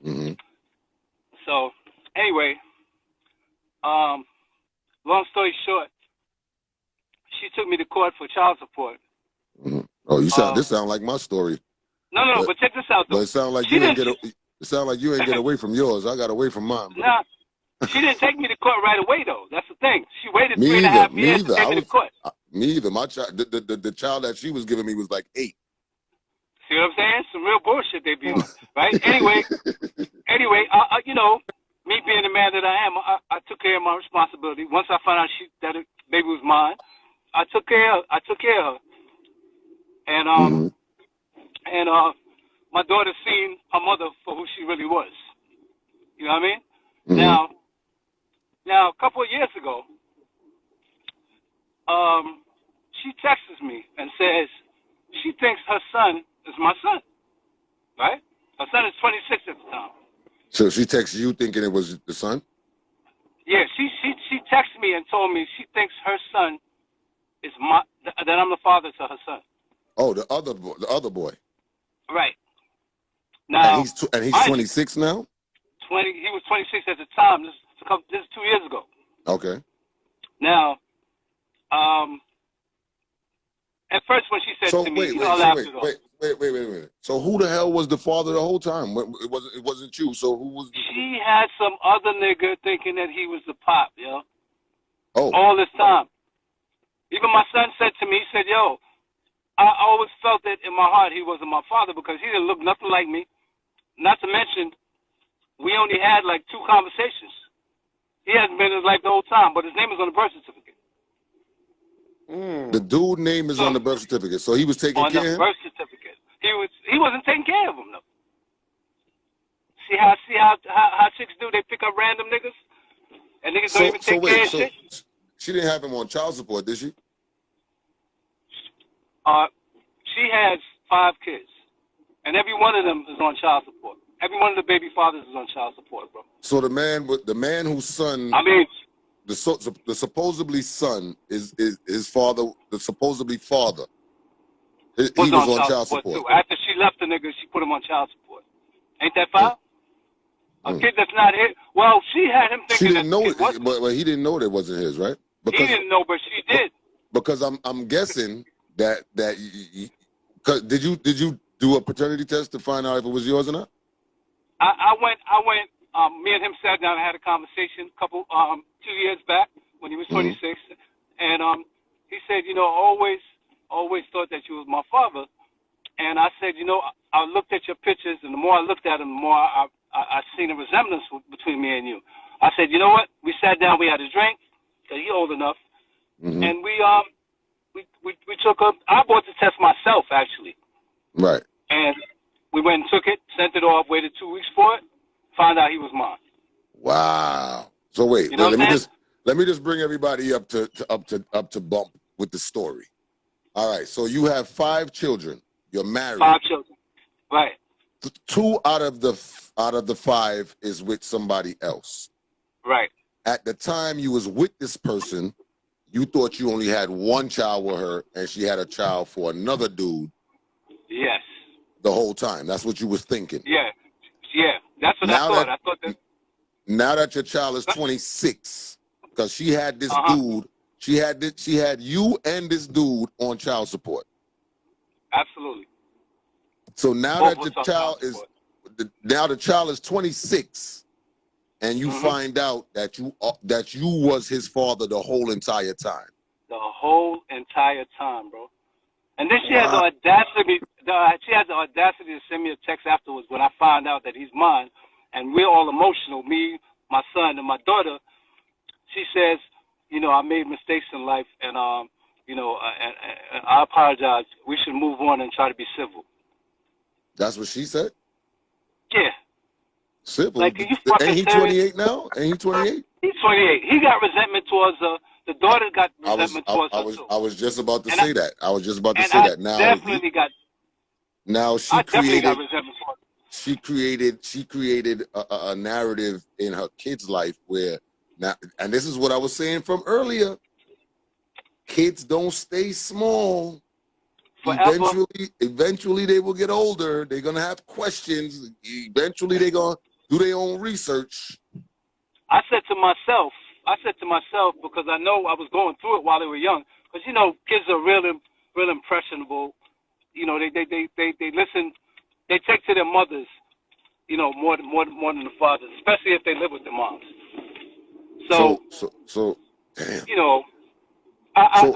Mm-hmm. So anyway, long story short, she took me to court for child support. Mm-hmm. Oh, this sound like my story. No, but check this out though. But it sound like She you ain't didn't- get it sound like you ain't get away from yours. I got away from mine, bro. Nah, she didn't take me to court right away though. That's the thing. She waited Me 3.5 either. years to take me to court. Me either. My child, the child that she was giving me was like 8. See what I'm saying? Some real bullshit they be on, right? Anyway, you know, me being the man that I am, I took care of my responsibility. Once I found out that the baby was mine, I took care of her. And my daughter seen her mother for who she really was. You know what I mean? Mm-hmm. Now, a couple of years ago, she texts me and says she thinks her son is my son, right? Her son is 26 at the time. So she texted you thinking it was the son? Yeah, she texted me and told me she thinks her son is that I'm the father to her son. Oh, the other boy. Right. Now, and he's 26 now? He was 26 at the time. This is 2 years ago. Okay. Now, at first when she said to me, Wait. So who the hell was the father the whole time? It wasn't you. So who was? She had some other nigga thinking that he was the pop, yo. Oh. All this time. Even my son said to me, he said, yo, I always felt that in my heart he wasn't my father because he didn't look nothing like me. Not to mention, we only had like 2 conversations. He hasn't been in his life the whole time, but his name is on the birth certificate. The dude name is on the birth certificate, so he was taking care of him? On the birth certificate. He wasn't taking care of him, though. See how chicks do? They pick up random niggas, and niggas don't even take care of shit. She didn't have him on child support, did she? She has 5 kids, and every one of them is on child support. Every one of the baby fathers is on child support, bro. So the man whose son, I mean, the supposedly son is his father. The supposedly father, he was on child support too. After she left the nigga, she put him on child support. Ain't that foul? A kid that's not his. Well, she had him thinking. She didn't know it, but he didn't know that wasn't his, right? He didn't know, but she did. Because I'm guessing that did you do a paternity test to find out if it was yours or not? I went. Me and him sat down and had a conversation 2 years back when he was 26, and he said, you know, always thought that you was my father, and I said, you know, I looked at your pictures, and the more I looked at them, the more I seen a resemblance between me and you. I said, you know what? We sat down, we had a drink, because he old enough, and we took I bought the test myself actually, right? And we went and took it, sent it off, waited 2 weeks for it, found out he was mine. Wow. So wait, you know let me just bring everybody up to bump with the story. All right. So you have 5 children. You're married. 5 children. Right. 2 out of the 5 is with somebody else. Right. At the time you was with this person, you thought you only had 1 child with her, and she had a child for another dude. Yes. The whole time. That's what you was thinking. Yeah. Yeah. That's what I thought. I thought that. Now that your child is 26, because she had this dude, she had you and this dude on child support. Absolutely. So now Both that the child is 26, and you find out that you was his father the whole entire time. The whole entire time, bro. And then she has the audacity. She has the audacity to send me a text afterwards when I find out that he's mine, and we're all emotional. Me, my son, and my daughter. She says, you know, I made mistakes in life, and you know, and I apologize. We should move on and try to be civil. That's what she said. Yeah. Civil. Like, are you fucking Ain't he serious? 28 now? Ain't he 28? He's 28. He got resentment towards the daughter. Got resentment towards her too. I was just about to say that. I was just about to say that. Now definitely got. Now she I definitely created. got resentment towards her. She created a narrative in her kid's life where now, and this is what I was saying from earlier. Kids don't stay small. Forever. Eventually they will get older. They're gonna have questions. Eventually they're gonna do their own research. I said to myself, because I know I was going through it while they were young. Because, you know, kids are real impressionable. You know, they listen. They take to their mothers, you know, more than the fathers, especially if they live with their moms. So damn. You know, I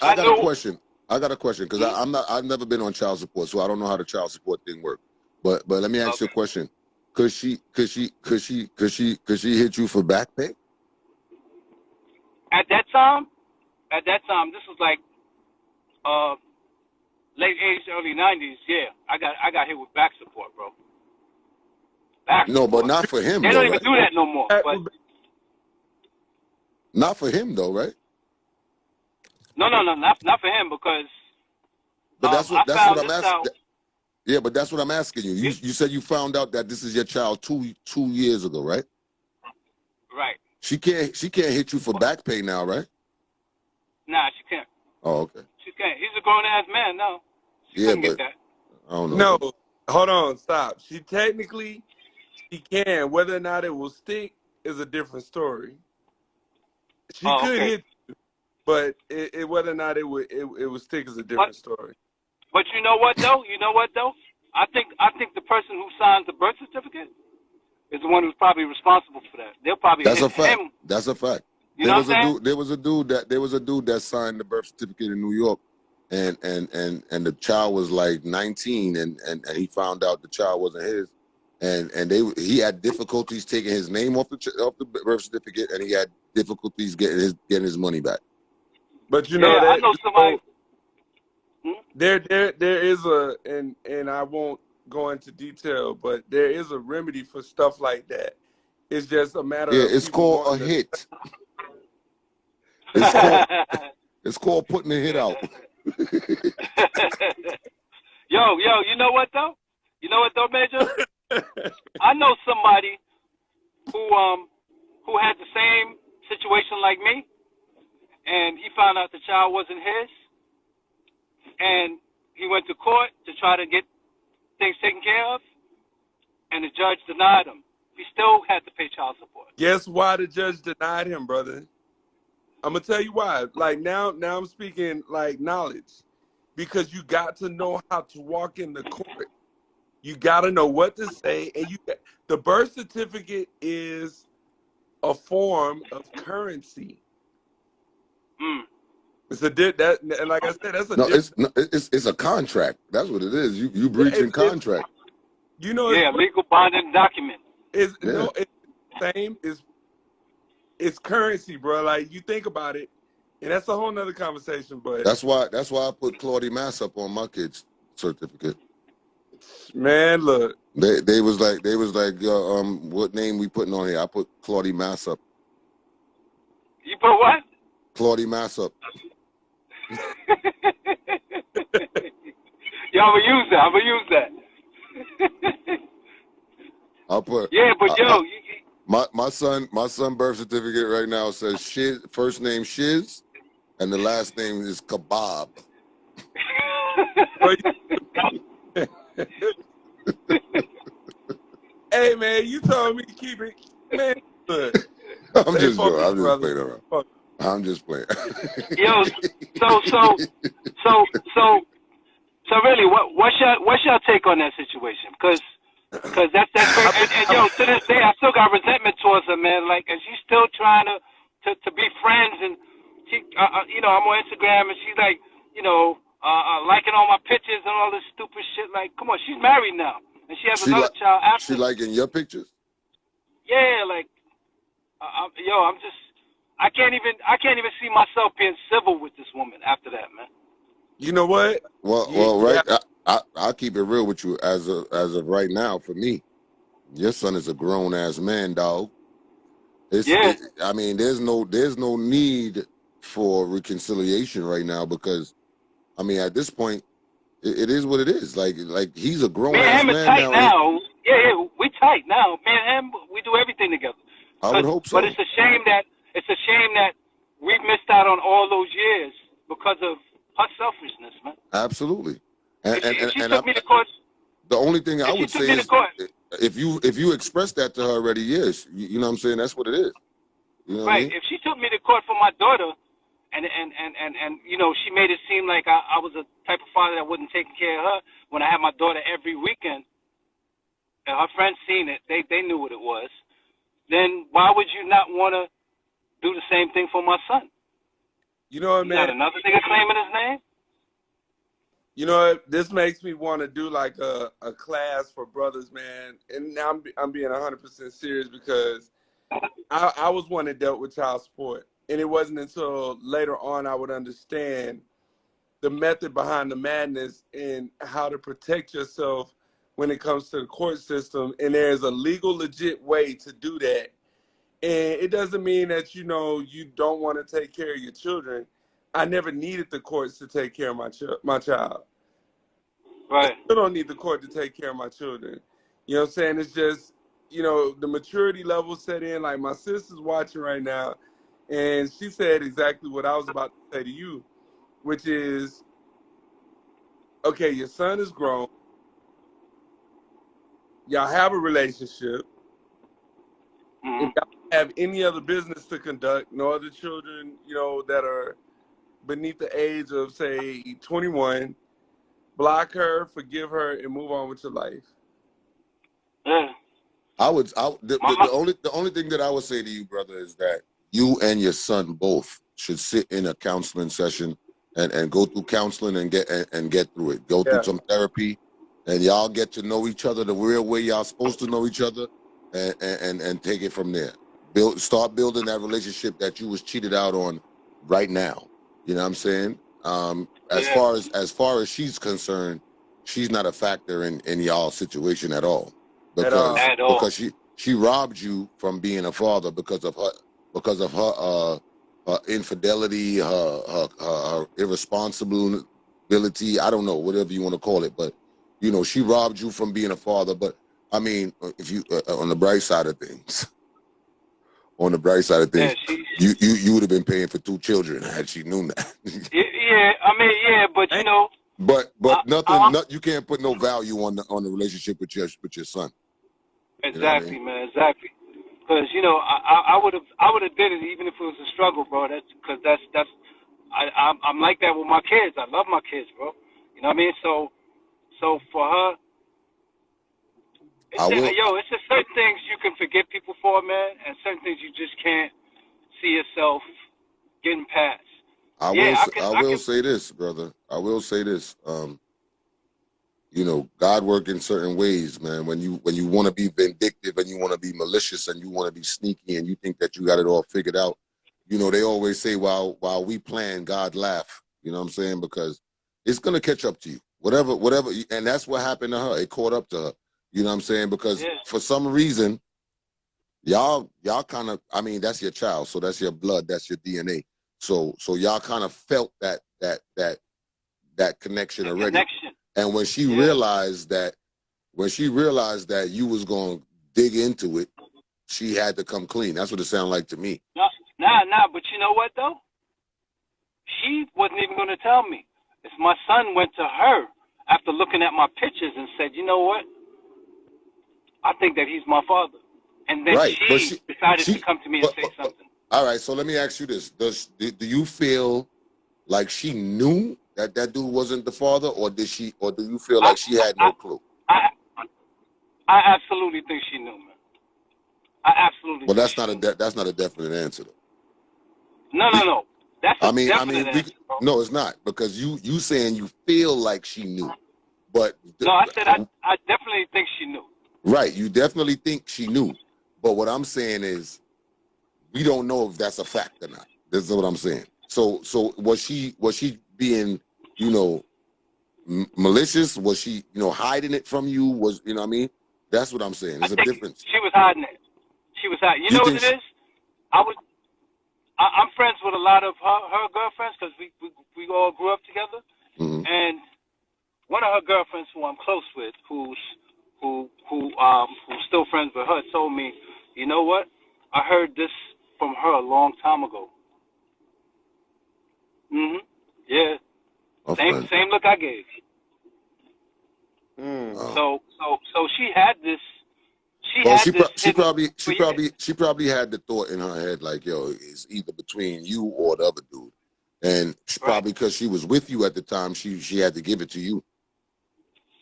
got know. a question. I got a question because I've never been on child support, so I don't know how the child support thing works. But let me ask you a question. Could she hit you for back pay? At that time, this was like late 80s, early 90s. Yeah, I got hit with back support, bro. No, but not for him. They don't even do that no more. But not for him though, right? No, not for him because. But that's what I'm asking. Yeah, but that's what I'm asking you. You said you found out that this is your child two years ago, right? Right. She can't hit you for back pay now, right? Nah, she can't. Oh, okay. She can't. He's a grown ass man now. She Yeah, but get that. I don't know. No, hold on, stop. She can. Whether or not it will stick is a different story. She could hit you, but whether or not it would stick is a different story. But you know what though? I think the person who signs the birth certificate is the one who's probably responsible for that. They'll probably hit him. That's a fact. There was a dude that signed the birth certificate in New York, and the child was like 19, and he found out the child wasn't his, and he had difficulties taking his name off the birth certificate, and he had difficulties getting his money back. But you know that I know somebody. There is and I won't go into detail, but there is a remedy for stuff like that. It's just a matter of it's called a hit. It's called putting a hit out. Yo, you know what though, Major? I know somebody who had the same situation like me, and he found out the child wasn't his. And he went to court to try to get things taken care of, and the judge denied him. He still had to pay child support. Guess why the judge denied him, brother? I'm gonna tell you why. Like now I'm speaking like knowledge, because you got to know how to walk in the court. You got to know what to say, and the birth certificate is a form of currency. It's and like I said, that's it's a contract. That's what it is. You breaching contract. You know, legal binding document. It's the same. It's currency, bro. Like you think about it, and that's a whole nother conversation. But that's why I put Claudie Mass up on my kid's certificate. Man, look. They was like, what name we putting on here? I put Claudie Mass up. You put what? Claudie Mass up. Yeah, I'm gonna use that. I'm gonna use that. I'll put. Yeah, but yo, My son birth certificate right now says Shiz, first name Shiz, and the last name is Kebab. Bro, hey man, you told me to keep it. Man, look, I'm stay just joking. focused, I'm just brother. playing around. I'm just playing. yo, so really, what's your take on that situation? Because that's very, and yo, to this day, I still got resentment towards her, man. Like, and she's still trying to be friends, and she, you know, I'm on Instagram, and she's like, you know, liking all my pictures and all this stupid shit. Like, come on, she's married now, and she has another child She after. liking your pictures? Yeah, like, yo, I can't even see myself being civil with this woman after that, man. You know what? Well, right. I'll keep it real with you. As of right now, for me, your son is a grown ass man, dog. I mean, there's no need for reconciliation right now because, I mean, at this point, it is what it is. Like he's a Me grown and ass him are man tight now. now. Yeah, we tight now. Me and him, we do everything together. I would hope so. But it's a shame that we missed out on all those years because of her selfishness, man. Absolutely. If she took me to court, the only thing I would say is, if you express that to her already, yes, you know what I'm saying. That's what it is. You know what I mean? If she took me to court for my daughter, and you know, she made it seem like I was a type of father that wasn't taking care of her when I had my daughter every weekend, and her friends seen it, they knew what it was. Then why would you not want to do the same thing for my son? You know what, man? Got another nigga claiming his name? You know what? This makes me want to do like a class for brothers, man. And now I'm being 100% serious because I was one that dealt with child support. And it wasn't until later on I would understand the method behind the madness and how to protect yourself when it comes to the court system. And there's a legal, legit way to do that. And it doesn't mean that, you know, you don't want to take care of your children. I never needed the courts to take care of my child. Right. I still don't need the court to take care of my children. You know what I'm saying? It's just, you know, the maturity level set in. Like my sister's watching right now, and she said exactly what I was about to say to you, which is, okay, your son is grown. Y'all have a relationship. If y'all have any other business to conduct, no other children, you know, that are beneath the age of, say, 21, block her, forgive her, and move on with your life. Yeah. The only thing that I would say to you, brother, is that you and your son both should sit in a counseling session and go through counseling and get through it. Go through some therapy, and y'all get to know each other the real way y'all supposed to know each other, and take it from there. Start building that relationship that you was cheated out on right now. You know what I'm saying? As far as she's concerned, she's not a factor in y'all situation at all. Because she robbed you from being a father because of her infidelity, her irresponsibility. I don't know, whatever you want to call it, but you know, she robbed you from being a father. But I mean, if you on the bright side of things, you would have been paying for 2 children had she known that. But you know, but you can't put no value on the relationship with your son. Exactly, you know what I mean? Man, exactly. Because you know, I would have did it even if it was a struggle, bro. I'm like that with my kids. I love my kids, bro. You know what I mean? So for her, it's just certain things you can forgive people for, man, and certain things you just can't see yourself getting past. I will say this, brother. I will say this. You know, God works in certain ways, man. When you want to be vindictive and you want to be malicious and you want to be sneaky and you think that you got it all figured out, you know, they always say while we plan, God laugh. You know what I'm saying? Because it's gonna catch up to you. Whatever, and that's what happened to her. It caught up to her. You know what I'm saying? Because for some reason, y'all kind of, I mean, that's your child, so that's your blood, that's your DNA. So y'all kind of felt that connection The already. connection. And when she realized that you was going to dig into it, she had to come clean. That's what it sounded like to me. Nah. But you know what though? She wasn't even going to tell me. It's my son went to her after looking at my pictures and said, you know what? I think that he's my father. And then she decided to come to me and say something. All right, so let me ask you this. Do you feel like she knew that dude wasn't the father, or do you feel like she had no clue? I absolutely think she knew, man. I absolutely Well, that's not a definite answer though. No. That's a definite answer, bro. No, it's not, because you saying you feel like she knew, but no, I said I definitely think she knew. Right, you definitely think she knew, but what I'm saying is we don't know if that's a fact or not. This is what I'm saying. So was she being, malicious? Was she, hiding it from you? Was, you know what I mean? That's what I'm saying. There's a difference. She was hiding it. She was hiding. You know what it is? I'm friends with a lot of her girlfriends because we all grew up together. Mm-hmm. And one of her girlfriends who I'm close with, who's still friends with her, told me, you know what? I heard this from her a long time ago. Mm-hmm. Yeah. Same look I gave. So she had this. She probably had the thought in her head like, yo, it's either between you or the other dude, and probably because she was with you at the time, she had to give it to you.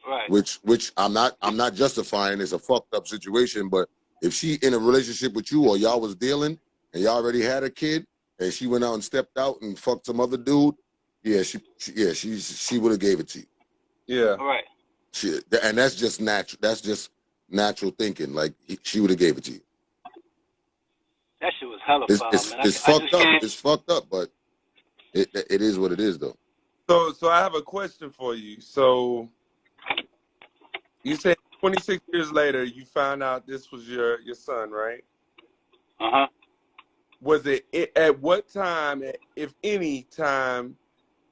Right. Which I'm not justifying. It's a fucked up situation, but if she in a relationship with you or y'all was dealing and y'all already had a kid and she went out and stepped out and fucked some other dude, she would have gave it to you. Yeah. Right. And that's just natural. That's just natural thinking. Like she would have gave it to you. That shit was hella foul, man. It's fucked up. It's fucked up, but it is what it is, though. So I have a question for you. So you said 26 years later you found out this was your son, right? Uh-huh. Was it at what time, if any time,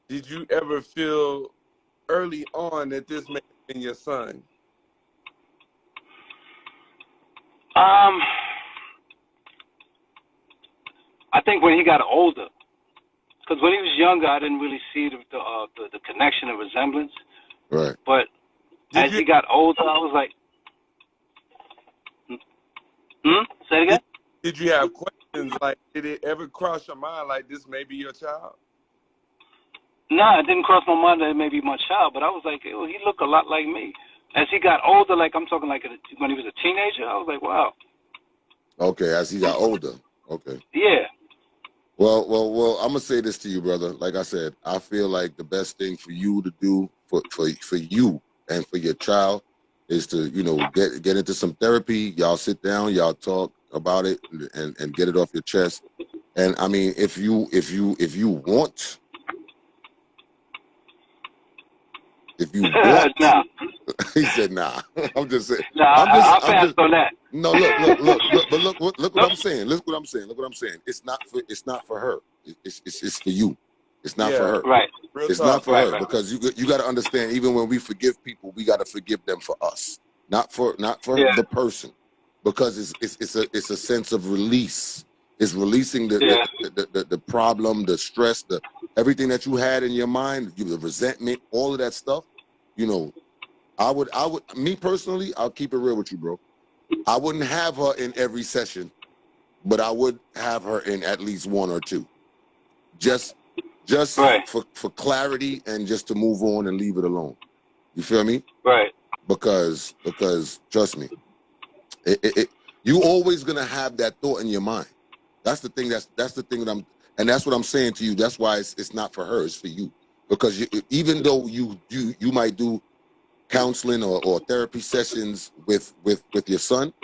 did you ever feel early on that this may have been your son? I think when he got older, because when he was younger, I didn't really see the connection and resemblance. Right. But as he got older, I was like, say it again? Did you have questions? Like, did it ever cross your mind like this may be your child? No, it didn't cross my mind that it may be my child, but I was like, oh, he looked a lot like me. As he got older, like I'm talking like when he was a teenager, I was like, wow. Okay, as he got older. Okay. Yeah. Well, I'm gonna say this to you, brother. Like I said, I feel like the best thing for you to do for you and for your child is to, get into some therapy. Y'all sit down, y'all talk about it and get it off your chest. And I mean, if you want, nah. He said, nah. I'm just saying. Nah, I'll pass on that. No, look, but look what I'm saying. Look what I'm saying. It's not for her. It's for you. It's not for her. Right. It's not for her because you got to understand. Even when we forgive people, we got to forgive them for us, not for the person, because it's a sense of release. It's releasing the problem, the stress, everything that you had in your mind, the resentment, all of that stuff. I would, me personally, I'll keep it real with you, bro. I wouldn't have her in every session, but I would have her in at least one or two. Just for clarity and just to move on and leave it alone. You feel me? Right. Because trust me, you always gonna have that thought in your mind. That's the thing. That's the thing and that's what I'm saying to you. That's why it's not for her. It's for you. Because even though you might do counseling or therapy sessions with your son,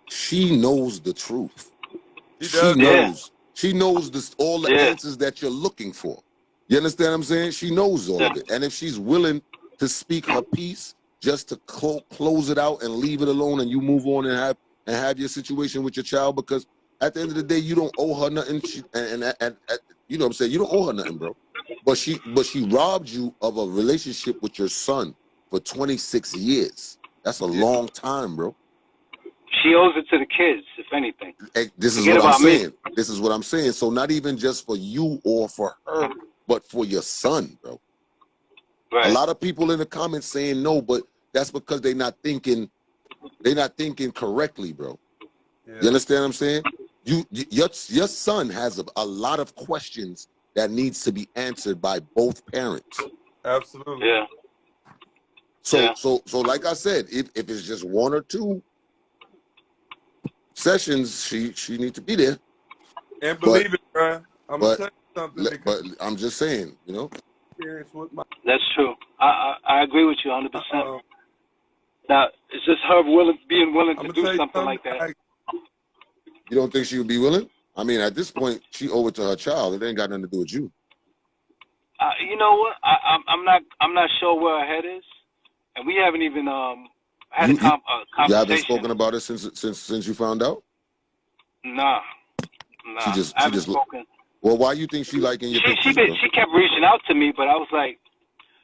she knows the truth. She knows all the answers that you're looking for. You understand what I'm saying? She knows all of it. And if she's willing to speak her piece just to close it out and leave it alone and you move on and have your situation with your child, because At the end of the day, you don't owe her nothing. And you know what I'm saying? You don't owe her nothing, bro. But she robbed you of a relationship with your son for 26 years. That's a long time, bro. She owes it to the kids, if anything. This is Forget what I'm about me. saying. This is what I'm saying. So not even just for you or for her, but for your son, bro. Right. A lot of people in the comments saying no, but that's because they're not thinking correctly, bro. Yeah. You understand what I'm saying? Your son has a lot of questions that needs to be answered by both parents. Absolutely. Yeah. So like I said, if it's just one or two sessions, she needs to be there. And believe it, bro. I'm gonna tell you something. But I'm just saying, you know. That's true. I agree with you 100%. Now it's just her being willing to do something like that. You don't think she would be willing? I mean, at this point, she owe it to her child. It ain't got nothing to do with you. You know what? I'm not sure where her head is, and we haven't even had a conversation. You haven't spoken about it since you found out? Nah. She just spoken. Well, why you think she liking your pictures, bro? She kept reaching out to me, but I was like,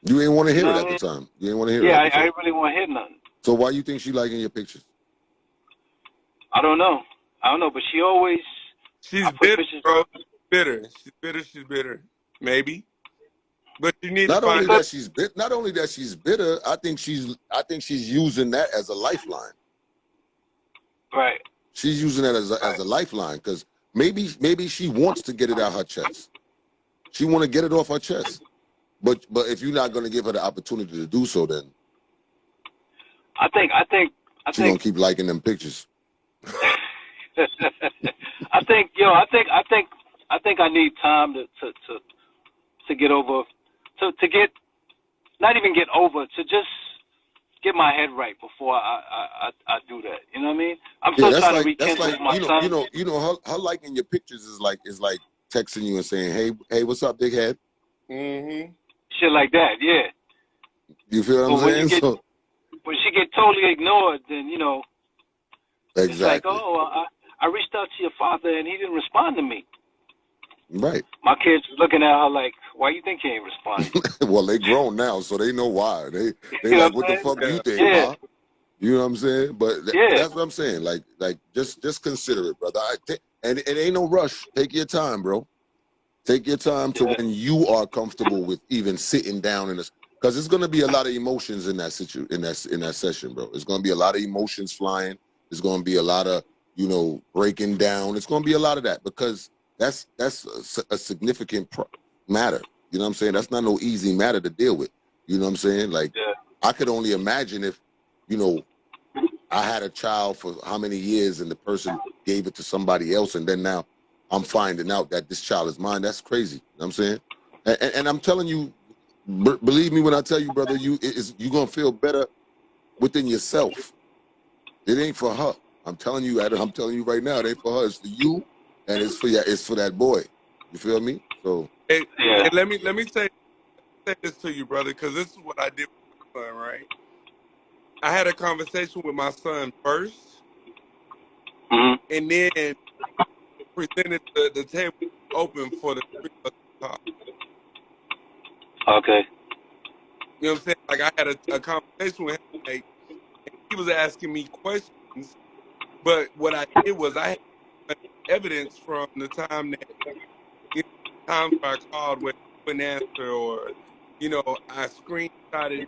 you ain't want to hear it at the time. You ain't want to hear it. Yeah, I didn't really want to hear nothing. So why you think she liking your pictures? I don't know, but she always. She's bitter, bro. She's bitter. Maybe. But you need not to only find that she's bitter. Not only that she's bitter. I think she's using that as a lifeline. Right. She's using that as a lifeline because maybe she wants to get it out her chest. She want to get it off her chest. But if you're not going to give her the opportunity to do so, then I think she's gonna keep liking them pictures. I think I need time to get over, to get, not even get over, to just get my head right before I do that. You know what I mean? I'm still trying to rekindle with my son. You know, her liking your pictures is like texting you and saying, hey, what's up, big head? Mm-hmm. Shit like that, yeah. You feel what I'm saying? When she get totally ignored, then you know. Exactly. It's like, oh, I reached out to your father and he didn't respond to me. Right. My kids looking at her like, why you think he ain't responding? Well, they grown now, so they know why. They like, what the fuck do you think, Ma? You know what I'm saying? But that's what I'm saying. Like just consider it, brother. And it ain't no rush. Take your time, bro. Take your time to when you are comfortable with even sitting down in this, because there's gonna be a lot of emotions in that in that session, bro. There's gonna be a lot of emotions flying. There's gonna be a lot of breaking down. It's gonna be a lot of that because that's a significant matter. You know what I'm saying? That's not no easy matter to deal with. You know what I'm saying? Like I could only imagine if I had a child for how many years and the person gave it to somebody else, and then now I'm finding out that this child is mine. That's crazy. You know what I'm saying? And I'm telling you, believe me when I tell you, brother, you're going to feel better within yourself. It ain't for her. I'm telling you right now, it ain't for her. It's for you, and it's for that boy. You feel me? So hey, let me say this to you, brother, because this is what I did with my son, right? I had a conversation with my son first, and then presented the table open for the three of us to talk. Okay. You know what I'm saying? Like I had a conversation with him, like, and he was asking me questions, but what I did was I had evidence from the time that times where I called where he wouldn't answer, or I screenshotted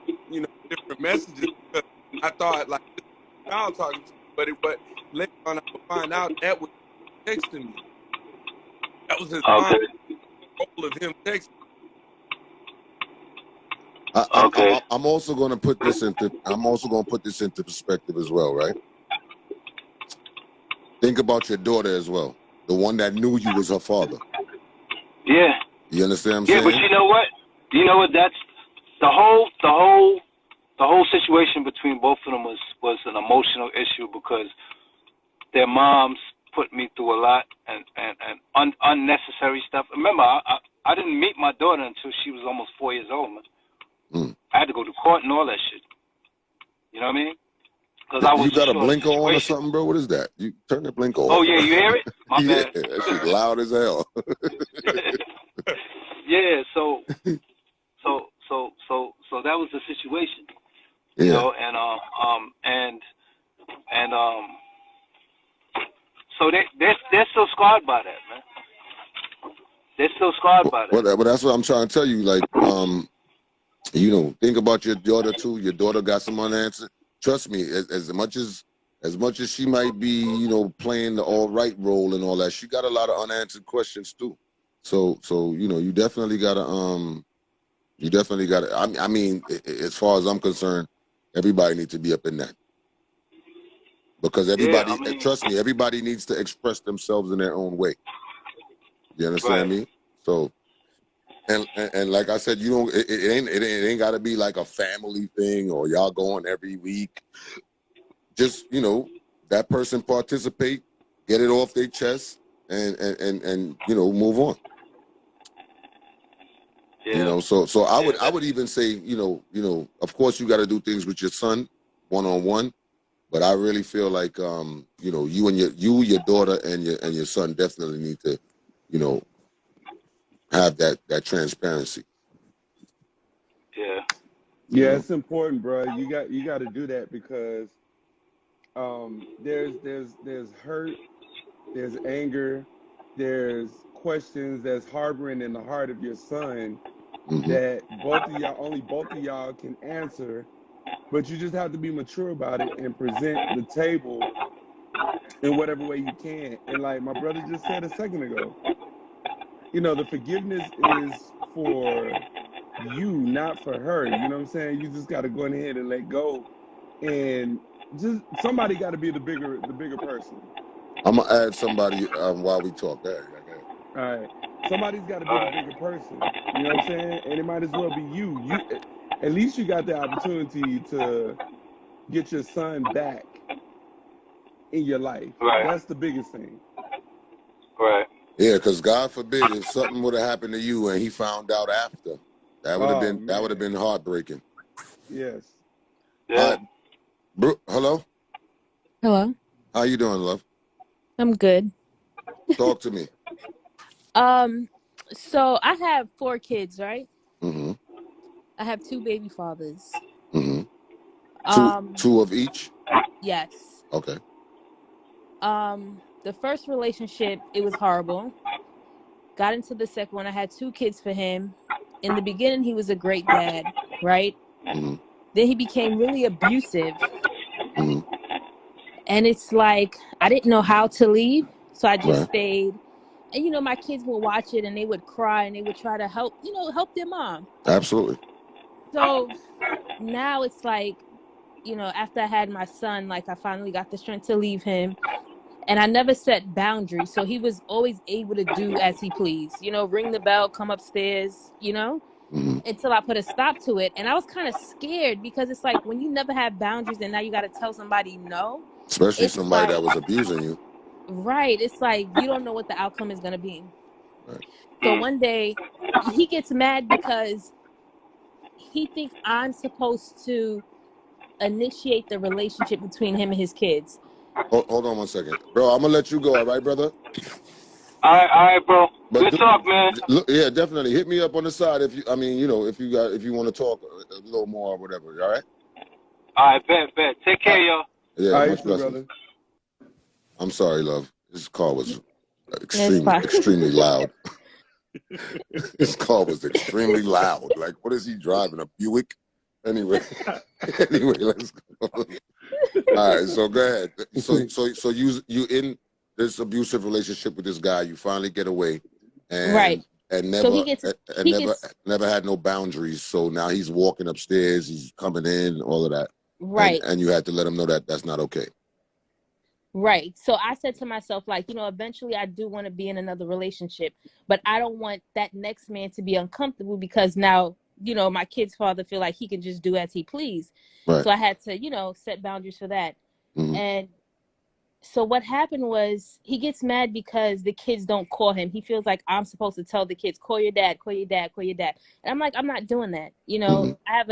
different messages because I thought like this was a child talking to me, but later on I would find out that was texting me. That was his mind goal of him texting. I'm also going to put this into perspective as well, right? Think about your daughter as well, the one that knew you was her father. Yeah. You understand what I'm saying? Yeah, but you know what? That's the whole situation between both of them was an emotional issue because their moms put me through a lot and unnecessary stuff. Remember, I didn't meet my daughter until she was almost 4 years old, man. I had to go to court and all that shit. You know what I mean? because I You wasn't got a sure of the blinker on or situation. something, bro? What is that? You turn the blinker Oh off. yeah, you hear it? My Yeah, bad. that shit loud as hell. Yeah, so that was the situation, you Yeah. know, and so they're still scarred by that, man. They're still scarred by that. Well, that's what I'm trying to tell you. Like, you know, think about your daughter too. Your daughter got some unanswered. Trust me, as much as she might be, you know, playing the all right role and all that, she got a lot of unanswered questions too. So you know, you definitely gotta I mean, as far as I'm concerned, everybody needs to be up in that, because Yeah, I everybody, mean, trust me, everybody needs to express themselves in their own way. You understand right. me? So, and like I said, you don't. It ain't got to be like a family thing or y'all going every week. Just, you know, that person participate, get it off their chest, and you know, move on. You Yeah, know, so I yeah, would even say, you know, of course you got to do things with your son one on one, but I really feel like you know, your daughter and your son definitely need to, you know, have that transparency. yeah, You Yeah, know. it's important, bro. You got to do that because there's hurt, there's anger, there's questions that's harboring in the heart of your son Hmm. that both of y'all can answer, but you just have to be mature about it and present the table in whatever way you can. And like my brother just said a second ago, you know, the forgiveness is for you, not for her. You know what I'm saying? You just got to go ahead and let go, and just somebody got to be the bigger person. I'm gonna add somebody while we talk. Go ahead, go ahead. All right, somebody's got to all be the right. bigger person. You know what I'm saying? And it might as well be you. At least you got the opportunity to get your son back in your life. Right, That's the biggest thing. right. Yeah, because God forbid if something would have happened to you and he found out after, Oh that would have man, been heartbreaking. yes. All Yeah. right, hello, Hello. how you doing, love? I'm good. Talk to me. Um, so I have 4 kids, right? Mm-hmm. I have 2 baby fathers. Mm-hmm. Um, Two of each. yes. Okay. The first relationship, it was horrible. Got into the second one. I had 2 kids for him. In the beginning, he was a great dad, right? Mm-hmm. Then he became really abusive. Mm-hmm. And it's like I didn't know how to leave, so I just Right. stayed. And you know, my kids would watch it and they would cry and they would try to help, help their mom. Absolutely. So now it's like, after I had my son, like I finally got the strength to leave him. And I never set boundaries. So he was always able to do as he pleased, ring the bell, come upstairs, Mm-hmm. until I put a stop to it. And I was kind of scared because it's like when you never have boundaries and now you got to tell somebody no, Especially it's somebody that like, was abusing you. right. It's like you don't know what the outcome is going to be. Right. So Mm. one day he gets mad because he thinks I'm supposed to initiate the relationship between him and his kids. Hold on one second, bro. I'm gonna let you go. All right, brother. All right, bro. But Good talk, man. look, yeah, definitely hit me up on the side if you. I mean, you know, if you want to talk a little more or whatever. All right. All right, bet. Take All care, right. y'all. Yeah, All right, you much too, blessings. brother. I'm sorry, love. This car was It's fine. extremely loud. This car was extremely loud. Like, what is he driving? A Buick? Anyway, let's go. All right, so go ahead. So you in this abusive relationship with this guy. You finally get away, Right. and So never he gets never had no boundaries. So now he's walking upstairs. He's coming in, all of that, right. and you had to let him know that that's not okay. Right. So I said to myself, like, eventually I do want to be in another relationship, but I don't want that next man to be uncomfortable because now, my kid's father feel like he can just do as he please. Right. So I had to, set boundaries for that. Mm-hmm. And so what happened was he gets mad because the kids don't call him. He feels like I'm supposed to tell the kids, call your dad, call your dad, call your dad. And I'm like, I'm not doing that. Mm-hmm. I have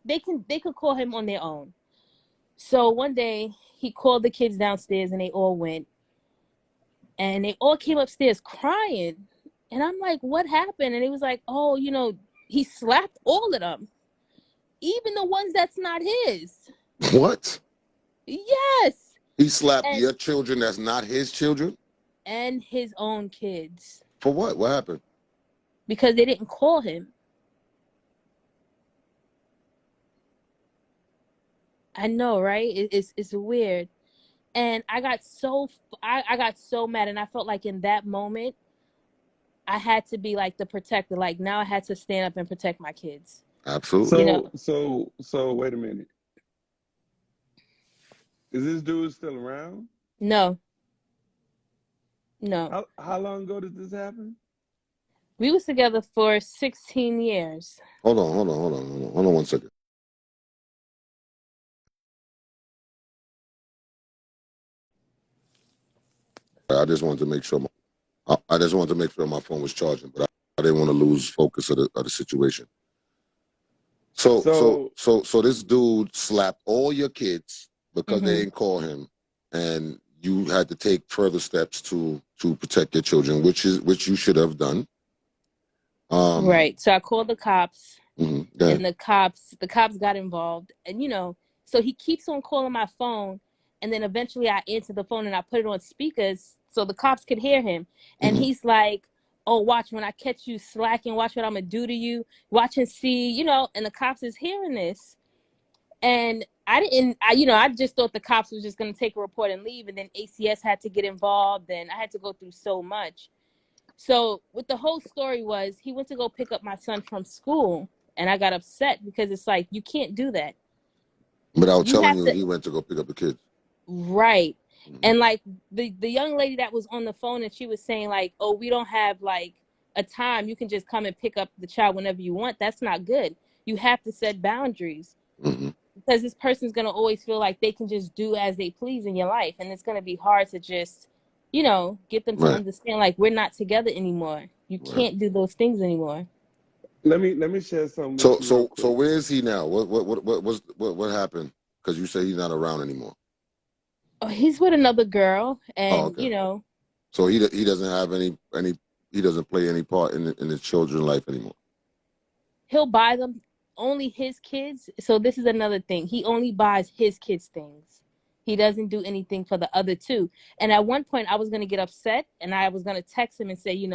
they could call him on their own. So one day he called the kids downstairs and they all went. And they all came upstairs crying. And I'm like, what happened? And he was like, oh, he slapped all of them, even the ones that's not his. What? Yes. He slapped And your children that's not his children? and his own kids. For what? What happened? Because they didn't call him. I know, right? It's weird. And I got so mad, and I felt like in that moment I had to be like the protector. Like now I had to stand up and protect my kids. Absolutely. So wait a minute. Is this dude still around? No. How long ago did this happen? We was together for 16 years. Hold on 1 second. I just wanted to make sure my phone was charging, but I didn't want to lose focus of the situation. So this dude slapped all your kids because they didn't call him, and you had to take further steps to protect your children, which you should have done. Right. So I called the cops, and the cops got involved, and so he keeps on calling my phone, and then eventually I answered the phone and I put it on speakers so the cops could hear him, and he's like, oh, watch when I catch you slacking, watch what I'm gonna do to you, watch and see, and the cops is hearing this. And I just thought the cops was just gonna take a report and leave, and then ACS had to get involved, and I had to go through so much. So what the whole story was, he went to go pick up my son from school, and I got upset because it's like, you can't do that. Without telling you, he went to go pick up the kids. Right. And like the young lady that was on the phone, and she was saying like, oh, we don't have like a time. You can just come and pick up the child whenever you want. That's not good. You have to set boundaries because this person's going to always feel like they can just do as they please in your life. And it's going to be hard to just, get them to understand like we're not together anymore. You can't do those things anymore. Let me share something. So where is he now? What happened? Because you say he's not around anymore. Oh, he's with another girl, and So he doesn't have any he doesn't play any part in his children's life anymore. He'll buy them only his kids. So this is another thing. He only buys his kids things. He doesn't do anything for the other two. And at one point I was going to get upset, and I was going to text him and say,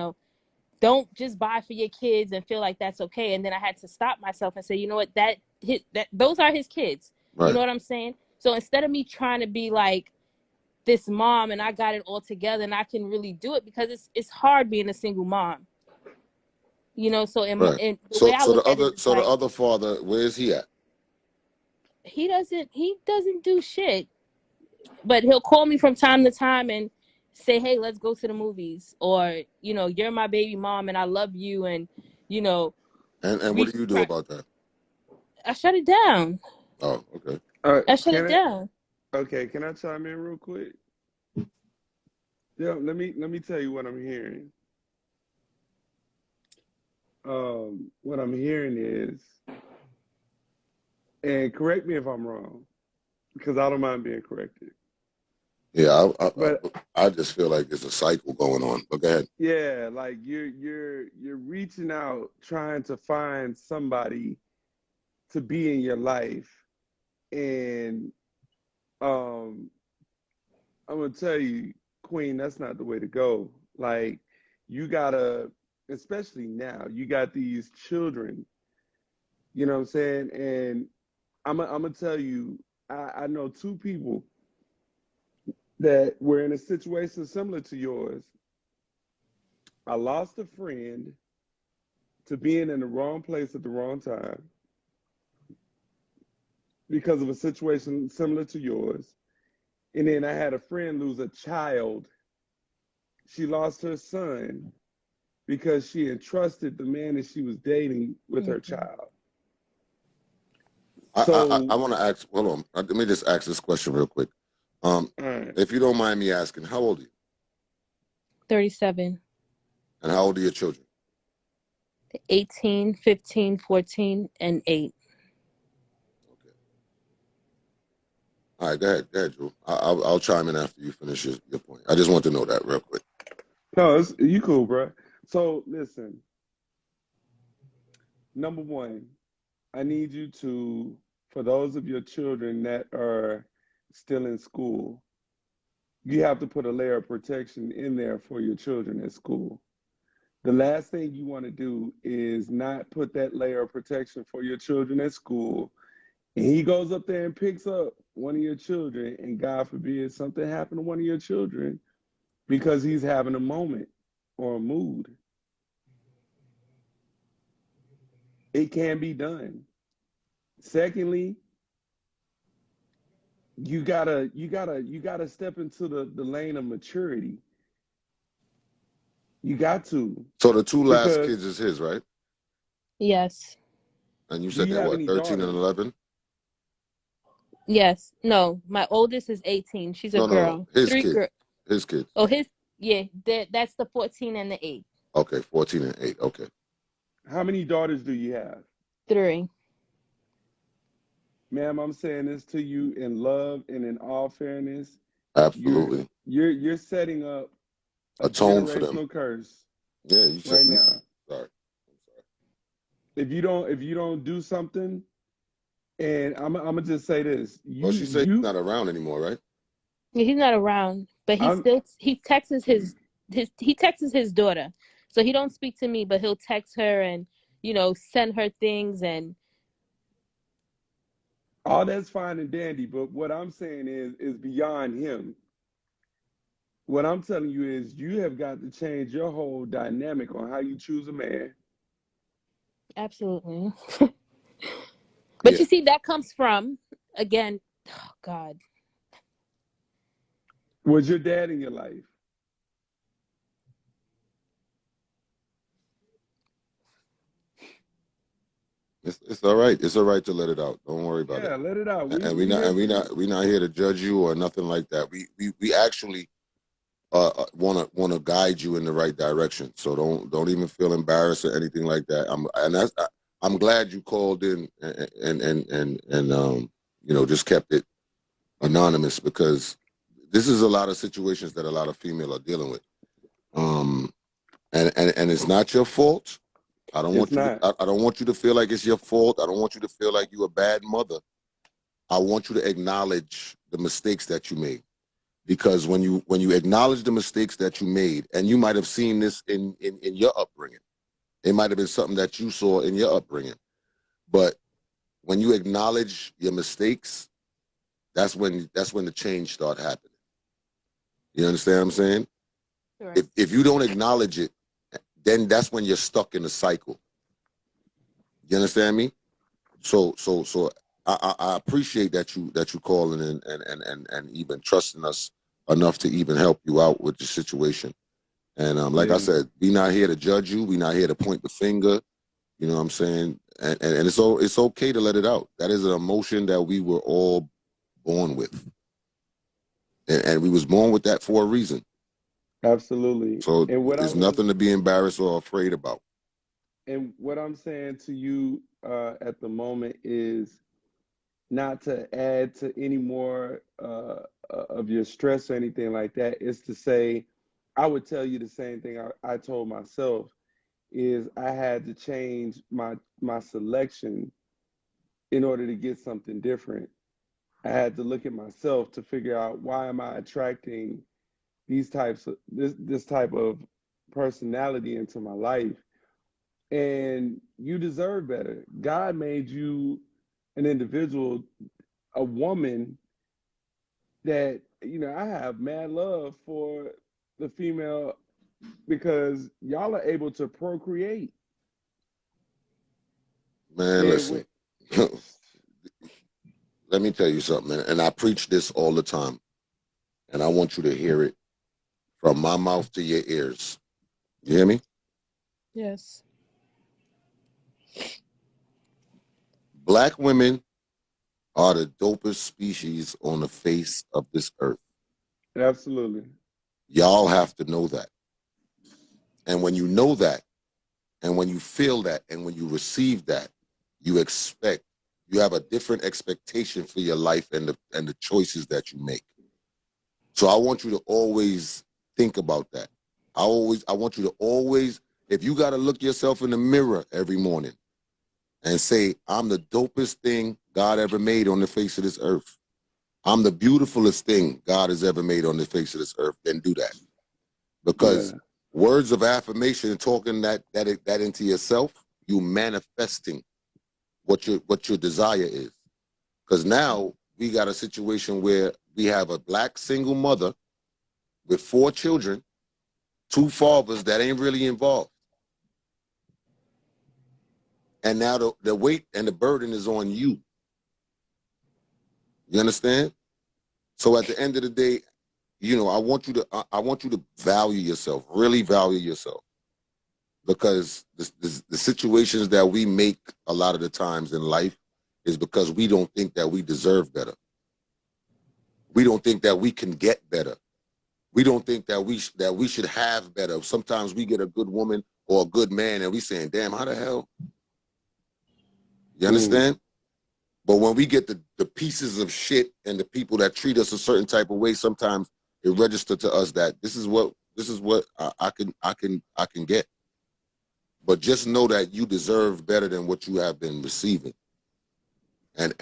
don't just buy for your kids and feel like that's okay. And then I had to stop myself and say, you know what, that those are his kids. Right. You know what I'm saying? So instead of me trying to be like this mom and I got it all together and I can really do it, because it's hard being a single mom. So the other father, where is he at? He doesn't do shit. But he'll call me from time to time and say, hey, let's go to the movies, or you're my baby mom and I love you, and and what do you do about that? I shut it down. Oh, okay. I shut it down. Okay, can I chime in real quick? Yeah, let me tell you what I'm hearing. What I'm hearing is, and correct me if I'm wrong, because I don't mind being corrected. Yeah, I just feel like there's a cycle going on. But go ahead. Yeah, like you're reaching out, trying to find somebody to be in your life, and I'm gonna tell you, Queen, that's not the way to go. Like, you gotta, especially now, you got these children. You know what I'm saying? And I'm gonna tell you, I know two people that were in a situation similar to yours. I lost a friend to being in the wrong place at the wrong time because of a situation similar to yours. And then I had a friend lose a child. She lost her son because she entrusted the man that she was dating with her child. I want to ask, hold on. Let me just ask this question real quick. If you don't mind me asking, how old are you? 37. And how old are your children? 18, 15, 14, and 8. All right, go ahead, Drew. I'll chime in after you finish your point. I just want to know that real quick. No, you cool, bro. So listen, number one, I need you to, for those of your children that are still in school, you have to put a layer of protection in there for your children at school. The last thing you want to do is not put that layer of protection for your children at school. And he goes up there and picks up one of your children, and God forbid something happened to one of your children because he's having a moment or a mood. It can be done. Secondly, you gotta step into the lane of maturity. You got to. So the two last Because kids is his, right? Yes. And you do said you they're have what, any 13 and daughters? 11? Yes. No, my oldest is 18. She's a No. girl. His Three kids. girl. His kids. Oh, that's the 14 and the 8. Okay, 14 and 8. Okay. How many daughters do you have? 3. Ma'am, I'm saying this to you in love and in all fairness. Absolutely. You're setting up a Atone for them. generational curse Yeah, you should. right now. Sorry. If you don't do something, and I'm gonna just say this, Well, she said he's not around anymore, right? Yeah, he's not around, but he texts his daughter. So he don't speak to me, but he'll text her and send her things. And all that's fine and dandy, but what I'm saying is beyond him. What I'm telling you is you have got to change your whole dynamic on how you choose a man. absolutely. But Yeah. you see, that comes from, again, oh God. Was your dad in your life? It's all right. It's all right to let it out. Don't worry about it. Yeah, let it out. And we're not here to judge you or nothing like that. We actually want to guide you in the right direction. So don't even feel embarrassed or anything like that. I'm glad you called in and just kept it anonymous, because this is a lot of situations that a lot of female are dealing with. And it's not your fault. I don't want you to feel like it's your fault. I don't want you to feel like you're a bad mother. I want you to acknowledge the mistakes that you made. Because when you acknowledge the mistakes that you made, and you might have seen this in your upbringing, it might have been something that you saw in your upbringing, but when you acknowledge your mistakes, that's when the change start happening. You understand what I'm saying? Sure. If you don't acknowledge it, then that's when you're stuck in a cycle. You understand me? So I appreciate that you calling in and even trusting us enough to even help you out with the situation. And like I said, we not here to judge you. We not here to point the finger. You know what I'm saying? And it's okay to let it out. That is an emotion that we were all born with. And we was born with that for a reason. Absolutely. So there's nothing to be embarrassed or afraid about. And what I'm saying to you at the moment is not to add to any more of your stress or anything like that. It's to say, I would tell you the same thing I told myself, is I had to change my selection in order to get something different. I had to look at myself to figure out, why am I attracting this type of personality into my life? And you deserve better. God made you an individual, a woman that, I have mad love for the female, because y'all are able to procreate. Man, listen. Let me tell you something, and I preach this all the time, and I want you to hear it from my mouth to your ears. You hear me? Yes. Black women are the dopest species on the face of this earth. Absolutely. Y'all have to know that. And when you know that, and when you feel that, and when you receive that, you expect You have a different expectation for your life and the choices that you make. So I want you to always think about that. I want you to always, if you got to look yourself in the mirror every morning and say, I'm the dopest thing God ever made on the face of this earth. I'm the beautifulest thing God has ever made on the face of this earth, then do that. Because words of affirmation and talking that into yourself, you manifesting what your desire is. Because now we got a situation where we have a black single mother with 4 children, 2 fathers that ain't really involved. And now the weight and the burden is on you. You understand? So at the end of the day, you know, I want you to value yourself, really value yourself. Because the situations that we make a lot of the times in life is because we don't think that we deserve better. We don't think that we can get better. We don't think that we should have better. Sometimes we get a good woman or a good man and we saying, damn, how the hell? You understand? But when we get the pieces of shit and the people that treat us a certain type of way, sometimes it registers to us that this is what I can get. But just know that you deserve better than what you have been receiving. And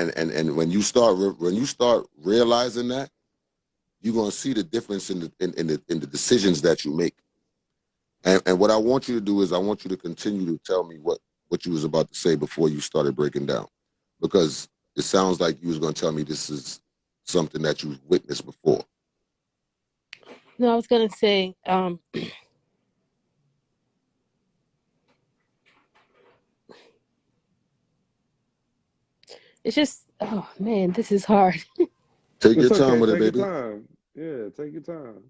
when you start realizing that, you're gonna see the difference in the decisions that you make. And what I want you to do is I want you to continue to tell me what you was about to say before you started breaking down, because it sounds like you was gonna tell me this is something that you witnessed before. No, I was gonna say, it's just, oh man, this is hard. Take your It's time okay. with it, Take your baby. time. Yeah, take your time.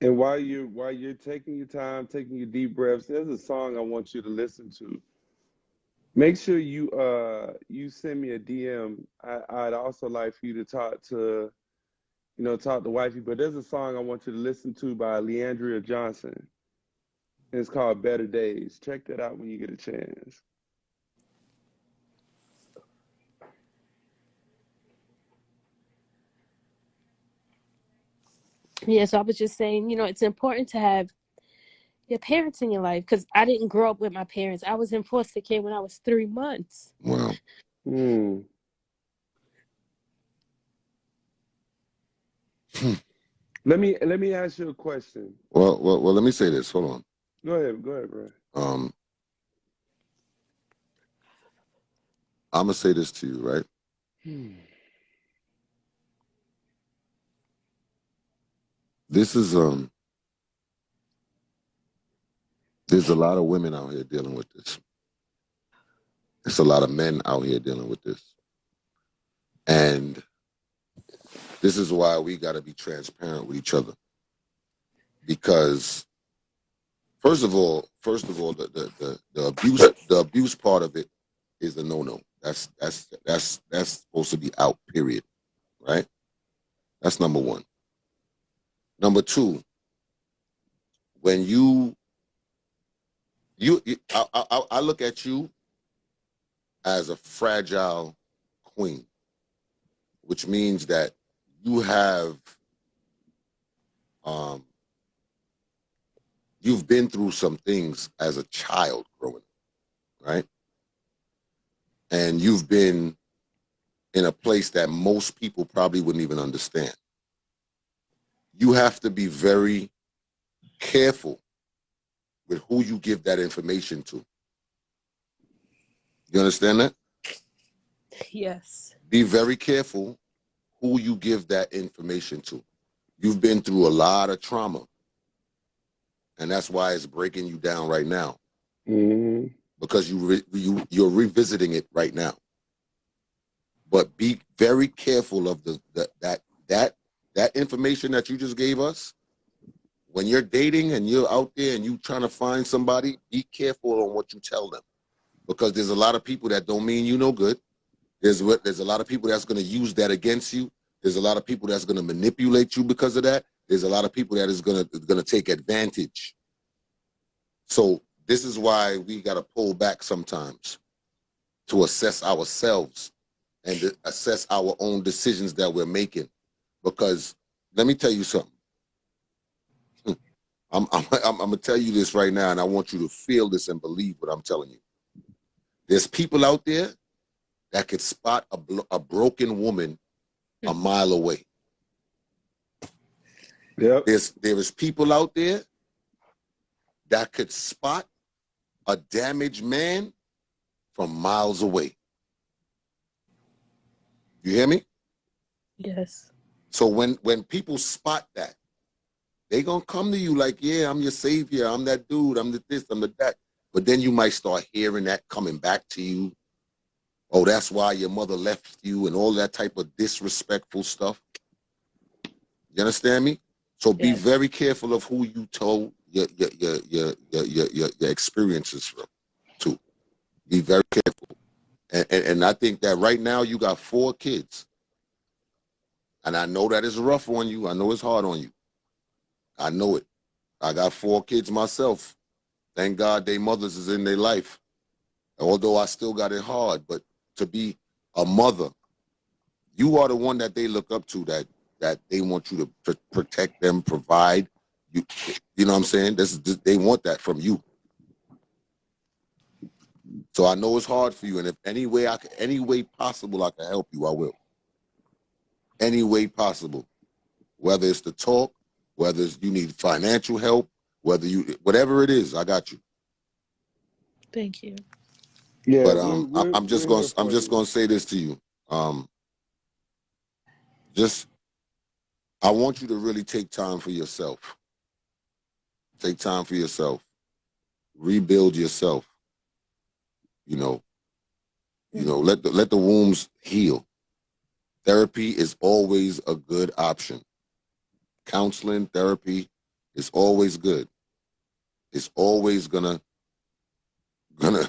And while you're taking your time, taking your deep breaths, there's a song I want you to listen to. Make sure you send me a DM. I'd also like for you to talk to wifey. But there's a song I want you to listen to by Leandria Johnson. It's called Better Days. Check that out when you get a chance. Yeah, so I was just saying, you know, it's important to have your parents in your life, because I didn't grow up with my parents. I was in foster care when I was 3 months. Wow. Let me ask you a question. Well, let me say this. Hold on. Go ahead, bro. I'm gonna say this to you, right? This is there's a lot of women out here dealing with this. There's a lot of men out here dealing with this. And this is why we got to be transparent with each other. Because first of all, the abuse part of it is a no-no. That's supposed to be out, period. Right? That's number one. Number two, when I look at you as a fragile queen, which means that you have you've been through some things as a child growing up, right? And you've been in a place that most people probably wouldn't even understand. You have to be very careful with who you give that information to. You understand that? Yes. Be very careful who you give that information to. You've been through a lot of trauma, and that's why it's breaking you down right now. Because you're revisiting it right now. But be very careful of that information that you just gave us. When you're dating and you're out there and you trying to find somebody, be careful on what you tell them, because there's a lot of people that don't mean you no good. There's a lot of people that's going to use that against you. There's a lot of people that's going to manipulate you because of that. There's a lot of people that is going to take advantage. So this is why we got to pull back sometimes to assess ourselves and to assess our own decisions that we're making. Because let me tell you something. I'm going to tell you this right now, and I want you to feel this and believe what I'm telling you. There's people out there that could spot a broken woman a mile away. Yep. There is people out there that could spot a damaged man from miles away. You hear me? Yes. So when people spot that, they gonna come to you like, yeah, I'm your savior, I'm that dude, I'm the this, I'm the that. But then you might start hearing that coming back to you. Oh, that's why your mother left you and all that type of disrespectful stuff. You understand me? So be Yes. very careful of who you told your experiences from to. Be very careful. And I think that right now you got 4 kids. And I know that it's rough on you. I know it's hard on you. I know it. I got 4 kids myself. Thank God their mothers is in their life. Although I still got it hard, but to be a mother, you are the one that they look up to, that they want you to protect them, provide. You know what I'm saying? They want that from you. So I know it's hard for you, and if any way possible I can help you, I will. Any way possible, whether it's to talk, whether it's you need financial help, whatever it is, I got you. Thank you. Yeah, But I'm just we're here for you. gonna say this to you. Just I want you to really take time for yourself. Take time for yourself. Rebuild yourself. You know, let the wounds heal. Therapy is always a good option. Counseling, therapy is always good. It's always gonna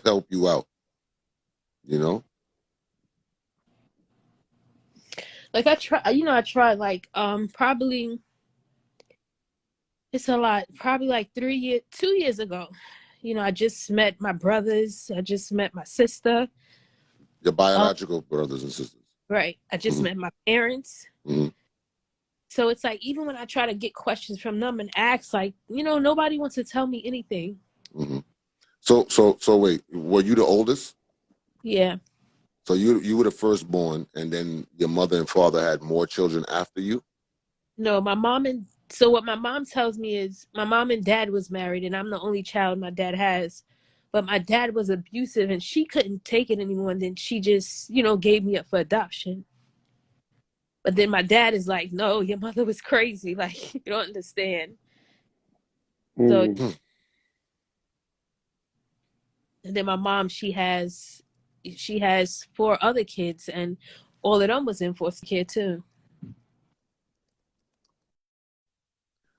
help you out. You know? Like I tried like probably it's a lot. Probably like 2 years ago. I just met my brothers. I just met my sister. Your biological brothers and sisters. Right. I just met my parents. Mm-hmm. So it's like, even when I try to get questions from them and ask, like, nobody wants to tell me anything. Mm-hmm. So wait, were you the oldest? Yeah. So you were the firstborn, and then your mother and father had more children after you? No, so what my mom tells me is my mom and dad was married, and I'm the only child my dad has. But my dad was abusive, and she couldn't take it anymore, and then she just, gave me up for adoption. But then my dad is like, no, your mother was crazy. Like, you don't understand. So, and then my mom, she has 4 other kids, and all of them was in foster care too.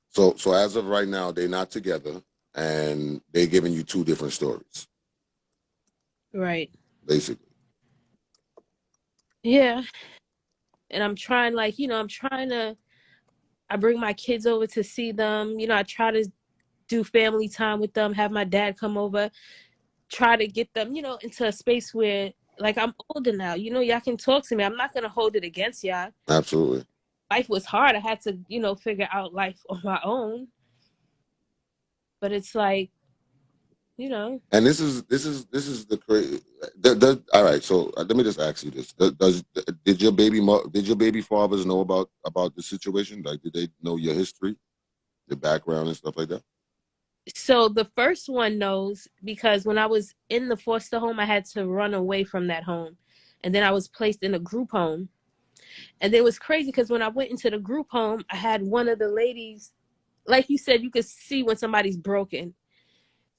So as of right now, they're not together, and they're giving you 2 different stories. Right. Basically. Yeah. And I'm trying, I bring my kids over to see them. I try to do family time with them, have my dad come over, try to get them, into a space where, like, I'm older now. Y'all can talk to me. I'm not going to hold it against y'all. Absolutely. Life was hard. I had to, figure out life on my own. But it's like, And this is the crazy. All right. So let me just ask you this: did your baby fathers know about the situation? Like, did they know your history, your background, and stuff like that? So the first one knows, because when I was in the foster home, I had to run away from that home, and then I was placed in a group home. And it was crazy because when I went into the group home, I had one of the ladies, like you said, you could see when somebody's broken.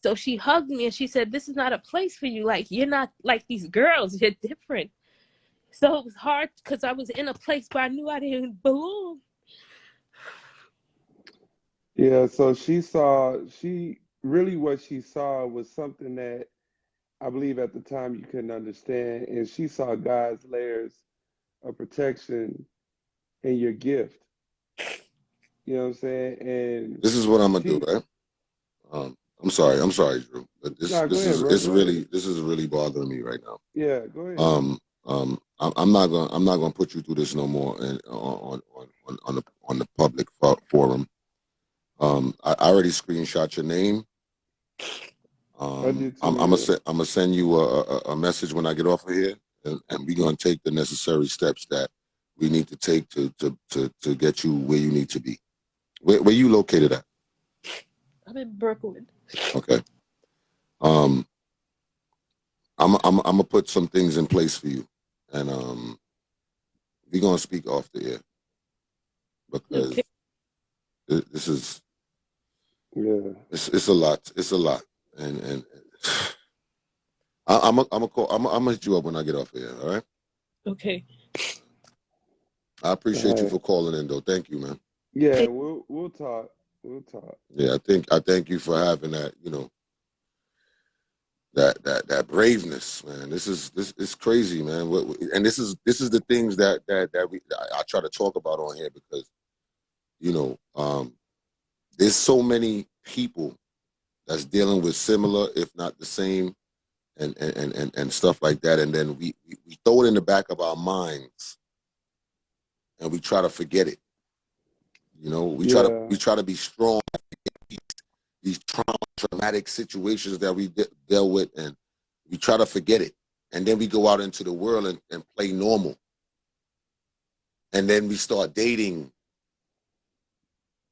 So she hugged me and she said, this is not a place for you. Like, you're not like these girls. You're different. So it was hard because I was in a place where I knew I didn't belong. Yeah, so what she saw was something that I believe at the time you couldn't understand. And she saw God's layers of protection and your gift. You know what I'm saying? And This is what I'm gonna do, she, right? I'm sorry, Drew, but nah, go this ahead, is bro. it's Go ahead. really this is really bothering me right now. Yeah, go ahead. I'm not gonna put you through this no more and on the public forum. I already screenshot your name. I did too, I'm yeah. gonna send you a message when I get off of here, and we're gonna take the necessary steps that we need to take to get you where you need to be. Where you located at? I'm in Brooklyn. Okay. I'm gonna put some things in place for you, and we're gonna speak off the air Okay. because this is Yeah. it's a lot. It's a lot, and I'm gonna hit you up when I get off here. All right. Okay. I appreciate All you right. for calling in, though. Thank you, man. Yeah, we'll talk. We'll talk. Yeah, I thank you for having that. You know, that braveness, man. This is crazy, man. And this is the things that I try to talk about on here because you know there's so many people that's dealing with similar, if not the same, and stuff like that, and then we throw it in the back of our minds and we try to forget it. You know, Yeah. we try to be strong. These traumatic situations that we dealt with, and we try to forget it, and then we go out into the world and play normal, and then we start dating,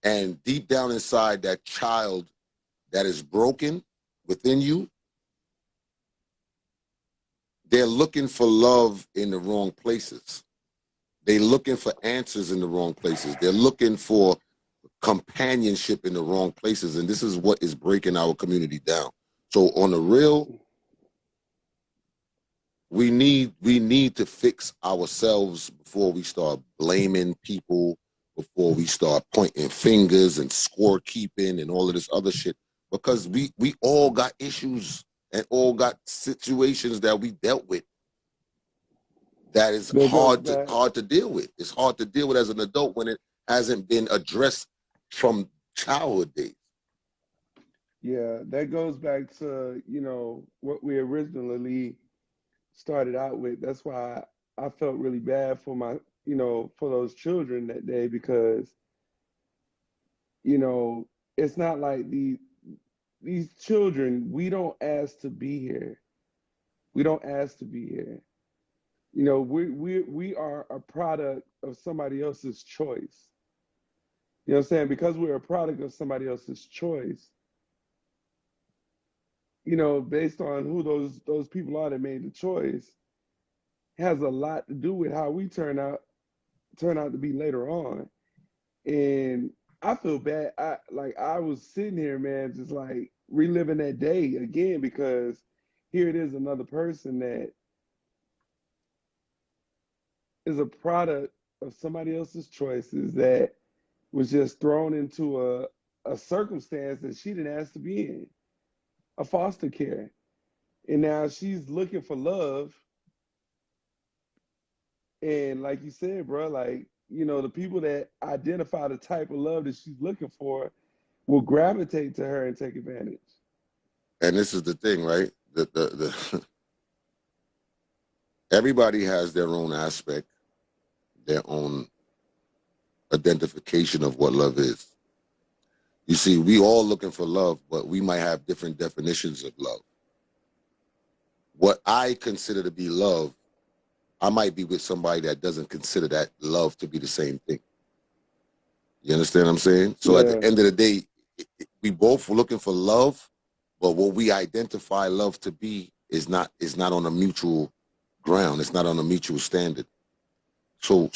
and deep down inside that child that is broken within you, they're looking for love in the wrong places. They're looking for answers in the wrong places. They're looking for companionship in the wrong places, and this is what is breaking our community down. So on the real, we need to fix ourselves before we start blaming people, before we start pointing fingers and scorekeeping and all of this other shit, because we all got issues and all got situations that we dealt with that is That goes back. hard to deal with. It's hard to deal with as an adult when it hasn't been addressed from childhood days. Yeah, that goes back to, what we originally started out with. That's why I felt really bad for for those children that day because, you know, it's not like these children, we don't ask to be here. We don't ask to be here. We are a product of somebody else's choice. You know what I'm saying? Because we're a product of somebody else's choice, based on who those people are that made the choice, has a lot to do with how we turn out to be later on. And I feel bad. I was sitting here, man, just like reliving that day again because here it is, another person that is a product of somebody else's choices that was just thrown into a circumstance that she didn't ask to be in, a foster care. And now she's looking for love. And like you said, bro, like, the people that identify the type of love that she's looking for will gravitate to her and take advantage. And this is the thing, right? The everybody has their own aspect, their own identification of what love is. You see, we all looking for love, but we might have different definitions of love. What I consider to be love, I might be with somebody that doesn't consider that love to be the same thing. You understand what I'm saying? So at the Yeah, end of the day, we both looking for love, but what we identify love to be is not on a mutual ground. It's not on a mutual standard. So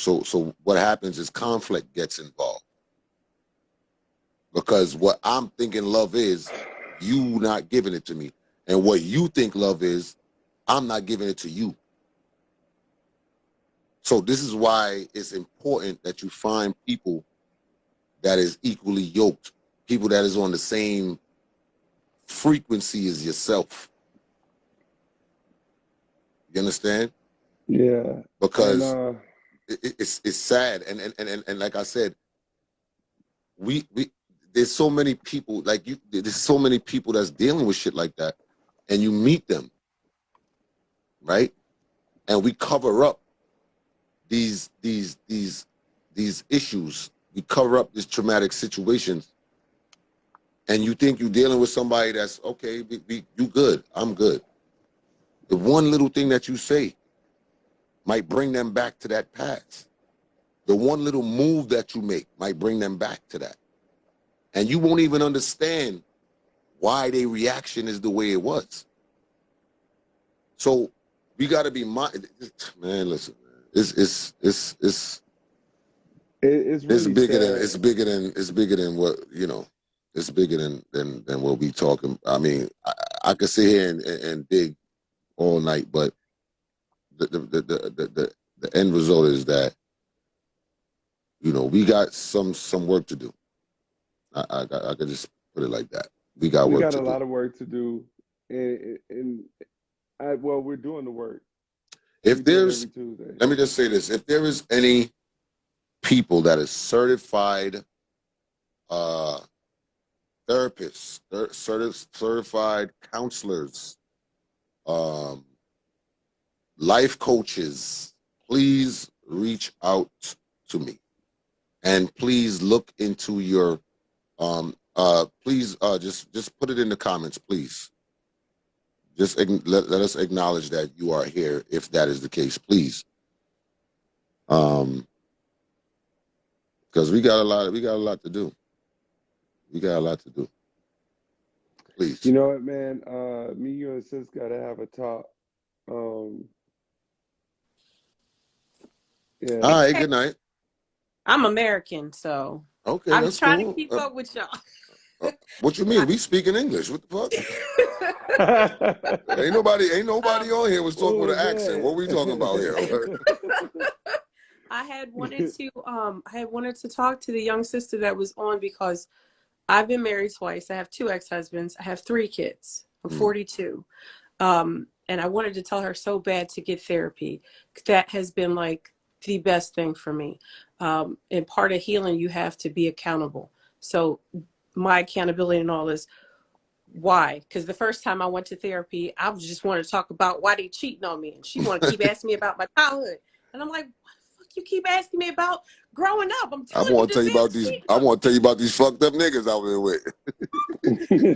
what happens is conflict gets involved because what I'm thinking love is, you not giving it to me, and what you think love is, I'm not giving it to you. So this is why it's important that you find people that is equally yoked, people that is on the same frequency as yourself. You understand? yeah. And Because it's sad, and like I said, we there's so many people like you. There's so many people that's dealing with shit like that, and you meet them, right? And we cover up these issues. We cover up these traumatic situations, and you think you're dealing with somebody that's okay. You good? I'm good. The one little thing that you say might bring them back to that past. The one little move that you make might bring them back to that. And you won't even understand why their reaction is the way it was. So we got to be man. Listen, man, it's really sad. It's bigger than what It's bigger than what we talking. I mean, I could sit here and dig all night, but the end result is that we got some work to do. I could just put it like that. We got We work got to a do. lot of work to do, and we're doing the work. If We do it there's, every Tuesday. let me just say this: if there is any people that is certified therapists, certified counselors, life coaches, please reach out to me, and please look into your please just put it in the comments, please. Just let us acknowledge that you are here if that is the case, please. Because we got a lot to do. We got a lot to do. Please. You know what, man? Me, you, and sis gotta have a talk. Yeah. All right, good night. I'm American, so Okay, I'm that's trying cool. to keep up with y'all. What you mean? We speaking English. What the fuck? ain't nobody on here was talking with an accent. What we talking about here? I had wanted to talk to the young sister that was on because I've been married twice. I have 2 ex-husbands. I have 3 kids. I'm 42. And I wanted to tell her so bad to get therapy. That has been like the best thing for me. And part of healing, you have to be accountable. So my accountability and all is why? Because the first time I went to therapy, I just wanted to talk about why they cheating on me. And she wanted to keep asking me about my childhood. And I'm like, what the fuck you keep asking me about growing up? I'm telling you, this is cheating. I want to tell you about these fucked up niggas out there with.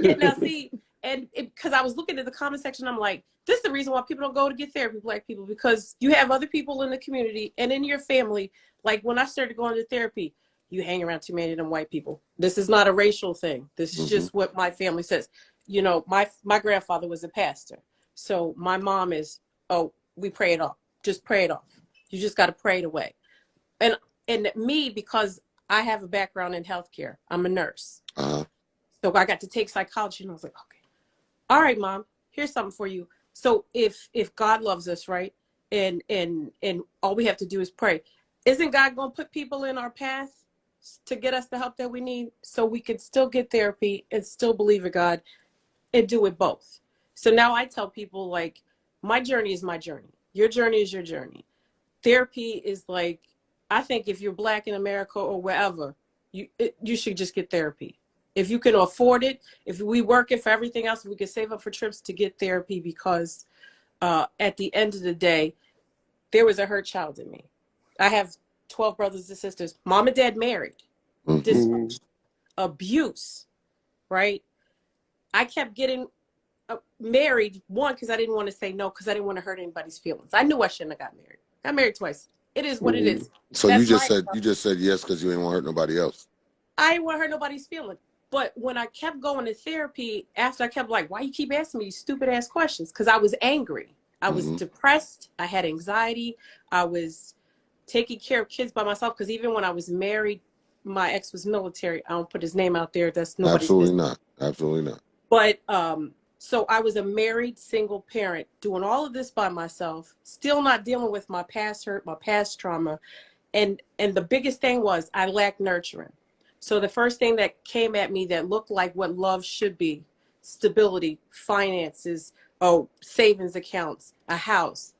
Yeah, now see, and because I was looking at the comment section, I'm like, this is the reason why people don't go to get therapy, Black people, because you have other people in the community and in your family. Like when I started going to therapy, you hang around too many of them white people. This is not a racial thing. This is just what my family says. My grandfather was a pastor. So my mom is, we pray it off. Just pray it off. You just got to pray it away. And me, because I have a background in healthcare, I'm a nurse. So I got to take psychology, and I was like, okay, all right, Mom, here's something for you. So if God loves us, right, and all we have to do is pray, isn't God going to put people in our path to get us the help that we need so we can still get therapy and still believe in God and do it both? So now I tell people, like, my journey is my journey. Your journey is your journey. Therapy is like, I think if you're Black in America or wherever, you should just get therapy. If you can afford it, if we work it for everything else, we can save up for trips to get therapy, because at the end of the day, there was a hurt child in me. I have 12 brothers and sisters. Mom and dad married. Dysfunction. Abuse, right? I kept getting married, one, because I didn't want to say no, because I didn't want to hurt anybody's feelings. I knew I shouldn't have got married. I got married twice. It is what it is. So you just said yes because you didn't want to hurt nobody else. I didn't want to hurt nobody's feelings. But when I kept going to therapy, after I kept like, why you keep asking me these stupid ass questions? Because I was angry. I was depressed. I had anxiety. I was taking care of kids by myself, because even when I was married, my ex was military. I don't put his name out there. That's nobody's business. Absolutely not. But so I was a married single parent doing all of this by myself, still not dealing with my past hurt, my past trauma. And the biggest thing was I lacked nurturing. So the first thing that came at me that looked like what love should be, stability, finances, savings accounts, a house.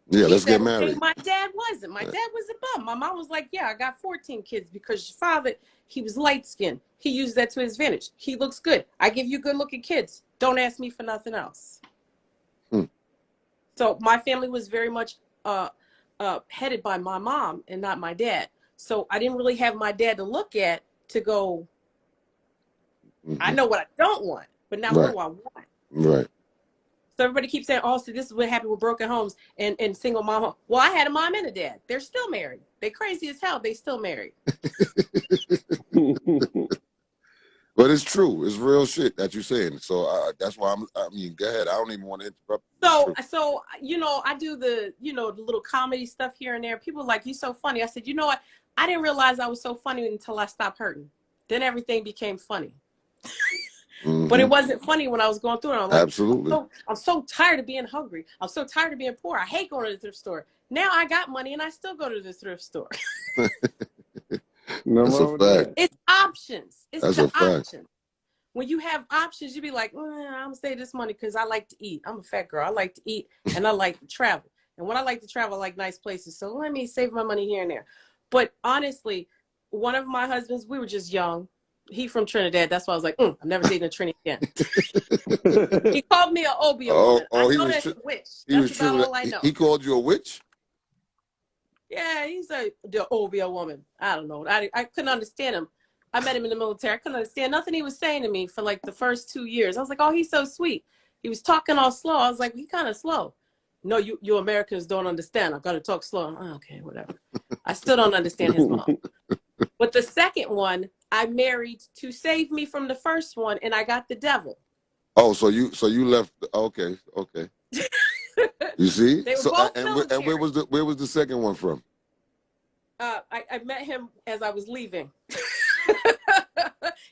Yeah, He let's get said, okay, married. my dad wasn't. My dad was a bum. My mom was like, yeah, I got 14 kids because your father, he was light-skinned. He used that to his advantage. He looks good. I give you good-looking kids. Don't ask me for nothing else. So my family was very much headed by my mom and not my dad. So I didn't really have my dad to look at to go, I know what I don't want, but now what do I want? Right. So everybody keeps saying, oh, so this is what happened with broken homes and single mom home. Well, I had a mom and a dad. They're still married. They crazy as hell. They still married. But it's true. It's real shit that you're saying. So that's why I mean, go ahead. I don't even want to interrupt. So you know, I do the, you know, the little comedy stuff here and there. People are like, you're so funny. I said, you know what? I didn't realize I was so funny until I stopped hurting. Then everything became funny. But it wasn't funny when I was going through it. I'm like, absolutely. I'm so tired of being hungry. I'm so tired of being poor. I hate going to the thrift store. Now I got money and I still go to the thrift store. That's a fact. It's options. It's That's the a fact. option. When you have options, you be like, I'm gonna save this money because I like to eat. I'm a fat girl. I like to eat and I like to travel. And when I like to travel, I like nice places. So let me save my money here and there. But honestly, one of my husbands, we were just young. He from Trinidad. That's why I was like, I'm never dating a Trini again. He called me an Obia woman. I know that's a witch. That's about all I know. He called you a witch? Yeah, he's the Obia woman. I don't know. I couldn't understand him. I met him in the military. I couldn't understand nothing he was saying to me for like the first 2 years. I was like, oh, he's so sweet. He was talking all slow. I was like, he kind of slow. No, you Americans don't understand. I've got to talk slow. Oh, okay, whatever. I still don't understand his mom. But the second one, I married to save me from the first one, and I got the devil. Oh, so you left? Okay. You see? They were both military. And where was the second one from? I met him as I was leaving.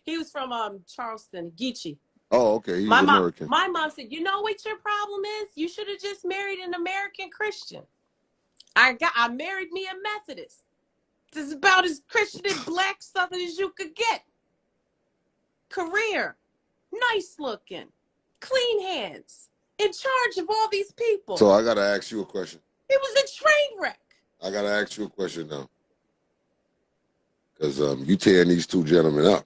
He was from Charleston, Geechee. Oh, okay. He's American. My mom said, you know what your problem is? You should have just married an American Christian. I married me a Methodist. This is about as Christian and black Southern as you could get. Career, nice looking, clean hands, in charge of all these people. So I gotta ask you a question. It was a train wreck. I gotta ask you a question now, because you tearing these two gentlemen up.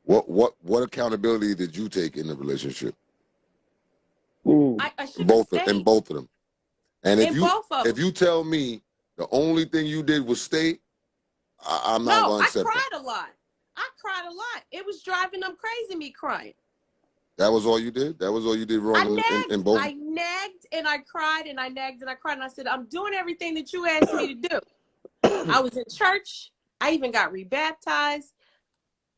What accountability did you take in the relationship? I both of them. And if you tell me the only thing you did was stay, I'm not going to accept that. I cried a lot. It was driving them crazy, me crying. That was all you did? That was all you did wrong in both? I nagged and I cried and I nagged and I cried and I said, I'm doing everything that you asked me to do. I was in church. I even got rebaptized.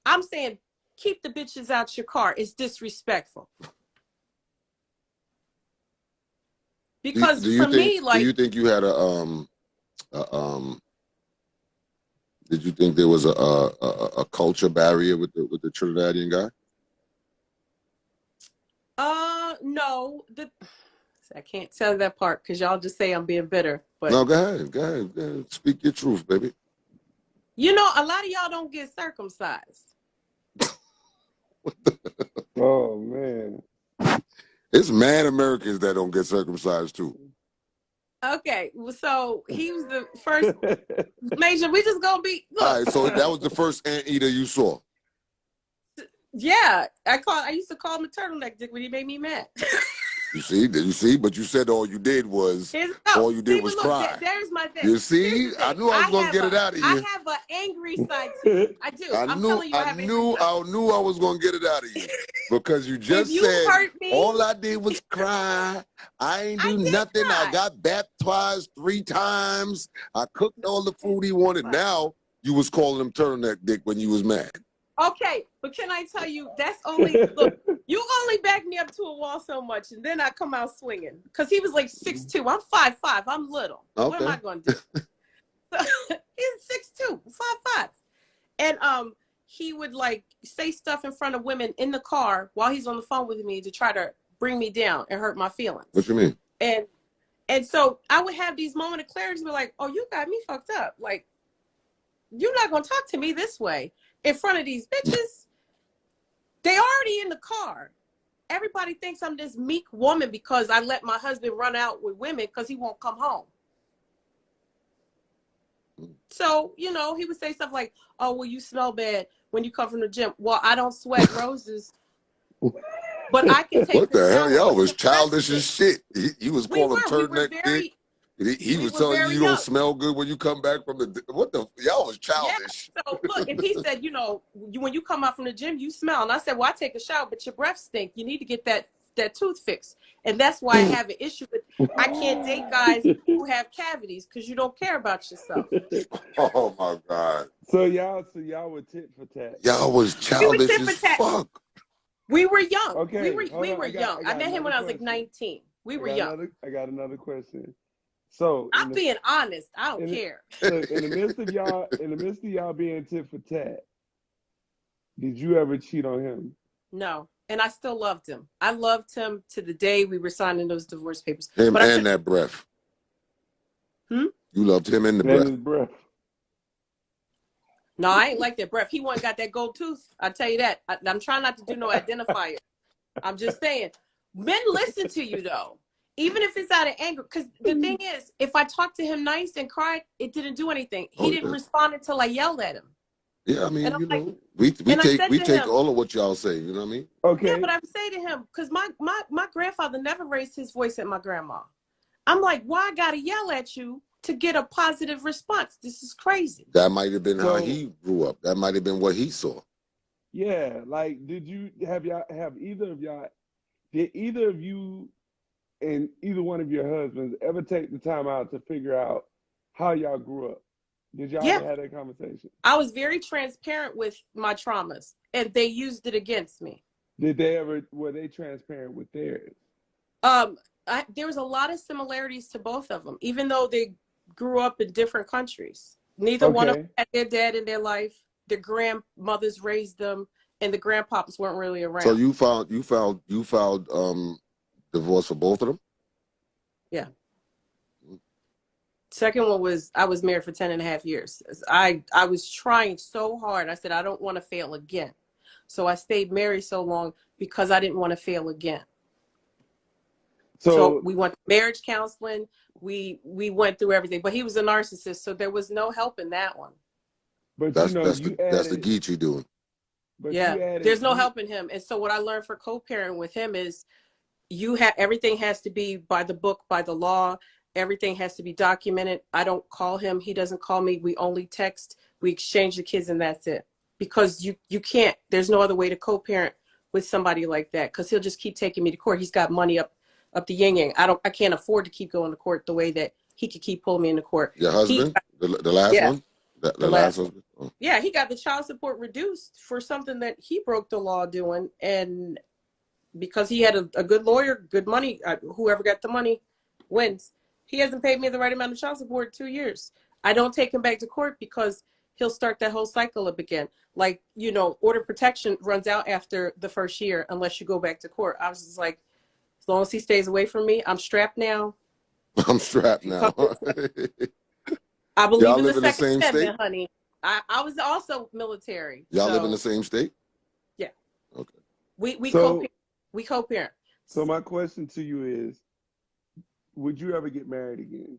I'm saying, keep the bitches out your car. It's disrespectful. Because do you think you had did you think there was a culture barrier with the Trinidadian guy? No. I can't tell that part because y'all just say I'm being bitter. But no, go ahead. Speak your truth, baby. You know, a lot of y'all don't get circumcised. Oh man. It's mad Americans that don't get circumcised too. Okay, so he was the first. Major, we just gonna be. Look. All right, so that was the first anteater you saw. Yeah, I used to call him a turtleneck dick when he made me mad. You see, but you said all you did was cry. There's my thing. You see, I knew I was gonna get it out of you. I have an angry side to me. I do. I knew I was gonna get it out of you because you just said all I did was cry. I ain't do nothing. I got baptized 3 times. I cooked all the food he wanted. Now you was calling him turtleneck dick when you was mad. Okay, but can I tell you, that's only, look, you only back me up to a wall so much, and then I come out swinging. Because he was like 6'2". I'm 5'5". I'm little. Okay. What am I going to do? So, he's 6'2", 5'5". And he would, like, say stuff in front of women in the car while he's on the phone with me to try to bring me down and hurt my feelings. What you mean? And so I would have these moments of clarity to be like, oh, you got me fucked up. Like, you're not going to talk to me this way in front of these bitches. They already in the car. everybody thinks I'm this meek woman because I let my husband run out with women because he won't come home. So, you know, he would say stuff like, oh, well, you smell bad when you come from the gym. Well, I don't sweat roses, but I can take What the the hell? shower Y'all with was the breath childish as stink. shit. He was We calling were. We were turtleneck dick. very, He we was were telling you very you don't young. smell good when you come back from the. What the? Y'all was Yeah. childish. So look, if he said, you know, when you come out from the gym, you smell. And I said, well, I take a shower, but your breath stink. You need to get that tooth fixed. And that's why I have an issue with, I can't date guys who have cavities because you don't care about yourself. Oh my God. So y'all were tit for tat. Y'all was We were childish tit as for tat. fuck. We were young. Okay, We were young. I met him when I was like 19. We were young. I got another question. So I'm being honest. I don't care. Look, in the midst of y'all being tit for tat, did you ever cheat on him? No. And I still loved him. I loved him to the day we were signing those divorce papers. Him but and that breath. Hmm? You loved him and the And breath. his breath. No, I ain't like that breath. He wasn't got that gold tooth. I tell you that. I'm trying not to do no identifier. I'm just saying, men listen to you though, even if it's out of anger. Because the thing is, if I talked to him nice and cried, it didn't do anything. He didn't respond until I yelled at him. Yeah, I mean, you like, know, we take him, all of what y'all say. You know what I mean? Okay. Yeah, but I would say to him, because my grandfather never raised his voice at my grandma. I'm like, why I gotta yell at you to get a positive response? This is crazy. That might have been how he grew up. That might have been what he saw. Yeah, like, did either of you and either one of your husbands ever take the time out to figure out how y'all grew up? Did y'all ever have that conversation? I was very transparent with my traumas, and they used it against me. Were they transparent with theirs? There was a lot of similarities to both of them, even though they grew up in different countries. Neither one of them had their dad in their life. Their grandmothers raised them, and the grandpapas weren't really around. So you filed divorce for both of them? Yeah. Second one was, I was married for 10.5 years. I was trying so hard. I said, I don't want to fail again. So I stayed married so long because I didn't want to fail again. So we went to marriage counseling. We went through everything, but he was a narcissist. So there was no help in that one. But that's the Geechee doing. But yeah, there's no help in him. And so what I learned for co-parenting with him is everything has to be by the book, by the law. Everything has to be documented. I don't call him. He doesn't call me. We only text. We exchange the kids, and that's it. Because you can't. There's no other way to co-parent with somebody like that. Because he'll just keep taking me to court. He's got money up the yin yang. I can't afford to keep going to court the way that he could keep pulling me into court. Your husband, the last one, the last husband. Oh. Yeah, he got the child support reduced for something that he broke the law doing, and because he had a good lawyer, good money. Whoever got the money wins. He hasn't paid me the right amount of child support in 2 years. I don't take him back to court because he'll start that whole cycle up again. Like, order of protection runs out after the first year unless you go back to court. I was just like, as long as he stays away from me, I'm strapped now. I'm strapped now. I believe y'all in live the in the Second same Amendment, state? honey. I was also military. Y'all live in the same state? Yeah. Okay. We co-parent. So my question to you is, would you ever get married again?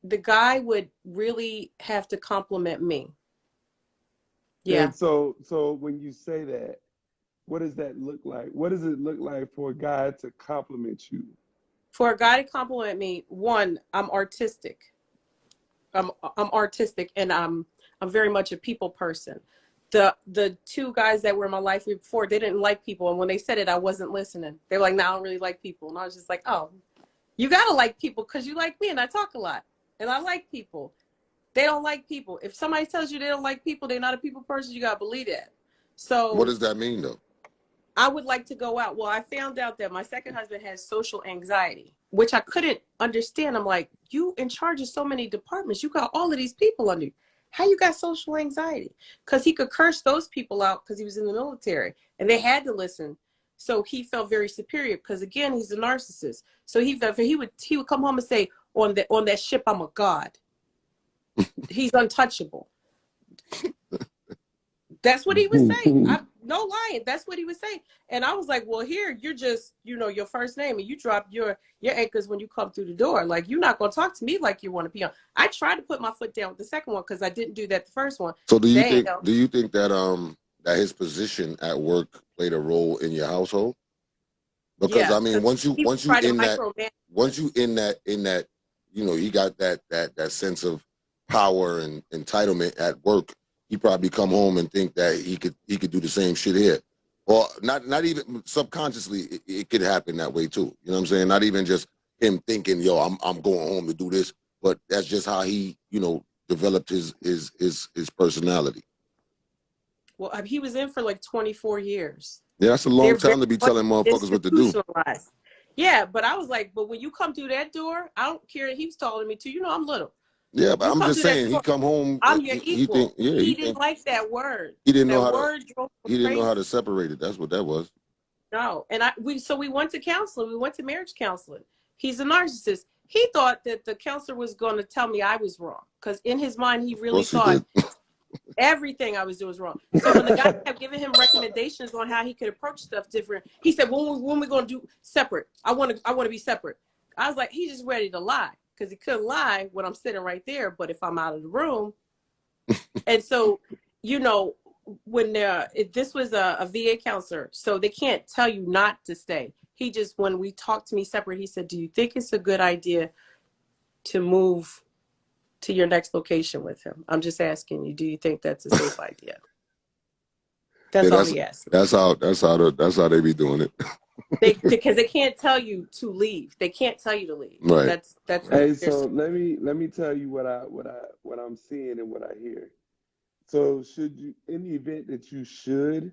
The guy would really have to compliment me. Yeah. And so when you say that, what does that look like? What does it look like for a guy to compliment you? For a guy to compliment me, one, I'm artistic. I'm artistic, and I'm very much a people person. The two guys that were in my life before, they didn't like people, and when they said it, I wasn't listening. They were like, "No, I don't really like people," and I was just like, "Oh, you gotta like people because you like me, and I talk a lot, and I like people." They don't like people. If somebody tells you they don't like people, they're not a people person. You gotta believe that. So what does that mean, though? I would like to go out. Well, I found out that my second husband has social anxiety, which I couldn't understand. I'm like, you in charge of so many departments. You got all of these people under you. How you got social anxiety? Because he could curse those people out because he was in the military and they had to listen. So he felt very superior because, again, he's a narcissist. So he would come home and say, on that ship, I'm a god. He's untouchable. That's what he would say. no lying. That's what he was saying. And I was like, well, here, you're just, your first name, and you drop your anchors when you come through the door. Like, you're not going to talk to me like you want to be on. I tried to put my foot down with the second one because I didn't do that the first one. So do you think that that his position at work played a role in your household? Because Yeah, I mean, once you in that, he got that sense of power and entitlement at work. He probably come home and think that he could do the same shit here, or not even subconsciously. It could happen that way too. You know what I'm saying? Not even just him thinking, yo, I'm going home to do this, but that's just how he developed his personality. Well, he was in for like 24 years. Yeah, that's a long time to be telling motherfuckers what to do. Institutionalized. Yeah, but I was like, but when you come through that door, I don't care. He was taller than me too. I'm little. Yeah, but I'm just saying, he come home. I'm your equal. He didn't think, like that word. He didn't know how to separate it. That's what that was. No, and we went to counseling. We went to marriage counseling. He's a narcissist. He thought that the counselor was going to tell me I was wrong because in his mind he really thought everything I was doing was wrong. So when the guy kept giving him recommendations on how he could approach stuff different, he said, "When we going to do separate? I want to be separate." I was like, he's just ready to lie because he couldn't lie when I'm sitting right there. But if I'm out of the room, and so when this was a VA counselor, so they can't tell you not to stay. He just, when we talked to me separate, he said, "Do you think it's a good idea to move to your next location with him? I'm just asking you, do you think that's a safe idea?" That's all he asked. That's how they be doing it. Because they can't tell you to leave. They can't tell you to leave. Right. That's Hey, so let me tell you what I'm seeing and what I hear. So should you, in the event that you should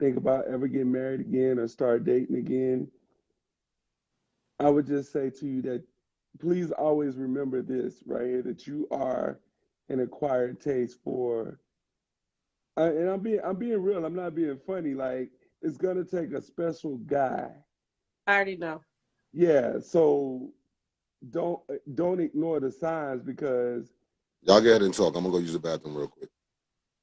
think about ever getting married again or start dating again, I would just say to you that please always remember this right here, that you are an acquired taste for, and I'm being real, I'm not being funny, like it's gonna take a special guy. I already know. Yeah, so don't ignore the signs because y'all go ahead and talk. I'm gonna go use the bathroom real quick.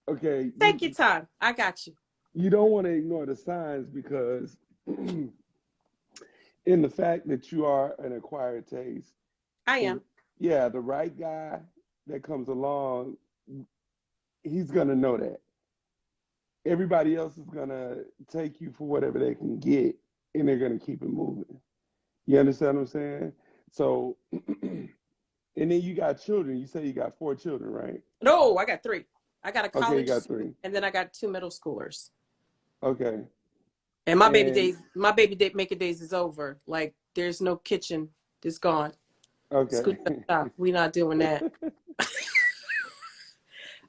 Okay. Take your time. I got you. You don't want to ignore the signs because in the fact that you are an acquired taste. I am. Yeah, the right guy that comes along, he's going to know that. Everybody else is going to take you for whatever they can get, and they're going to keep it moving. You understand what I'm saying? So, and then you got children. You say you got 4 children, right? No, I got 3. I got a college, you got 3. And then I got 2 middle schoolers. Okay. And my baby making days is over. Like, there's no kitchen. It's gone. Okay. We not doing that.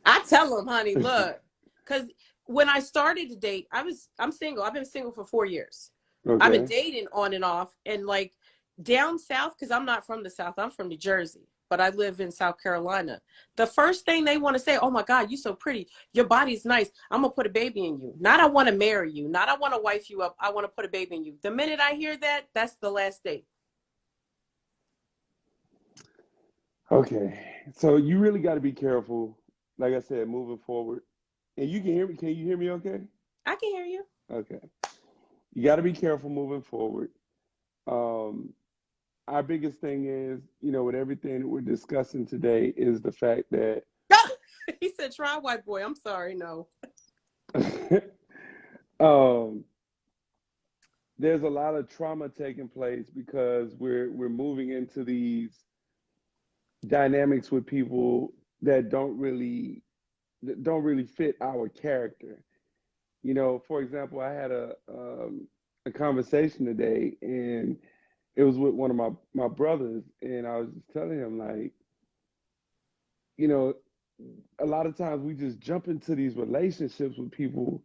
I tell them, honey, look, because when I started to date, I'm single. I've been single for 4 years. Okay. I've been dating on and off, and like down south, because I'm not from the South. I'm from New Jersey, but I live in South Carolina. The first thing they want to say, "Oh my God, you're so pretty. Your body's nice. I'm gonna put a baby in you." Not I want to marry you. Not I want to wife you up. I want to put a baby in you. The minute I hear that, that's the last date. Okay, so you really got to be careful. Like I said, moving forward. And you can hear me. Can you hear me okay? I can hear you. Okay. You got to be careful moving forward. Our biggest thing is, with everything that we're discussing today is the fact that he said, "Try white boy." I'm sorry, no. There's a lot of trauma taking place because we're moving into these dynamics with people that don't really fit our character. For example, I had a conversation today, and it was with one of my brothers, and I was just telling him, like, a lot of times we just jump into these relationships with people,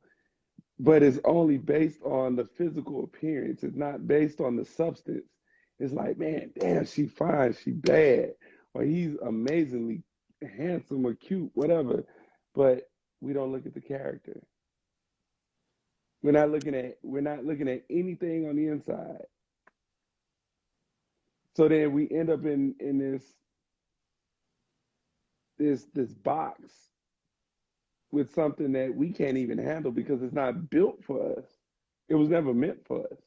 but it's only based on the physical appearance. It's not based on the substance. It's like, man, damn, she fine, she bad, or he's amazingly handsome or cute, whatever. But we don't look at the character. We're not looking at anything on the inside. So then we end up in this box with something that we can't even handle because it's not built for us. It was never meant for us.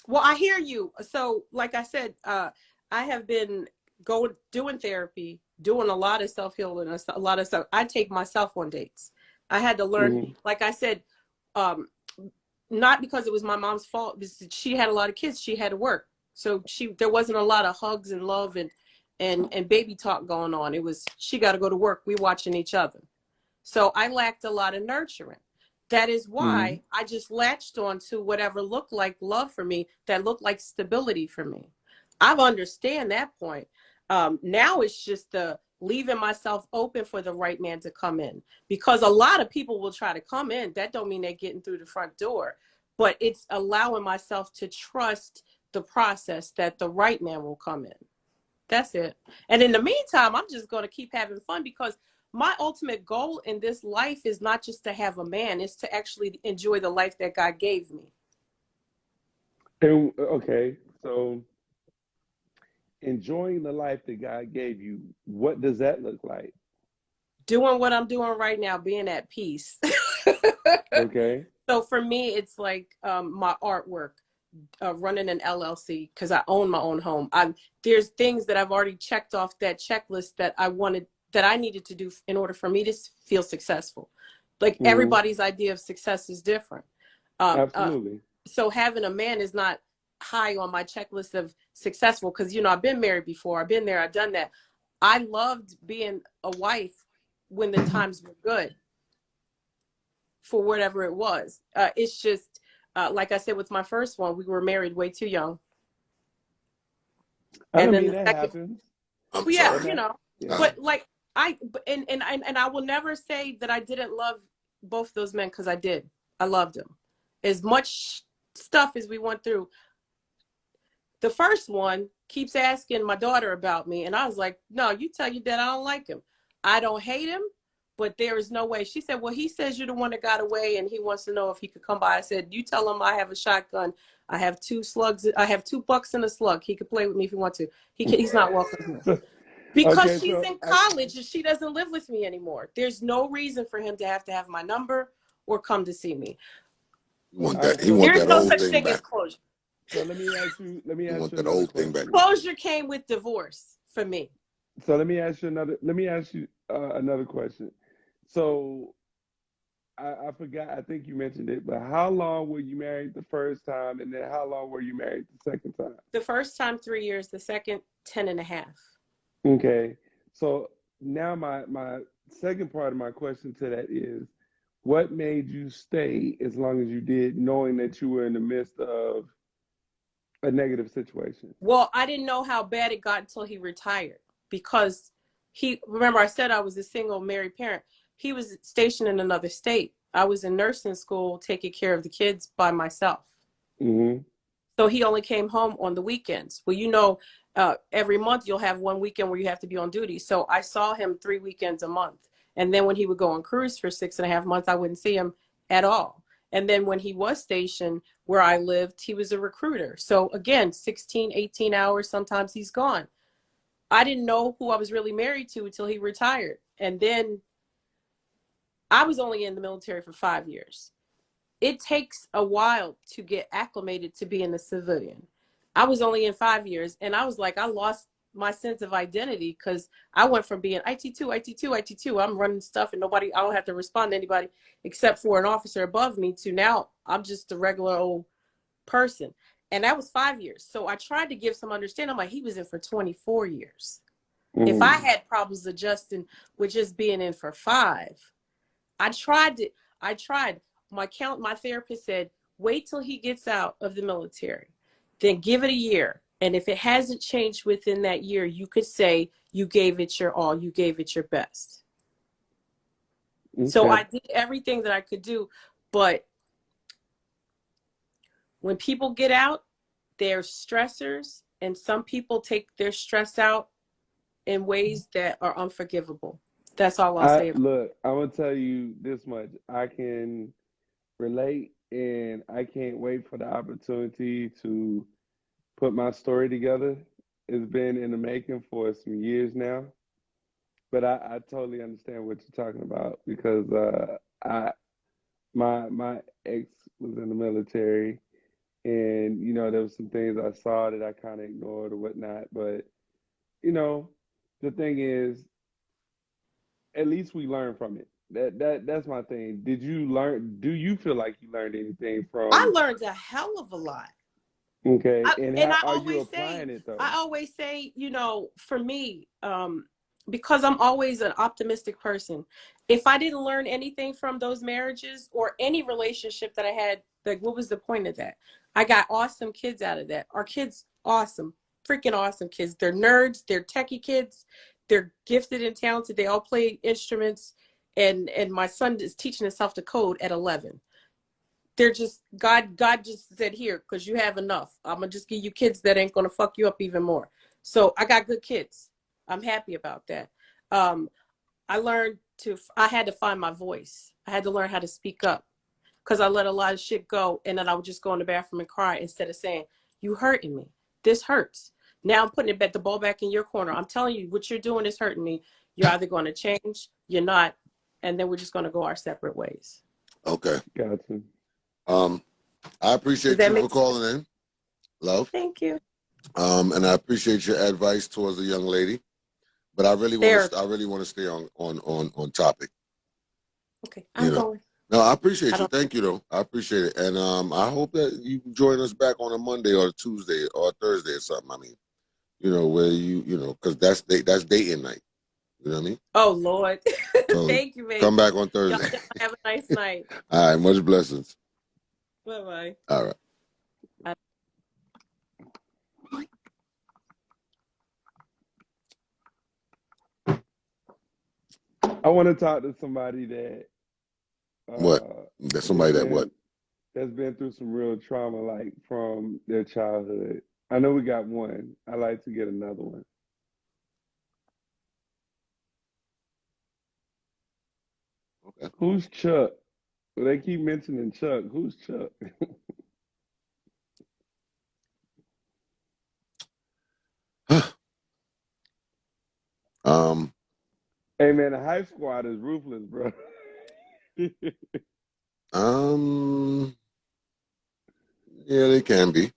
Well, I hear you. So, like I said, I have been doing therapy, doing a lot of self healing, a lot of stuff. I take myself on dates. I had to learn, Mm-hmm. like I said, um, not because it was my mom's fault. She had a lot of kids. She had to work, so there wasn't a lot of hugs and love and baby talk going on. It was she got to go to work. We watching each other. So I lacked a lot of nurturing. That is Mm-hmm. why I just latched on to whatever looked like love for me, that looked like stability for me. I've understand that point. Now it's just the leaving myself open for the right man to come in, because a lot of people will try to come in. That don't mean they're getting through the front door, but it's allowing myself to trust the process that the right man will come in. That's it. And in the meantime, I'm just going to keep having fun, because my ultimate goal in this life is not just to have a man, it's to actually enjoy the life that God gave me. And okay, so enjoying the life that God gave you, what does that look like? Doing what I'm doing right now, being at peace. Okay. So for me, it's like my artwork, running an LLC, because I own my own home. There's things that I've already checked off that checklist that I needed to do in order for me to feel successful. Like Mm-hmm. everybody's idea of success is different. Um, uh, Absolutely. so having a man is not high on my checklist of successful, because I've been married before. I've been there. I've done that. I loved being a wife when the times were good, for whatever it was. It's just like I said with my first one, we were married way too young, I and don't then mean the that second, I'm happens. well, yeah, sorry. That hap- yeah. Uh, but like and I will never say that I didn't love both those men, because I did. I loved them. As much stuff as we went through, the first one keeps asking my daughter about me, and I was like, no, you tell your dad I don't like him. I don't hate him, but there is no way. She said, well, he says you're the one that got away, and he wants to know if he could come by. I said, you tell him I have a shotgun. I have 2 slugs. I have 2 bucks and a slug. He could play with me if he wants to. He's not welcome here. So, Because okay, she's so in college and she doesn't live with me anymore. There's no reason for him to have my number or come to see me. he want all right, that. He want There's that no old such thing thing as back. closure. so let me He ask want you that another old thing back. question. Closure came with divorce for me. So let me ask you another question. So I forgot, I think you mentioned it, but how long were you married the first time, and then how long were you married the second time? The first time 3 years, the second 10 and a half. Okay. So now my second part of my question to that is, what made you stay as long as you did, knowing that you were in the midst of a negative situation? Well, I didn't know how bad it got until he retired, because remember I said I was a single married parent. He was stationed in another state. I was in nursing school taking care of the kids by myself. Mm-hmm. So he only came home on the weekends. Well, every month you'll have one weekend where you have to be on duty. So I saw him 3 weekends a month. And then when he would go on cruise for 6.5 months, I wouldn't see him at all. And then when he was stationed where I lived, he was a recruiter. So again, 16, 18 hours, sometimes he's gone. I didn't know who I was really married to until he retired. And then I was only in the military for 5 years. It takes a while to get acclimated to being a civilian. I was only in 5 years, and I was like, I lost my sense of identity, because I went from being IT2, IT2, IT2. I'm running stuff, and I don't have to respond to anybody except for an officer above me, to now I'm just a regular old person. And that was 5 years. So I tried to give some understanding. I'm like, he was in for 24 years. If I Mm-hmm. had problems adjusting with just being in for 5, I tried it. I tried. My therapist said, wait till he gets out of the military, then give it a year. And if it hasn't changed within that year, you could say you gave it your all, you gave it your best. So Okay. I did everything that I could do. But when people get out, they're stressors, and some people take their stress out in ways that are unforgivable. That's all I'll say. I'm gonna tell you this much. I can relate, and I can't wait for the opportunity to put my story together. It's been in the making for some years now. but I totally understand what you're talking about because I my ex was in the military, and there was some things I saw that I kind of ignored or whatnot. But you know, the thing is, at least we learn from it. That's my thing. Did you learn? Do you feel like you learned anything I from? learned a hell of a lot. Okay, and And how I are you always say, applying it though? for me, because I'm always an optimistic person, if I didn't learn anything from those marriages or any relationship that I had, like, what was the point of that? I got awesome kids out of that. Our kids, awesome, freaking awesome kids. They're nerds, they're techie kids, they're gifted and talented. They all play instruments, and my son is teaching himself to code at 11. They're just God just said, here, because you have enough, I'm gonna just give you kids that ain't gonna fuck you up even more. So I got good kids. I'm happy about that. I had to find my voice. I had to learn how to speak up, because I let a lot of shit go, and then I would just go in the bathroom and cry instead of saying, you hurting me, this hurts. Now I'm putting the ball back in your corner. I'm telling you, what you're doing is hurting me. You're either going to change, you're not, and then we're just going to go our separate ways. Okay. Gotcha. I Does appreciate that you for make sense? calling in, love. Thank you. And I appreciate your advice towards the young lady. But I really want There. to. I really want to stay on topic. Okay, You I'm know. going. No, I I appreciate you. don't. Thank you, though. I appreciate it, and I hope that you can join us back on a Monday or a Tuesday or a Thursday or something. I mean, where because that's dating night. You know what I mean? Oh Lord. So Thank you, come baby. back on Y'all Thursday. have a nice night. All right, much blessings. Bye bye. All right. I want to talk to somebody that What? uh There's has somebody that what? that's been through some real trauma, like from their childhood. I know we got one. I like to get another one. Okay. Who's Chuck? Well, they keep mentioning Chuck. Who's Chuck? um. Hey man, the Hype Squad is ruthless, bro. Um. Yeah, they can be.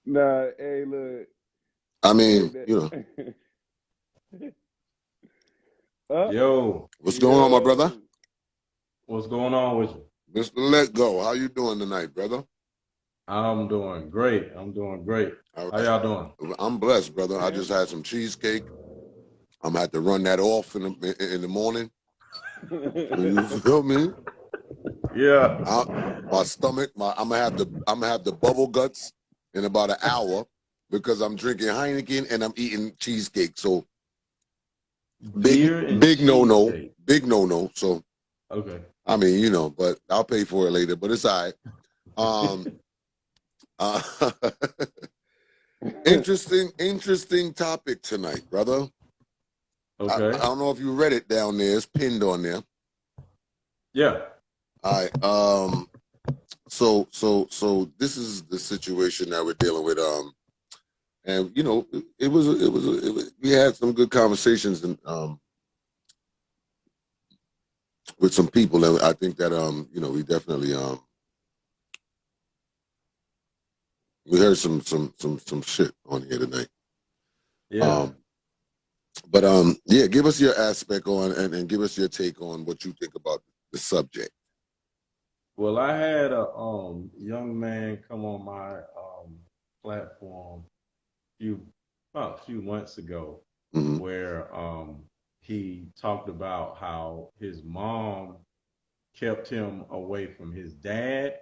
Nah, hey, look. I Hey, mean, that. Oh, Yo, what's going on, my brother? yo. what's going on with you? Mr. Let Go. How you doing tonight, brother? I'm doing great. I'm doing great. All How right. y'all doing? I'm blessed, brother. I Man. just had some cheesecake. I'm gonna have to run that off in the morning. You feel me? Yeah. My stomach. I'm gonna have the bubble guts in about an hour because I'm drinking Heineken and I'm eating cheesecake. So big Beer and big no, cheesecake. big no. So Okay. I mean, but I'll pay for it later. But it's all right. Um, uh, interesting topic tonight, brother. I Okay. don't know if you read it down there. It's pinned on there. Yeah. All right. So this is the situation that we're dealing with. And we had some good conversations and with some people, and I think that we definitely we heard some shit on here tonight. Yeah. But yeah, give us your aspect on and give us your take on what you think about the subject. Well, I had a young man come on my platform few about a few months ago Mm-hmm. where he talked about how his mom kept him away from his dad,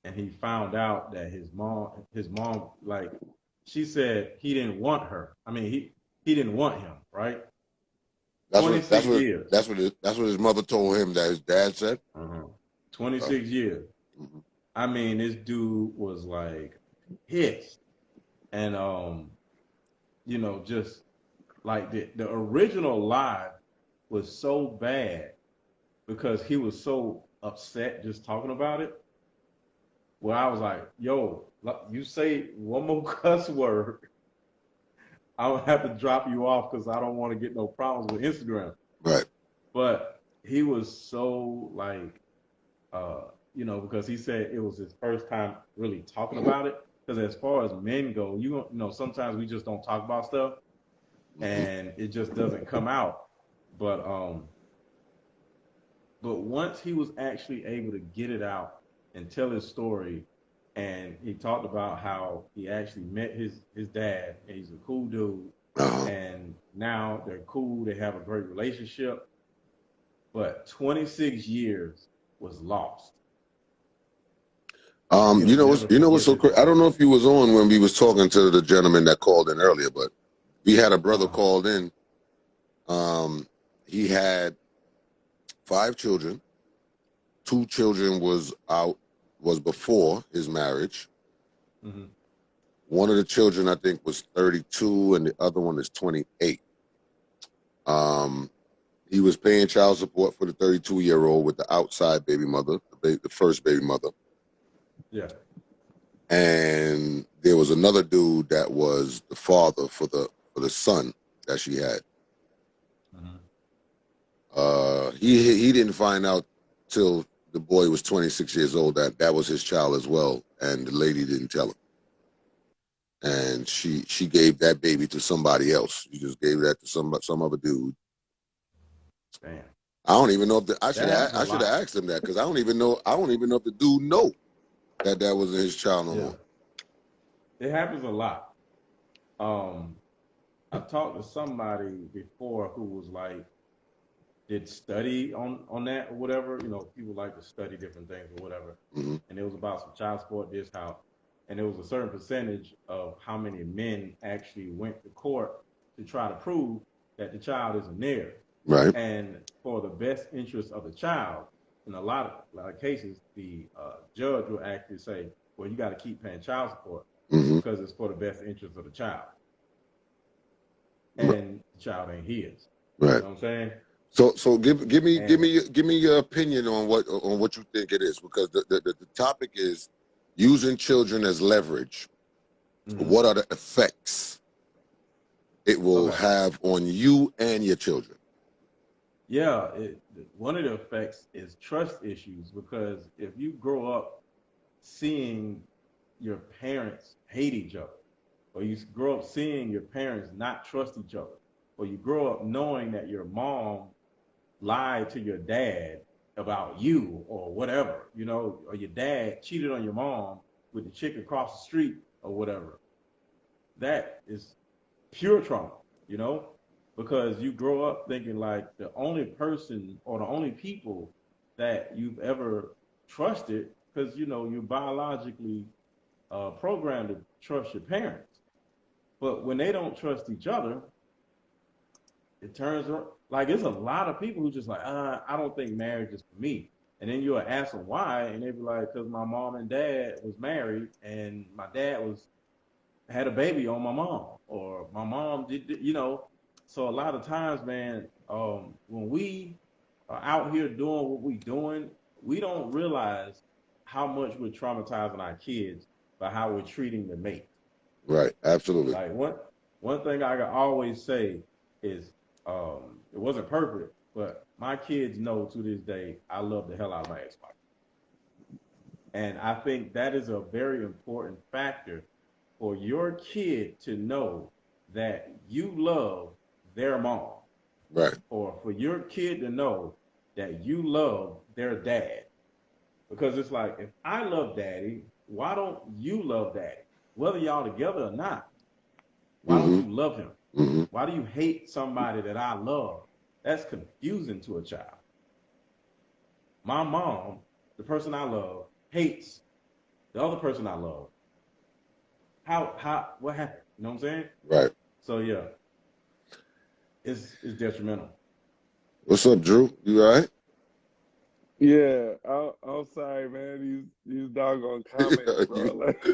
and he found out that his mom, like, she said he didn't want her. I mean, he didn't want him, right? That's what 26 years. that's what his mother told him that his dad said. Uh-huh. Okay. 26 years. Mm-hmm. I mean, this dude was like pissed. And just like the original lie was so bad because he was so upset just talking about it. Where I was like, yo, you say one more cuss word I'll have to drop you off because I don't want to get no problems with Instagram. Right. But he was so like, you know, because he said it was his first time really talking about it. Because as far as men go, you know, sometimes we just don't talk about stuff, and it just doesn't come out. But once he was actually able to get it out and tell his story, and he talked about how he actually met his dad, and he's a cool dude, and now they're cool, they have a great relationship, but 26 years was lost. You know what's so crazy? I don't know if you was on when we was talking to the gentleman that called in earlier, but we had a brother called in. He had 5 children. 2 children was before his marriage. Mm-hmm. One of the children, I think, was 32, and the other one is 28. He was paying child support for the 32-year-old with the outside baby mother, the first baby mother. Yeah. And there was another dude that was the father for the son that she had. Mm-hmm. He didn't find out till the boy was 26 years old that was his child as well, and the lady didn't tell him. And she gave that baby to somebody else. She just gave that to some other dude. Damn. I don't even know if I should have asked him that, because I don't even know if the dude know that was his child no more. It happens a lot. I talked to somebody before who was like, did study on that or whatever. You know, people like to study different things or whatever. Mm-hmm. And it was about some child support, this, how, and there was a certain percentage of how many men actually went to court to try to prove that the child isn't there. Right. And for the best interest of the child, in a lot of cases, the judge will actually say, well, you got to keep paying child support because it's for the best interest of the child. And the child ain't his. Right. You know what I'm saying? So give me your opinion on what you think it is, because the topic is using children as leverage. Mm-hmm. What are the effects it will have on you and your children? Yeah, one of the effects is trust issues, because if you grow up seeing your parents hate each other, or you grow up seeing your parents not trust each other, or you grow up knowing that your mom lied to your dad about you or whatever, you know, or your dad cheated on your mom with the chick across the street or whatever, that is pure trauma, you know? Because you grow up thinking like the only person or the only people that you've ever trusted, because, you know, you're biologically programmed to trust your parents. But when they don't trust each other, it turns like it's a lot of people who just like, I don't think marriage is for me. And then you'll ask them why, and they be like, because my mom and dad was married, and my dad had a baby on my mom, or my mom did, you know. So a lot of times, man, when we are out here doing what we're doing, we don't realize how much we're traumatizing our kids by how we're treating the mate. Right, absolutely. Like one thing I can always say is, it wasn't perfect, but my kids know to this day I love the hell out of my ex-wife. And I think that is a very important factor for your kid to know that you love their mom. Right. Or for your kid to know that you love their dad. Because it's like, if I love daddy, why don't you love daddy? Whether y'all together or not, why don't you love him? Mm-hmm. Why do you hate somebody that I love? That's confusing to a child. My mom, the person I love, hates the other person I love. What happened? You know what I'm saying? Right. So yeah, it's detrimental. What's up, Drew? You all right? Yeah, I'm sorry, man. These doggone comments, bro. Like,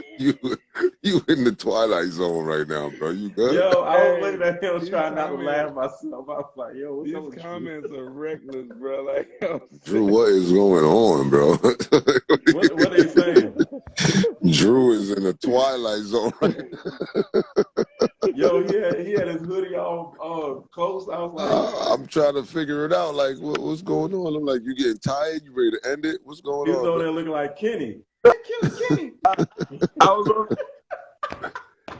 you in the twilight zone right now, bro. You good? Yo, I was looking at him trying not to laugh myself. I was like, yo, what's up with these comments are reckless, bro. Like, Drew, what is going on, bro? what are you saying? Drew is in the twilight zone right now. Yo, he had his hoodie all close. I was like, I'm trying to figure it out. Like, what's going on? I'm like, you getting tired? You ready to end it? What's going he was on, over bro? there looking like Kenny. Hey, Kenny. I was on.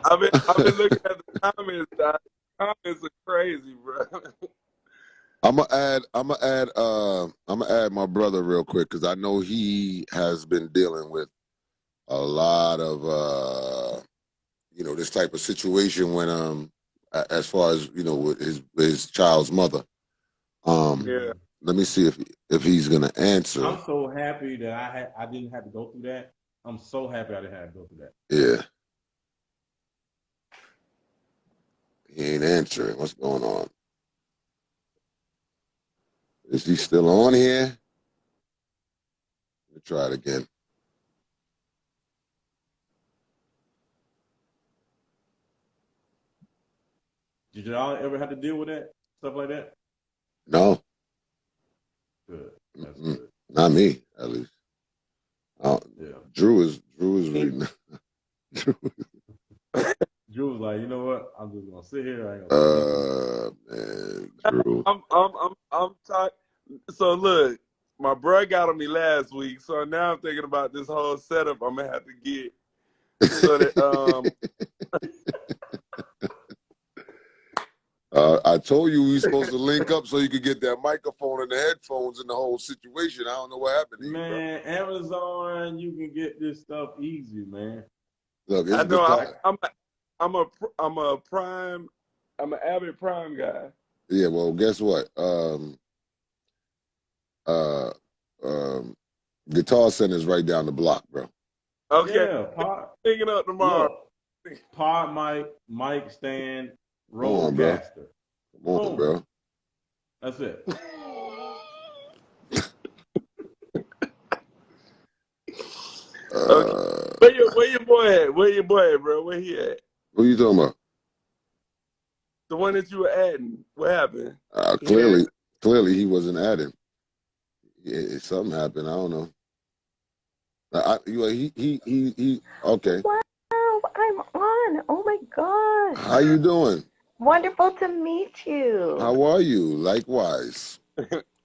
I've been looking at the comments. The comments are crazy, bro. I'm gonna add my brother real quick because I know he has been dealing with a lot of this type of situation when as far as with his child's mother. Yeah. Let me see if he's gonna answer. I'm so happy that I didn't have to go through that. I'm so happy I didn't have to go through that. Yeah. He ain't answering. What's going on? Is he still on here? Let me try it again. Did y'all ever have to deal with that stuff like that? No. Good. That's good. Not me, at least. Yeah. Drew is reading. Drew was like, you know what? I'm just gonna sit here. I ain't gonna man, Drew. I'm tired. So look, my bro got on me last week, so now I'm thinking about this whole setup I'm gonna have to get so that I told you we were supposed to link up so you could get that microphone and the headphones and the whole situation. I don't know what happened to you, man, bro. Amazon, you can get this stuff easy, man. Look, it's I know guitar. I'm an avid Prime guy. Yeah, well, guess what? Guitar Center's right down the block, bro. Okay, Yeah, picking up tomorrow. Look, pod mic stand, Come on, bro. Rodecaster. Come on, bro. That's it. Okay. Where your boy at? Where your boy at, bro? Where he at? What are you talking about? The one that you were adding. What happened? Clearly he wasn't adding. Something happened. I don't know. He. Okay. Wow, I'm on. Oh my gosh. How you doing? Wonderful to meet you. How are you? Likewise.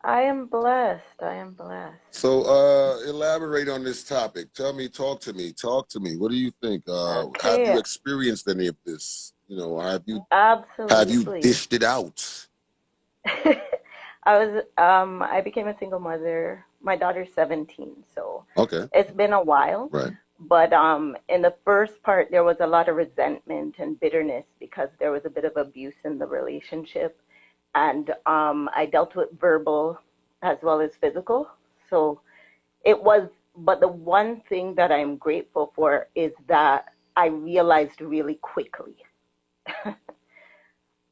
I am blessed. I am blessed. So, elaborate on this topic. Talk to me. What do you think? Okay. Have you experienced any of this? Absolutely. Have you dished it out? I became a single mother. My daughter's 17, so okay. It's been a while. Right. But in the first part, there was a lot of resentment and bitterness because there was a bit of abuse in the relationship. And I dealt with verbal as well as physical. So but the one thing that I'm grateful for is that I realized really quickly.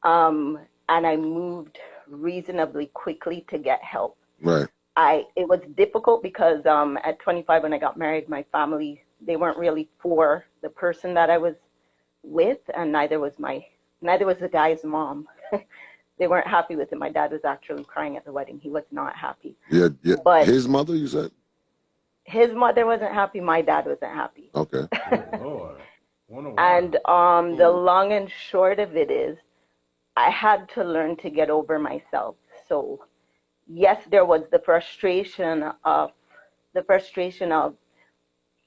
And I moved reasonably quickly to get help. Right. It was difficult because at 25 when I got married, my family, they weren't really for the person that I was with, and neither was the guy's mom. They weren't happy with it. My dad was actually crying at the wedding. He was not happy. Yeah. But his mother, you said? His mother wasn't happy. My dad wasn't happy. Okay. Oh, Lord. And the long and short of it is, I had to learn to get over myself. So yes, there was the frustration of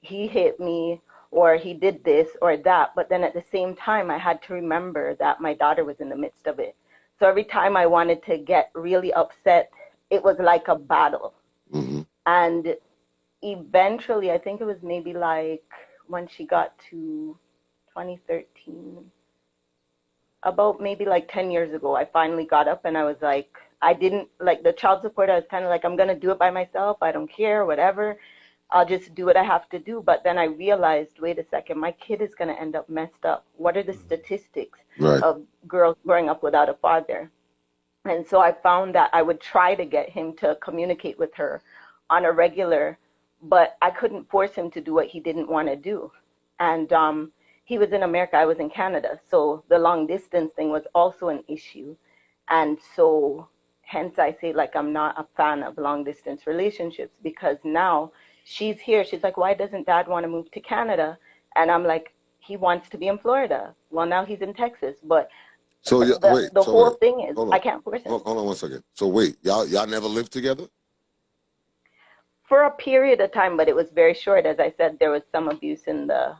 he hit me or he did this or that, but then at the same time I had to remember that my daughter was in the midst of it. So every time I wanted to get really upset, it was like a battle. Mm-hmm. And eventually, I think it was maybe like when she got to 2013, about maybe like 10 years ago, I finally got up and I was like, I didn't like the child support. I was kind of like, I'm going to do it by myself. I don't care, whatever. I'll just do what I have to do. But then I realized, wait a second, my kid is going to end up messed up. What are the statistics of girls growing up without a father? And so I found that I would try to get him to communicate with her on a regular, but I couldn't force him to do what he didn't want to do. And he was in America, I was in Canada. So the long distance thing was also an issue. And so hence I say, like, I'm not a fan of long distance relationships because now she's here. She's like, why doesn't dad want to move to Canada? And I'm like, he wants to be in Florida. Well, now he's in Texas, but So yeah, wait. the So whole wait. thing is Hold I on. can't force him. Hold on 1 second. So wait, y'all never lived together? For a period of time, but it was very short. As I said, there was some abuse in the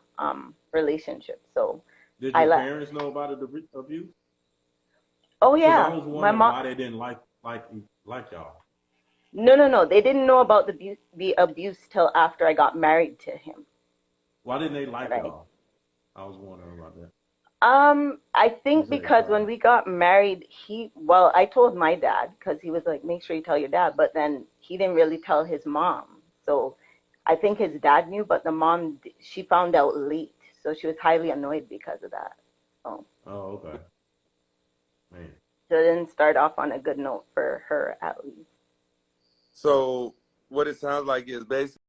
relationship, so Did I your left. parents know about the abuse? Oh Because I yeah, was my wondering mom. why they didn't like y'all. No. They didn't know about the abuse till after I got married to him. Why didn't they like Right. y'all? I was wondering about that. I You think said because sorry. when we got married, I told my dad because he was like, make sure you tell your dad, but then he didn't really tell his mom. So I think his dad knew, but the mom, she found out late. So she was highly annoyed because of that. So, Oh, okay. Man. so it didn't start off on a good note for her, at least. So what it sounds like is basically